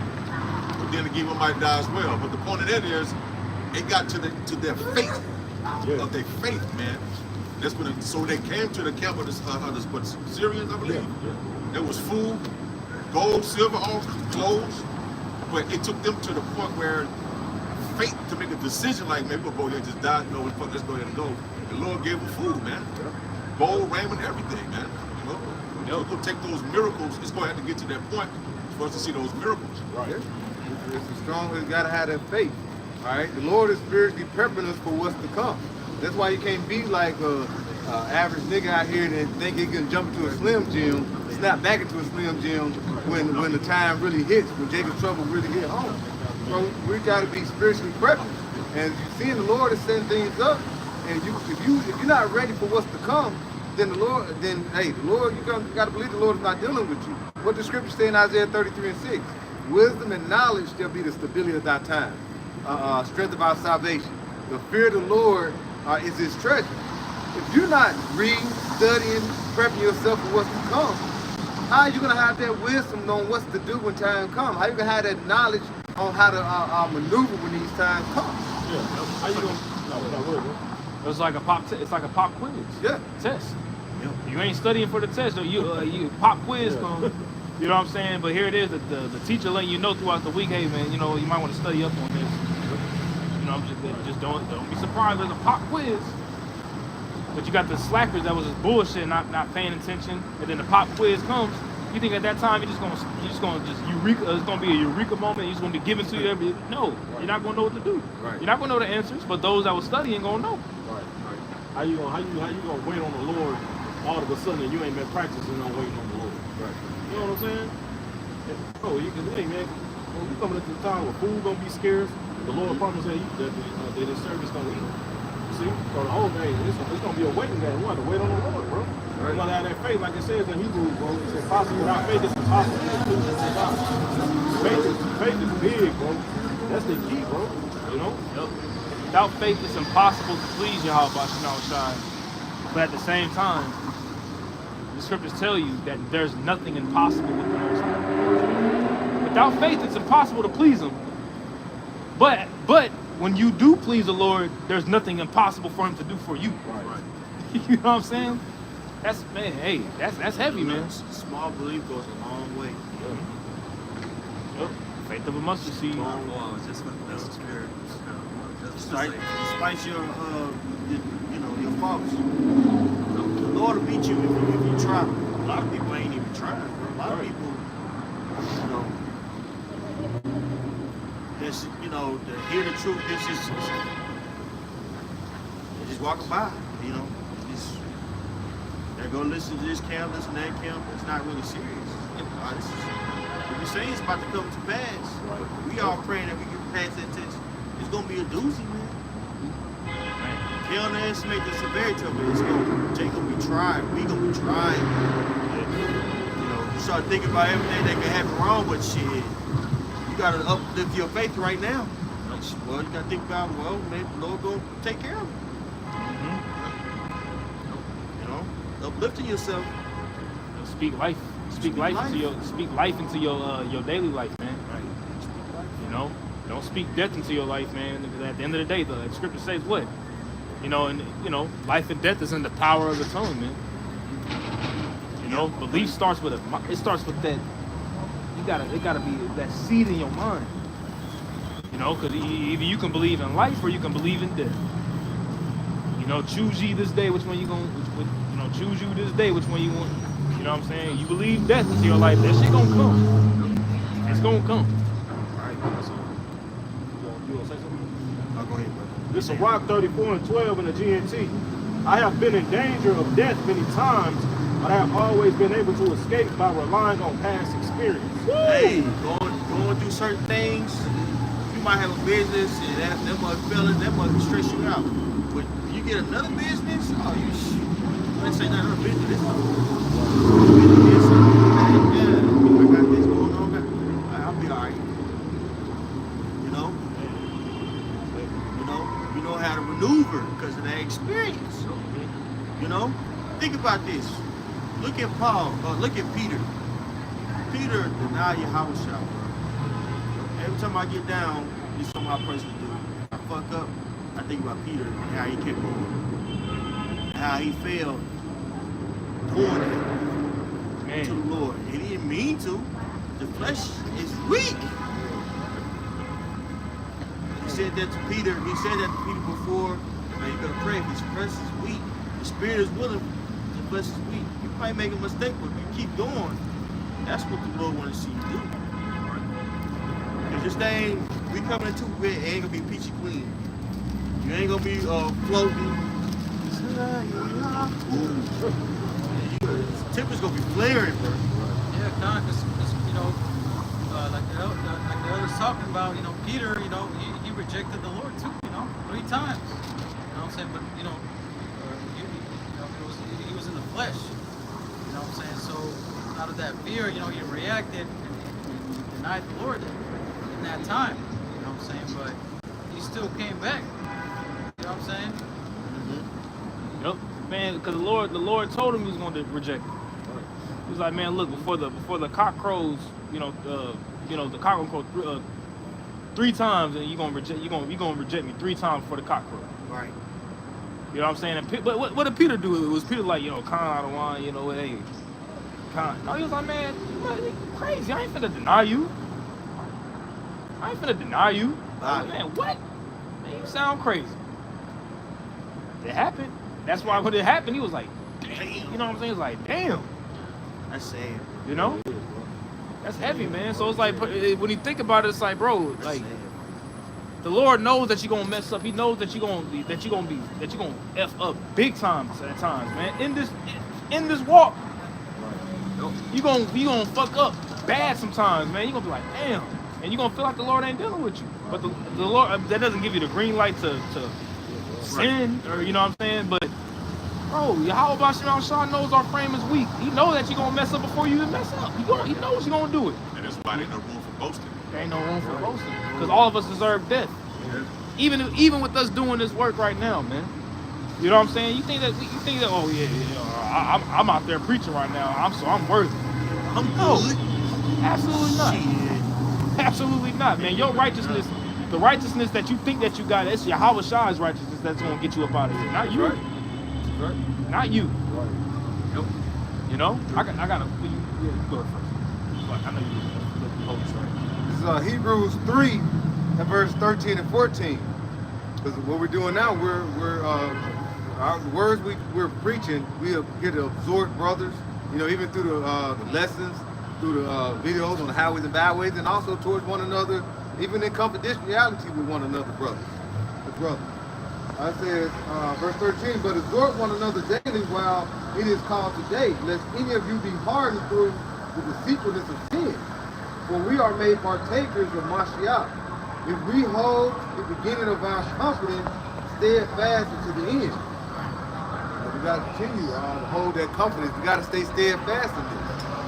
but then again, we might die as well. But the point of that is, it got to their faith, of their faith, man. That's when so they came to the camp of the Syrians, I believe. Yeah. There was food, gold, silver, all clothes, but it took them to the point where faith to make a decision like, maybe we'll go ahead and just die. No, let's go ahead and go. The Lord gave them food, man. Gold, raiment, everything, man. You know? So we're gonna take those miracles. It's gonna have to get to that point for us to see those miracles. Right. It's strong. It's gotta have that faith. All right. The Lord is spiritually prepping us for what's to come. That's why you can't be like a average nigga out here that think he can jump into a Slim Jim, snap back into a Slim Jim when the time really hits, when Jacob's trouble really hit home. So we gotta be spiritually prepped. And seeing the Lord is setting things up, and if you're not ready for what's to come, then the Lord, you gotta believe the Lord is not dealing with you. What the scripture say in Isaiah 33:6, wisdom and knowledge shall be the stability of thy time, strength of our salvation. The fear of the Lord is his treasure. If you're not reading, studying, prepping yourself for what's to come, how are you gonna have that wisdom on what's to do when time comes? How are you gonna have that knowledge on how to maneuver when these times come? Yeah. How you gonna? It's like a pop quiz. Yeah. Test. You ain't studying for the test, though. You pop quiz come. You know what I'm saying? But here it is, the teacher letting you know throughout the week, hey man, you know, you might want to study up on this. You know what know, just don't be surprised there's a pop quiz. But you got the slackers that was just bullshit, not paying attention, and then the pop quiz comes. You think at that time you're just gonna eureka? It's gonna be a eureka moment. It's gonna be given to you every. No, you're not gonna know what to do. Right. You're not gonna know the answers, but those that were studying gonna know. Right. How you gonna wait on the Lord all of a sudden and you ain't been practicing on waiting on the Lord? Right. You know what I'm saying? Bro, you can, hey man, when we coming into the time where food gonna be scarce, the Lord promised that the service gonna eat. See? So the whole day, it's gonna be a waiting game. We have to wait on the Lord, bro. We gotta have that faith, like it says in Hebrews, bro. It's impossible. Without faith, it's impossible to please God. Faith is big, bro. That's the key, bro. You know? Yep. Without faith, it's impossible to please Yahweh Shai. But at the same time, the scriptures tell you that there's nothing impossible with the Most High. Without faith, it's impossible to please Him. But when you do please the Lord, there's nothing impossible for Him to do for you. Right. You know what I'm saying? That's heavy, man. Small belief goes a long way. Yep. Faith of a mustard seed. Oh, just that's spirit. Despite your your faults, the Lord will beat you if you try. A lot of people ain't even trying. A lot of people, this to hear the truth, they're just walking by. They're gonna listen to this camp, listen to that camp. It's not really serious. If you say it's about to come to pass, we all praying that we can pass that test. It's gonna be a doozy, man. Can't underestimate the severity of it. Jay gonna be trying. We gonna be trying. You start thinking about everything that can happen wrong, but shit, you gotta uplift your faith right now. Well, you gotta think about, maybe the Lord gonna take care of it. Uplifting yourself. Speak life. Speak life into your daily life, man. Right. Don't speak death into your life, man. Because at the end of the day, the scripture says what? Life and death is in the power of the tongue, man. Belief starts with that. It gotta be that seed in your mind. Because either you can believe in life or you can believe in death. Choose ye this day which one you gonna. Choose you this day which one you want. You know what I'm saying? You believe death into your life, that shit gonna come. It's gonna come. Alright, so you wanna say something? I'll go ahead, brother. This is Rock 34-12 in the GNT. I have been in danger of death many times, but I have always been able to escape by relying on past experience. Hey, going through certain things, you might have a business and that must stress you out. But you get another business, I say nothing about business. I got this going on. I'll be all right. You know how to maneuver because of that experience. Think about this. Look at Paul. Look at Peter. Peter denied Yahushua. Every time I get down, it's something I personally do. If I fuck up, I think about Peter and how he kept going, how he failed. Pouring it to the Lord. And he didn't mean to. The flesh is weak. He said that to Peter. Before. Man, you gotta pray. His flesh is weak. The spirit is willing. The flesh is weak. You might make a mistake, but if you keep going, that's what the Lord wants to see you do. Because this thing, we coming into it ain't gonna be peachy clean. You ain't gonna be floating. Temper's gonna be flaring, bro. Yeah, kind of, because like the elders talking about, Peter, he rejected the Lord too, 3 times. You know what I'm saying? But he was in the flesh. You know what I'm saying? So out of that fear, he reacted and denied the Lord in that time. You know what I'm saying? But he still came back. You know what I'm saying? Yep, man. Because the Lord told him he was going to reject him. He was like, man, look, before the cock crows, the cock will crow 3 times, and you're gonna reject me 3 times before the cock crows. Right. You know what I'm saying? And, but what did Peter do? It was Peter like, con out of wine, hey, con. No, he was like, man, you crazy. I ain't finna deny you. I was like, man, what? Man, you sound crazy. It happened. That's why when it happened, he was like, damn. You know what I'm saying? It's like, damn. That's sad. You know? That's heavy, man. So it's like, when you think about it, it's like, bro, like, the Lord knows that you're gonna mess up. He knows that you're gonna F up big times at times, man. In this walk, you gonna fuck up bad sometimes, man. You're gonna be like, damn. And you're gonna feel like the Lord ain't dealing with you. But the Lord, that doesn't give you the green light to sin, or you know what I'm saying? But bro, Yahweh Bashir Shah knows our frame is weak. He knows that you're gonna mess up before you even mess up. He knows you're gonna do it. And that's why there's no room for boasting. There ain't no room for boasting. Because all of us deserve death. Even with us doing this work right now, man. You know what I'm saying? You think that oh yeah, I'm out there preaching right now. I'm worthy. I'm No, good. absolutely not. Shit. Absolutely not, man. Your righteousness, the righteousness that you think that you got, it's Yahweh Shah's righteousness that's gonna get you up out of here. Not you. Right. Not you. Yep. You know? I gotta you go first. I know you hold this right. This is Hebrews 3 and verse 13 and 14. Because what we're doing now, our words we're preaching, we get to absorb brothers, you know, even through the lessons, through the videos on the highways and byways, and also towards one another, even in confidentiality with one another, brothers. I said, verse 13, but exhort one another daily while it is called today, lest any of you be hardened through the deceitfulness of sin. For we are made partakers of Mashiach, if we hold the beginning of our confidence steadfast unto the end. We got to continue to hold that confidence. We got to stay steadfast in this.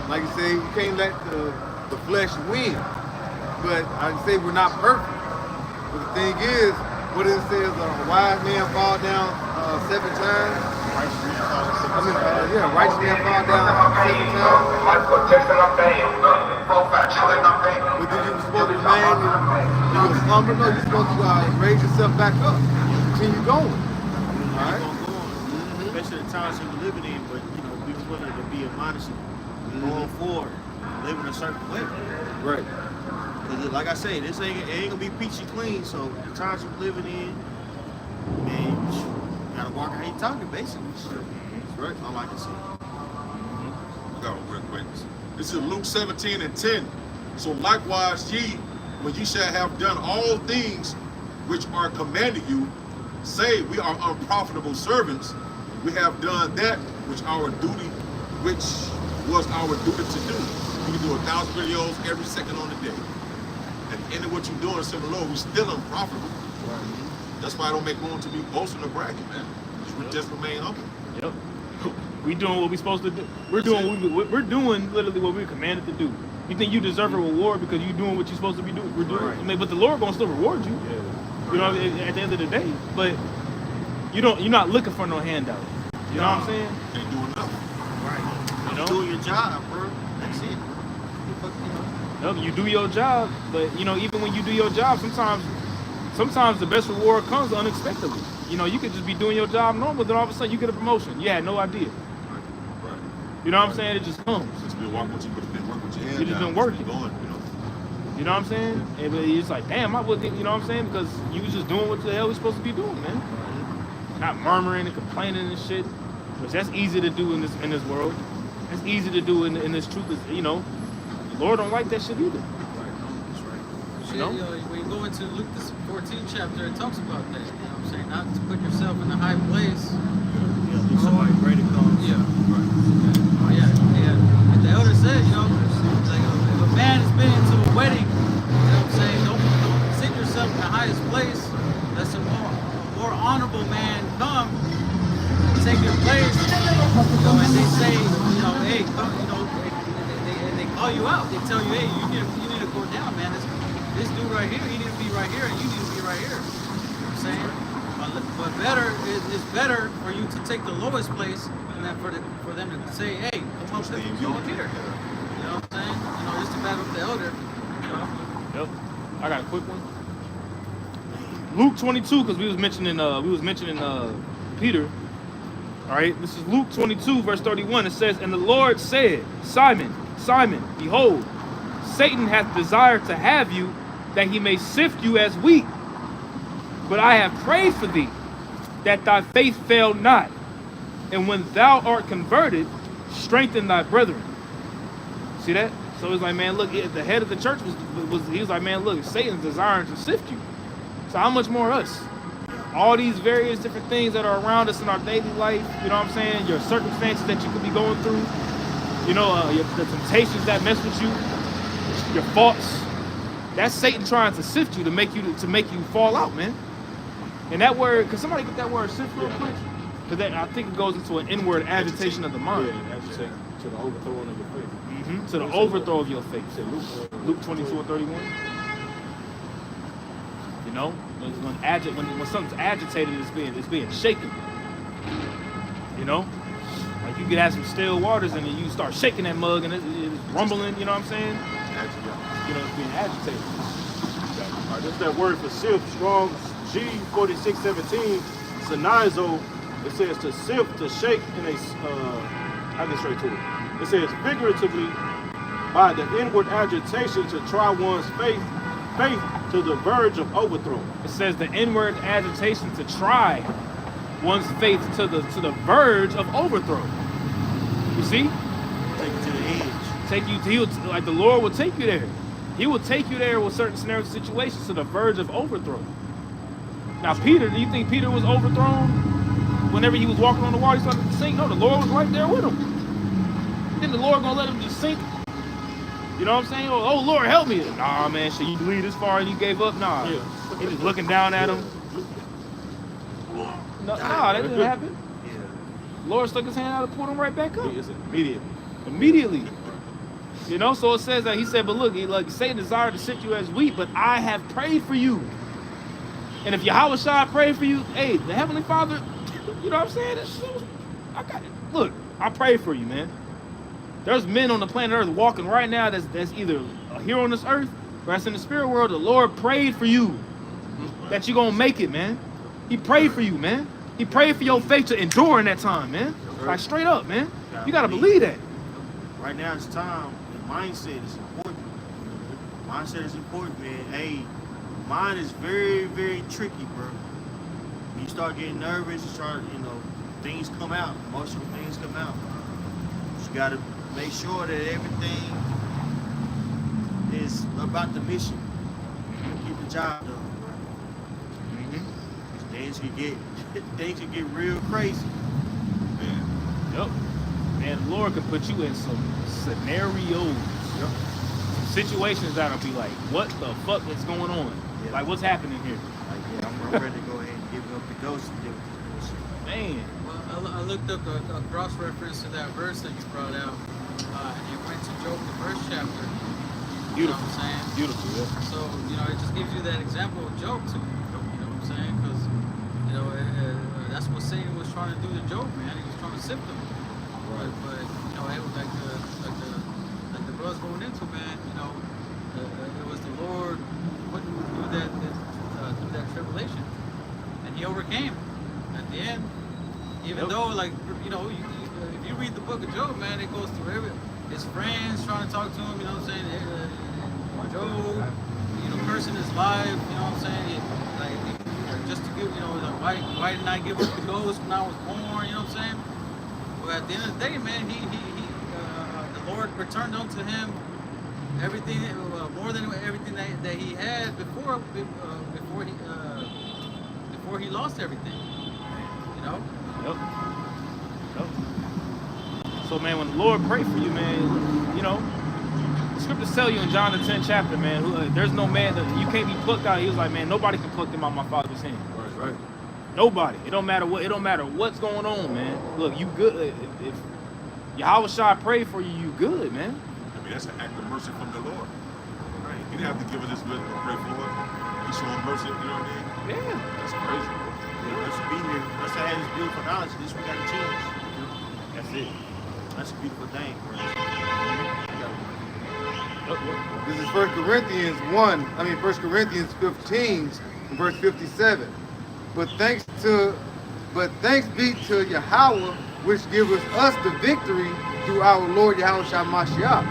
Like you say, you can't let the flesh win. But I say we're not perfect. But the thing is, what it says, a wise man fall down 7 times. Righteous man fall down 7 times. But then you're supposed to remain in your slumber. No, you're supposed to raise yourself back up. Continue going. All right? Especially the times that we're living in, but you know, we wanted to be admonished going forward, living a certain way. Right. Because like I say, this ain't gonna be peachy clean. So the times we're living in, man, you gotta walk how you talking, basically. That's right. All I can say. I got real quick. This is Luke 17 and 10. So likewise ye, when ye shall have done all things which are commanded you, say we are unprofitable servants. We have done that which was our duty to do. We can do 1,000 videos every second on the day. At the end of what you're doing, serving the Lord, we're still unprofitable. That's why I don't make room to be boasting or bragging, man. Just remain humble. Yep. We doing what we supposed to do. We're doing literally what we're commanded to do. You think you deserve a reward because you're doing what you're supposed to be doing? We're doing. Right. I mean, but the Lord gonna still reward you. Yeah. You know, at the end of the day. But you're not looking for no handout. You know what I'm saying? Ain't doing nothing. Right. You know? Doing your job, bro. That's it. No, you do your job, but you know, even when you do your job, sometimes the best reward comes unexpectedly. You know, you could just be doing your job normal, then all of a sudden you get a promotion. You had no idea. Right. You know what I'm saying? It just comes. Just been walking with you, but it's been working with your hand. You just down. been working. It's been going, you know. You know what I'm saying? And it's like, damn, I wasn't, you know what I'm saying? Because you was just doing what the hell you're supposed to be doing, man. Not murmuring and complaining and shit, which that's easy to do in this world. That's easy to do in this truth. You know, the Lord don't like that shit either. Shit, You know? when you go into Luke the 14th chapter, it talks about that. You know what I'm saying? Not to put yourself in a high place. Yeah, somebody greater comes. Yeah. Oh, yeah. And the elder said, you know, like if a man has been into a wedding, you know what I'm saying, don't sit yourself in the highest place. Let a more honorable man come, take your place. You know, and they say, you know, hey, come, you know, they call you out. They tell you, hey, you need to go down, man. This dude right here, he needs to be right here, and you need to be right here. You know what I'm saying? But it's better for you to take the lowest place and then for them to say, hey, come up here. You know what I'm saying? You know, just to back up the elder. You know? Yep. I got a quick one. Luke 22, because we was mentioning Peter. All right, this is Luke 22, verse 31. It says, and the Lord said, Simon, Simon, behold, Satan hath desired to have you, that he may sift you as wheat. But I have prayed for thee, that thy faith fail not. And when thou art converted, strengthen thy brethren. See that? So it's like, man, look, the head of the church he was like, man, look, Satan's desiring to sift you. So how much more us? All these various different things that are around us in our daily life, you know what I'm saying? Your circumstances that you could be going through, you know, the temptations that mess with you, your faults. That's Satan trying to sift you to make you fall out, man. And that word, could somebody get that word sift real quick? Because I think it goes into an inward agitation of the mind. Yeah, agitate to the overthrowing of your faith. To the overthrow of your faith. Luke 22:31. You know, when something's agitated, it's being shaken. You know, like you could have some still waters and then you start shaking that mug and it's rumbling. You know what I'm saying? You know, it's being agitated. All right, that's that word for sift. Strong's G4617. Sinizo. It says to sift, to shake in a. I'll get straight to it. It says figuratively, by the inward agitation to try one's faith to the verge of overthrow. It says the inward agitation to try one's faith to the verge of overthrow. You see? Take it to the edge. Like the Lord will take you there. He will take you there with certain scenarios, situations to the verge of overthrow. Now, Peter, do you think Peter was overthrown whenever he was walking on the water? He started to sink. No, the Lord was right there with him. Then the Lord gonna let him just sink? You know what I'm saying? Oh Lord, help me. Nah, man, should you believe this far and you gave up? Nah. He just looking down at him. No, that didn't happen. Lord stuck his hand out and pulled him right back up. It's Immediately. You know, so it says that he said, but look, Satan desired to sift you as wheat, but I have prayed for you. And if Yahweh Shai prayed for you, hey, the Heavenly Father, you know what I'm saying? I got it. Look, I pray for you, man. There's men on the planet Earth walking right now that's either here on this earth or that's in the spirit world. The Lord prayed for you that you're going to make it, man. He prayed for you, man. He prayed for your faith to endure in that time, man. Like straight up, man. You got to believe that. Right now it's time. The mindset is important. Mindset is important, man. Hey, mind is very, very tricky, bro. When you start getting nervous, things come out. Emotional things come out. You got to make sure that everything is about the mission. Keep the job done. Things can get real crazy. Yep. Man, the Lord can put you in some scenarios. Yep. Some situations that'll be like, what the fuck is going on? Yeah. Like, what's happening here? Like, I'm ready to go ahead and give up the ghost and deal with the bullshit. Man. Well, I looked up a cross-reference to that verse that you brought out, and it went to Job, the first chapter. You know what I'm saying? Beautiful, yeah. So, it just gives you that example of Job too. You know what I'm saying? Because, that's what Satan was trying to do to Job, man. He was trying to sift him. Right. But it was like the brothers going into, man, it was the Lord putting him through that tribulation. And he overcame at the end. Even though, if you read the book of Job, man, it goes through his friends trying to talk to him, you know what I'm saying? Job, cursing his life, you know what I'm saying? Just to give, why didn't I give up the ghost when I was born, you know what I'm saying? Well, at the end of the day, man, the Lord returned unto him everything, more than everything that he had before he lost everything, Yep. So, man, when the Lord prayed for you, man, the scriptures tell you in John the 10th chapter, man, there's no man that you can't be plucked out. He was like, man, nobody can pluck them out of my Father's hand. Right. Nobody. It don't matter what's going on, man. Look, you good. If Yahweh Shai prayed for you, you good, man. I mean, that's an act of mercy from the Lord. Right. He didn't have to give us this good to pray for us. He showed mercy, you know what I mean? Yeah. That's crazy. Let's be here. Let's have this beautiful knowledge. This we got a chance. That's it. That's a beautiful thing, bro. This is 1 Corinthians 15, verse 57. But thanks be to Yahweh, which giveth us the victory through our Lord Yahweh Shai Mashiach.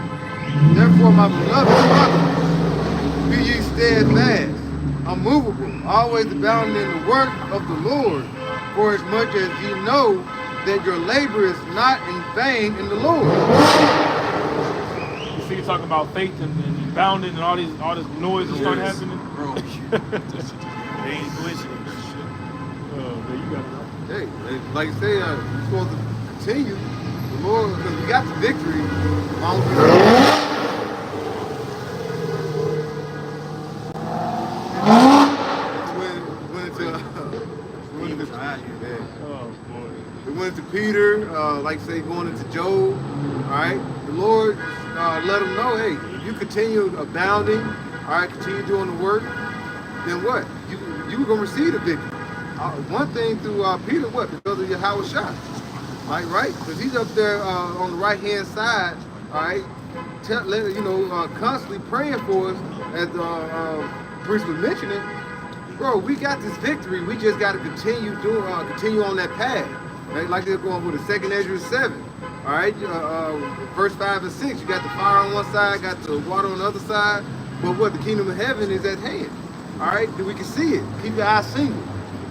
Therefore, my beloved brothers, be ye steadfast, unmovable, always abounding in the work of the Lord, for as much as ye know that your labor is not in vain in the Lord. You see, you talk about faith and bounding and all this noise that start happening. Bro, They ain't coincidence. Oh, man, you got it right. Hey, like I say, you're supposed to continue the Lord, because we got the victory. Oh boy. We went to Peter, like say going into Job. All right, the Lord let him know, hey, if you continue abounding, all right, continue doing the work, then what? You gonna receive the victory. One thing through Peter, what? Because of Yahweh Shai, right? Because he's up there on the right hand side, all right, constantly praying for us, as the priest was mentioning. Bro, we got this victory. We just got to continue on that path. Right? Like they're going with the 2nd Ezra 7. All right, verse 5 and 6. You got the fire on one side, got the water on the other side. But what? The kingdom of heaven is at hand. All right, we can see it. Keep your eyes single.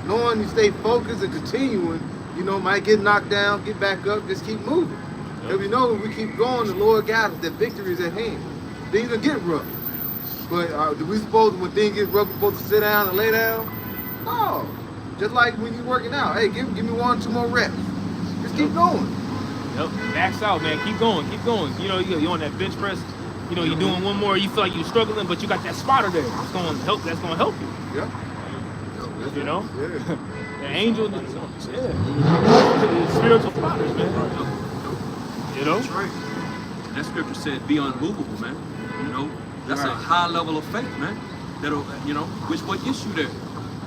Knowing you stay focused and continuing, might get knocked down, get back up, just keep moving. Because we know if we keep going, the Lord got us, that victory is at hand. Things will get rough. But do we supposed, when things get rough, we're supposed to sit down and lay down? No. Just like when you're working out. Hey, give me 1 or 2 more reps. Just keep going. Yep, max out, man. Keep going, keep going. You're on that bench press. You're doing one more. You feel like you're struggling, but you got that spotter there. It's going to help. That's going to help you. Yeah. Yeah. The angel, That's spiritual spotters, man. That's right. That scripture said, be unmovable, man. That's a high level of faith, man. That'll, which what gets you there?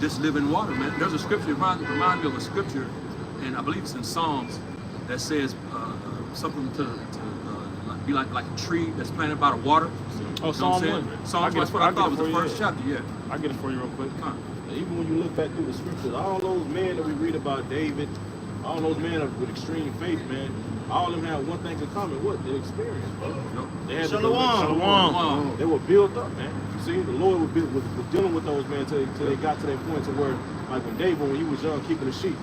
Just living water, man. There's a scripture, remind me of a scripture, and I believe it's in Psalms, that says something to be like a tree that's planted by the water. Oh, Psalm 1. Psalm 1, that's what I thought was the first chapter, yeah. I'll get it for you real quick. Even when you look back through the scriptures, all those men that we read about, David, all those men with extreme faith, man, all of them have one thing in common. What? Their experience, bro. They had Shalom. They were built up, man. You see, the Lord was dealing with those men till they got to that point to where, like when David, when he was young, keeping the sheep.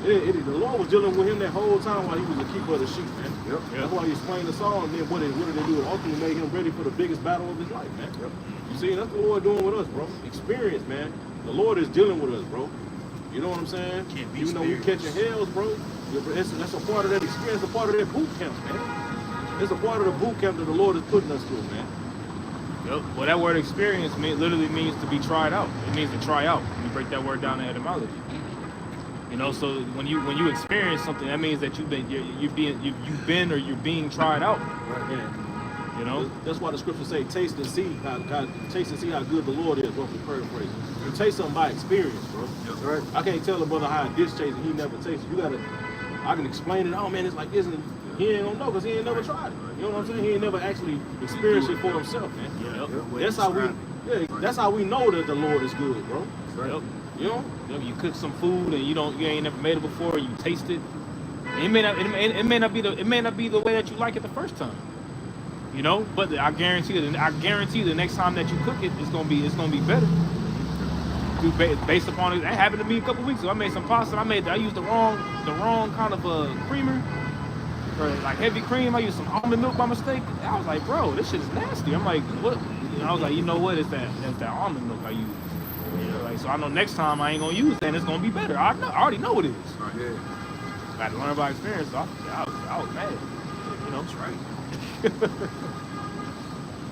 The Lord was dealing with him that whole time while he was the keeper of the sheep, man. Yep. That's why he explained the song, and then what did they do? It ultimately made him ready for the biggest battle of his life, man. Yep. You see, that's what the Lord doing with us, bro. Experience, man. The Lord is dealing with us, bro. You know what I'm saying? Even though we catching hells, bro, that's a part of that experience, a part of that boot camp, man. It's a part of the boot camp that the Lord is putting us through, man. Yep. Well, that word experience literally means to be tried out. It means to try out. You break that word down in etymology. So when you experience something, that means that you've been or you're being tried out. Right. Yeah. That's why the scriptures say, taste and see how good the Lord is, roughly paraphrasing. You taste something by experience, bro. That's right. I can't tell a brother how a dish tastes and he never tasted. I can explain it. Oh man, it's like this, and he ain't gonna know because he ain't never tried it. You know what I'm saying? He ain't never actually experienced it for himself, man. That's how we know that the Lord is good, bro. Yep. You cook some food and you ain't never made it before. You taste it. It may not be the way that you like it the first time. But I guarantee the next time that you cook it, it's gonna be better. Based upon it, that happened to me a couple weeks ago. I made some pasta. I used the wrong kind of creamer, or like heavy cream. I used some almond milk by mistake. I was like, bro, this shit is nasty. I'm like, what? I was like, you know what? It's that almond milk I use. So I know next time I ain't gonna use that, and it's gonna be better. I already know what it is. Right. Yeah. I had to learn by experience. So I was mad. That's right.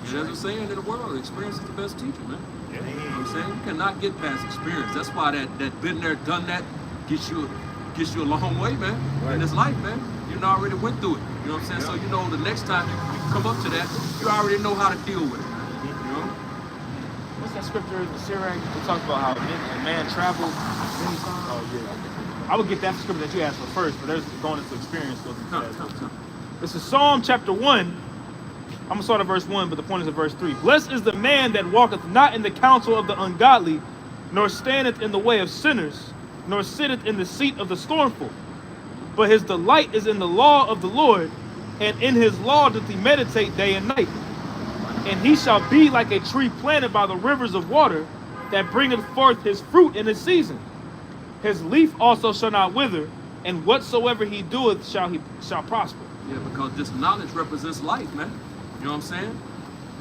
There's a saying in the world, experience is the best teacher, man. Yeah. You know what I'm saying? You cannot get past experience. That's why that been there, done that, gets you a long way, man. Right. In this life, man. You already went through it. You know what I'm saying? Yeah. So the next time you come up to that, you already know how to deal with it. What's that scripture in the Sirach? It talks about how a man travels many times. Oh yeah. I would get that scripture that you asked for first, but there's going into experience. This is Psalm chapter 1. I'm gonna start at verse 1, but the point is at verse 3. Blessed is the man that walketh not in the counsel of the ungodly, nor standeth in the way of sinners, nor sitteth in the seat of the scornful. But his delight is in the law of the Lord, and in his law doth he meditate day and night. And he shall be like a tree planted by the rivers of water, that bringeth forth his fruit in his season. His leaf also shall not wither, and whatsoever he doeth shall prosper. Yeah, because this knowledge represents life, man. You know what I'm saying?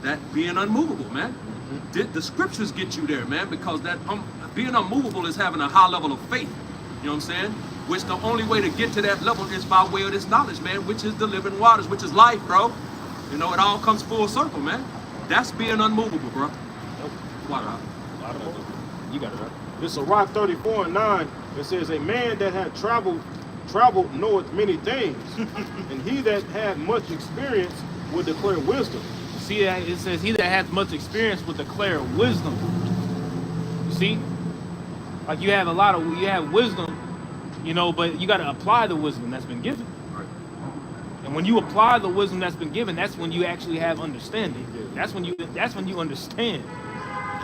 That being unmovable, man. The scriptures get you there, man, because that being unmovable is having a high level of faith. You know what I'm saying? Which the only way to get to that level is by way of this knowledge, man, which is the living waters, which is life, bro. You know, it all comes full circle, man. That's being unmovable, bro. Water. You got it right. This Sirach 34:9. It says, a man that had traveled knoweth many things, and he that had much experience will declare wisdom. See, it says, he that hath much experience will declare wisdom. You see? Like you have wisdom, you know, but you got to apply the wisdom that's been given. Right. And when you apply the wisdom that's been given, that's when you actually have understanding. That's when you understand.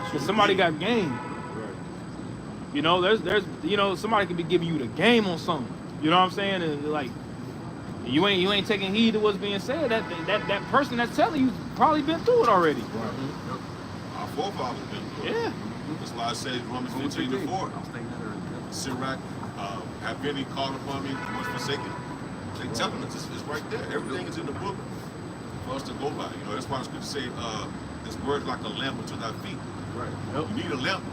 Because somebody got game. You know, there's you know, somebody could be giving you the game on something. You know what I'm saying? And like you ain't taking heed to what's being said. That person that's telling you probably been through it already. Right. Yep. Our forefathers been through it. Yeah. That's why I say Romans 15:4. Sirach, have any called upon me and was forsaken? They telling us it's right there. Everything is in the book for us to go by. You know, that's why the scripture say this word like a lamp unto thy feet. Right. Yep. You need a lamp.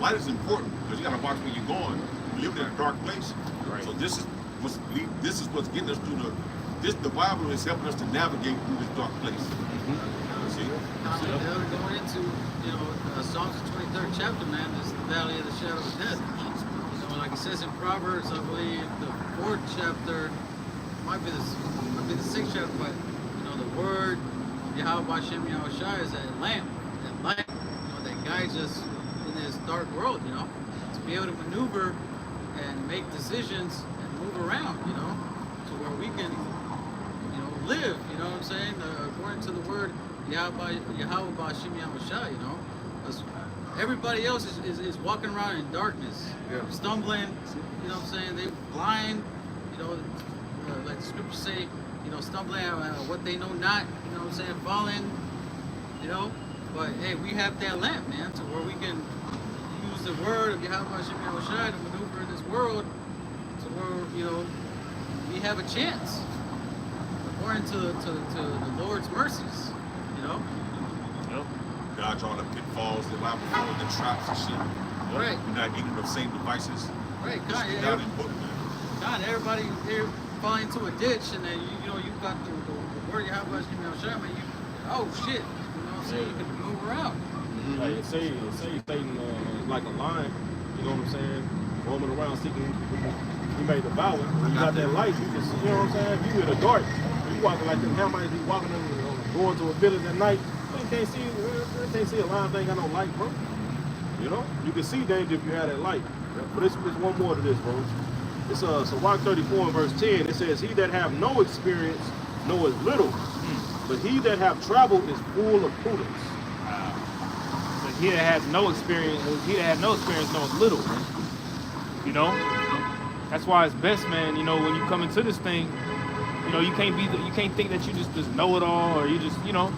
Light is important because you got to watch where you're going. We live in a dark place. Right. So this is what's getting us through the Bible is helping us to navigate through this dark place. See? Going into, you know, Psalms 23rd chapter, man, is the valley of the shadow of death. You know, like it says in Proverbs, I believe the 4th chapter, might be the 6th chapter, but you know, the word Yahweh Hashem Yahushua is that lamp, you know, that guides us in this dark world, you know, to be able to maneuver and make decisions and move around, you know, to where we can, you know, live, you know what I'm saying, according to the word Yahweh Hashem Yahushua, you know, because everybody else is walking around in darkness, stumbling, you know what I'm saying, they blind, you know, like the scriptures say, you know, stumbling at what they know not, you know what I'm saying, falling, you know. But hey, we have that lamp, man, to where we can use the word of Yahweh Hashem Yahushua to maneuver in this world to where, you know, we have a chance according to the Lord's mercies, you know. Yep. God draw the pitfalls, the Bible full of the traps and shit. Right. We're not ignorant of Satan devices. Right, God in book, man. God, everybody here fall into a ditch, and then you know you got the word Yahweh Hashem Yahushua, man. Oh shit, you know what I'm saying? You can move around. Like it say Satan is like a lion, you know what I'm saying, roaming around seeking he made the vow. When you got that light, you can see, you know what I'm saying, if you in the dark, you walking like them Hamites be walking going to a village at night, you can't see a lion, they ain't got no light, bro. You know? You can see danger if you have that light. But there's one more to this, bro. It's Sirach 34 and verse 10. It says, he that have no experience knoweth little, but he that have traveled is full of prudence. But he that has no experience knows little, man. You know? That's why it's best, man, you know, when you come into this thing, you know, you can't think that you just know it all, or you just, you know,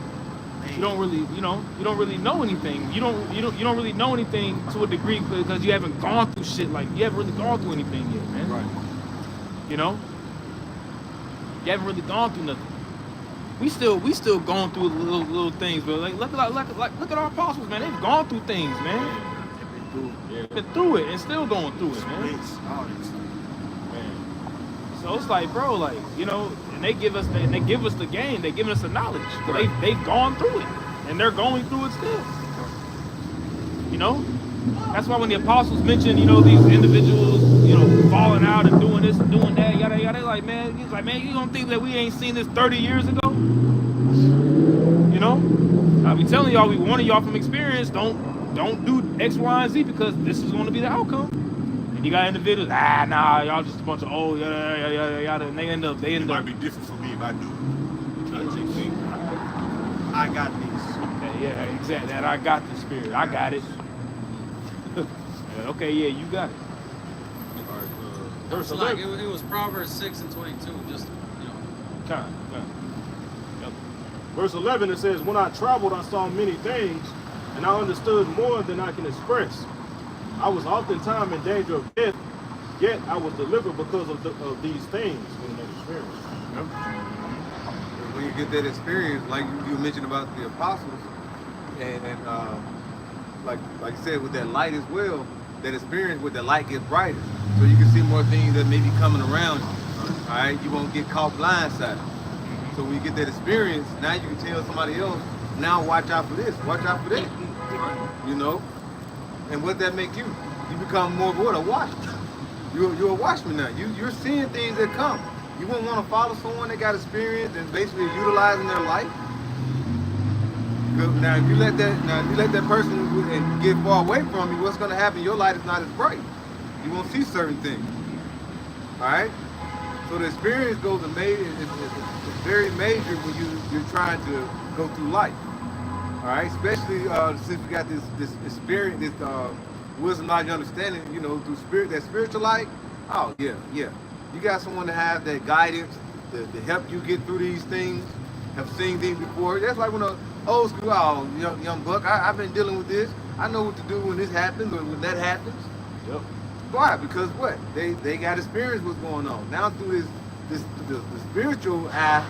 you don't really know anything. You don't really know anything to a degree because you haven't gone through shit, like you haven't really gone through anything yet, man. Right. You know? You haven't really gone through nothing. We still going through little things, but like look at our apostles, man. They've gone through things, man. Been through it and still going through it, man. So it's like, bro, like, you know, and they give us the game, they giving us the knowledge. But they've gone through it, and they're going through it still. You know? That's why when the apostles mention, you know, these individuals, you know, falling out and doing this and doing that, yada yada, like, man, he's like, man, you don't think that we ain't seen this 30 years ago? You know? I be telling y'all, we warning y'all from experience, don't do X, Y, and Z because this is going to be the outcome. And you got individuals, nah, y'all just a bunch of old, yada, and they end up. It might be different for me if I do it. I got these. Yeah, exactly. That I got the spirit. I got it. Okay, yeah, you got it. All right, Verse like it was Proverbs 6 and 22, just, you know. Kind. Yep. Verse 11, it says, when I traveled, I saw many things, and I understood more than I can express. I was oftentimes in danger of death, yet I was delivered because of these things in that experience. When you get that experience, like you mentioned about the apostles, and like you said, with that light as well, that experience with the light gets brighter, so you can see more things that may be coming around you. All right, you won't get caught blindsided. So when you get that experience, now you can tell somebody else, now watch out for this, watch out for that. You know, and what that make you? You become more of what? A watchman. You're a watchman now. You're seeing things that come. You won't want to follow someone that got experience and basically utilizing their life. Now, if you let that person and get far away from you, what's going to happen? Your light is not as bright. You won't see certain things. All right. So the experience goes it's very major when you're trying to go through life. All right. Especially since we got this experience, this wisdom, knowledge, understanding. You know, through that spiritual light. Oh yeah. You got someone to have that guidance to help you get through these things, have seen things before. That's like when a old school, young buck, I've been dealing with this. I know what to do when this happens or when that happens. Yep. Why? Because what? They got experience what's going on. Now through the spiritual eye,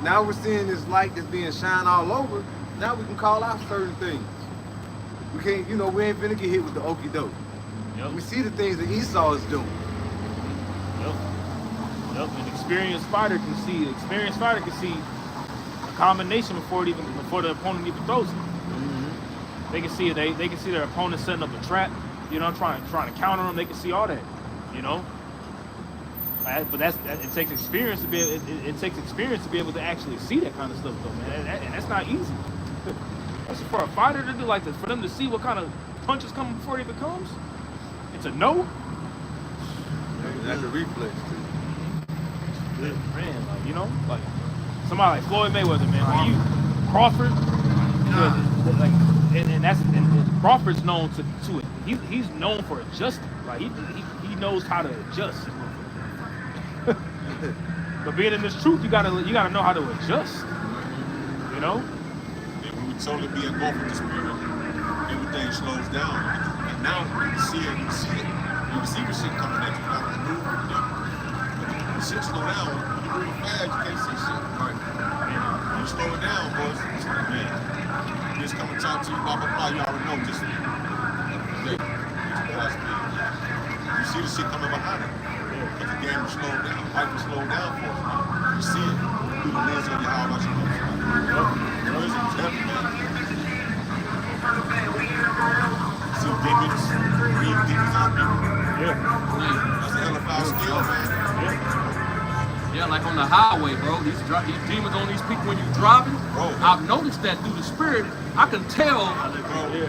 now we're seeing this light that's being shined all over. Now we can call out certain things. We can't, we ain't finna get hit with the okie doke. Yep. We see the things that Esau is doing. Yep. An experienced fighter can see a combination before the opponent even throws it. Mm-hmm. They can see it. They can see their opponent setting up a trap. Trying to counter them. They can see all that. But it takes experience to be. It takes experience to be able to actually see that kind of stuff, though, man. And that's not easy. That's for a fighter to do like this. For them to see what kind of punches come before it even comes. It's a no. That's a reflex too. Man, like somebody like Floyd Mayweather, man. Are you Crawford? And Crawford's known to it. He's known for adjusting. Like he knows how to adjust. But being in this truth, you gotta know how to adjust. And when we totally be engulfed with the spirit, everything slows down. And now you can see it. You can see the shit coming at you. Not move. The shit slow down. When you move fast, you can't see shit. Right. When you slow it down, boys, it's like, man, just come and talk to you, blah, blah, blah. You already know. Just you see the shit coming behind it. But the game will slow down. Life will slow down for us. You see it through the lens of your how much you know. It's heavy, man. See demons, read demons on people. Yeah. That's a hell of a skill, man. Yeah, like on the highway, bro. These demons on these people when you're driving. Bro. I've noticed that through the spirit. I can tell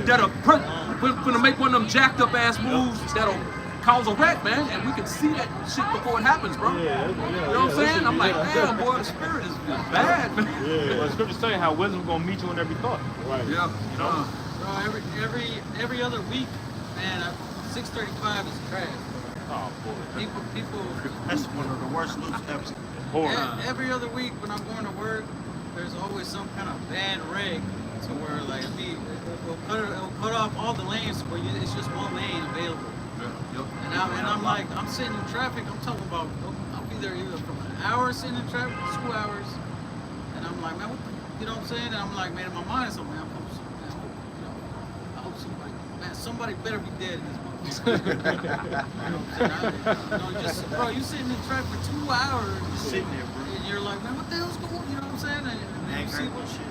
that we're gonna make one of them jacked up ass moves that'll cause a wreck, man. And we can see that shit before it happens, bro. You know what I'm saying? I'm like, damn, boy, the spirit is bad, man. Yeah. Well, the scriptures tell you how wisdom gonna meet you in every thought. Right. Yeah. Bro, every other week, man, 635 is trash. Oh boy. People. That's one of the worst loops ever. Horrible. Every other week when I'm going to work, there's always some kind of bad rig to where like it'll cut off all the lanes where it's just one lane available. Yep. And I'm like, I'm sitting in traffic. I'm talking about I'll be there either from an hour sitting in traffic, 2 hours, and I'm like, man, you know what I'm saying? And I'm like, man, in my mind, so man, I hope somebody better be dead in this movie. You know what I'm saying? Bro, you sitting in traffic for 2 hours, Just sitting there, bro. and you're like, man, what the hell's going on? You know what I'm saying? And you see what shit.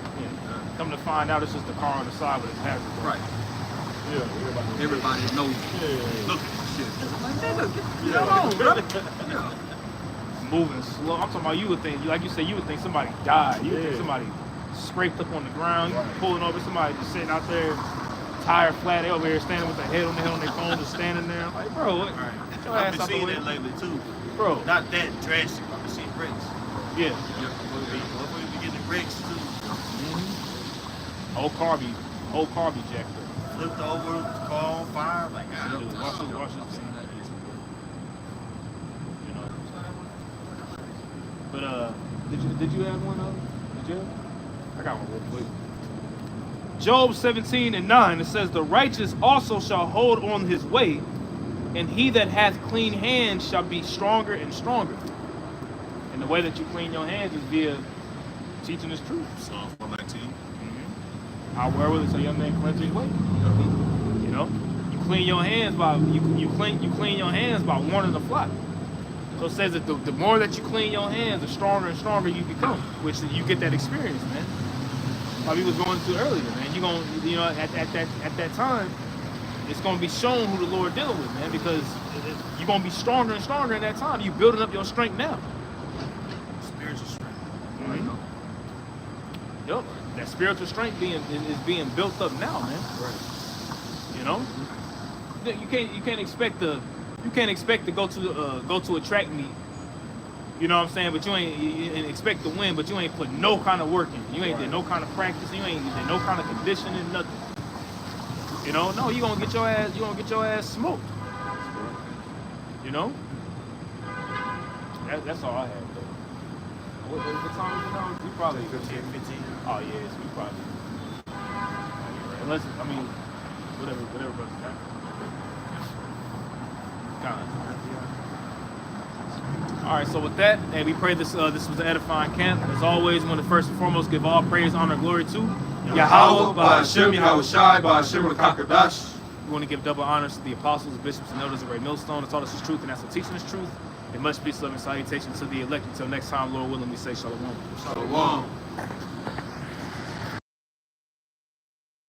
Come to find out, it's just the car on the side with his hazard. Right. Yeah. Everybody knows. Look at this shit. I'm like, nigga, get on, bro. Moving slow. I'm talking about you would think, like you said, you would think somebody died. You would think somebody scraped up on the ground. You pulling over, somebody just sitting out there, tire flat. They over here standing with their head on their phone, just standing there. I'm like, bro, what? Right. Get your I've ass been out the seeing way. that lately too. Bro. Not that drastic. I've been seeing wrecks. Yeah. Hopefully we get the wrecks too. Whole car be jacked up. Flipped over, car on fire. Like, Dude, watch this. You know. But did you have one? Did you? I got one real quick. Job 17:9, it says, the righteous also shall hold on his way, and he that hath clean hands shall be stronger and stronger. And the way that you clean your hands is via teaching this truth. Psalm 119. How wherewith is a young man cleanse his way. You know, you clean your hands by you clean your hands by warning the flock. So it says that the more that you clean your hands, the stronger and stronger you become, which you get that experience, man. Like we was going through earlier, man. You gonna, you know, at that time, it's gonna be shown who the Lord dealing with, man, because you're gonna be stronger and stronger in that time. You building up your strength now. Spiritual strength. Yep, that spiritual strength is being built up now, man. Right. You know, you can't expect to go to a track meet. You know what I'm saying? But you expect to win, but you ain't put no kind of work in. You ain't did no kind of practice. You ain't did no kind of conditioning, nothing. You know, no, you gonna get your ass smoked. You know? That's all I had though. What time is it now? We probably 15. Oh yeah, so we probably. Unless I mean, whatever brother. All right, so with that, and we pray this was an edifying camp. As always, we want to first and foremost give all praise, honor, and glory to Yahweh, by Hashem, Yahweh Shai, by Hashem, Rakakadash. We want to give double honors to the apostles, bishops, and elders of Ray Millstone. That taught us the truth, and that's for teaching us truth. And much peace, love, and salutation to the elect. Until next time, Lord willing, we say shalom. Shalom.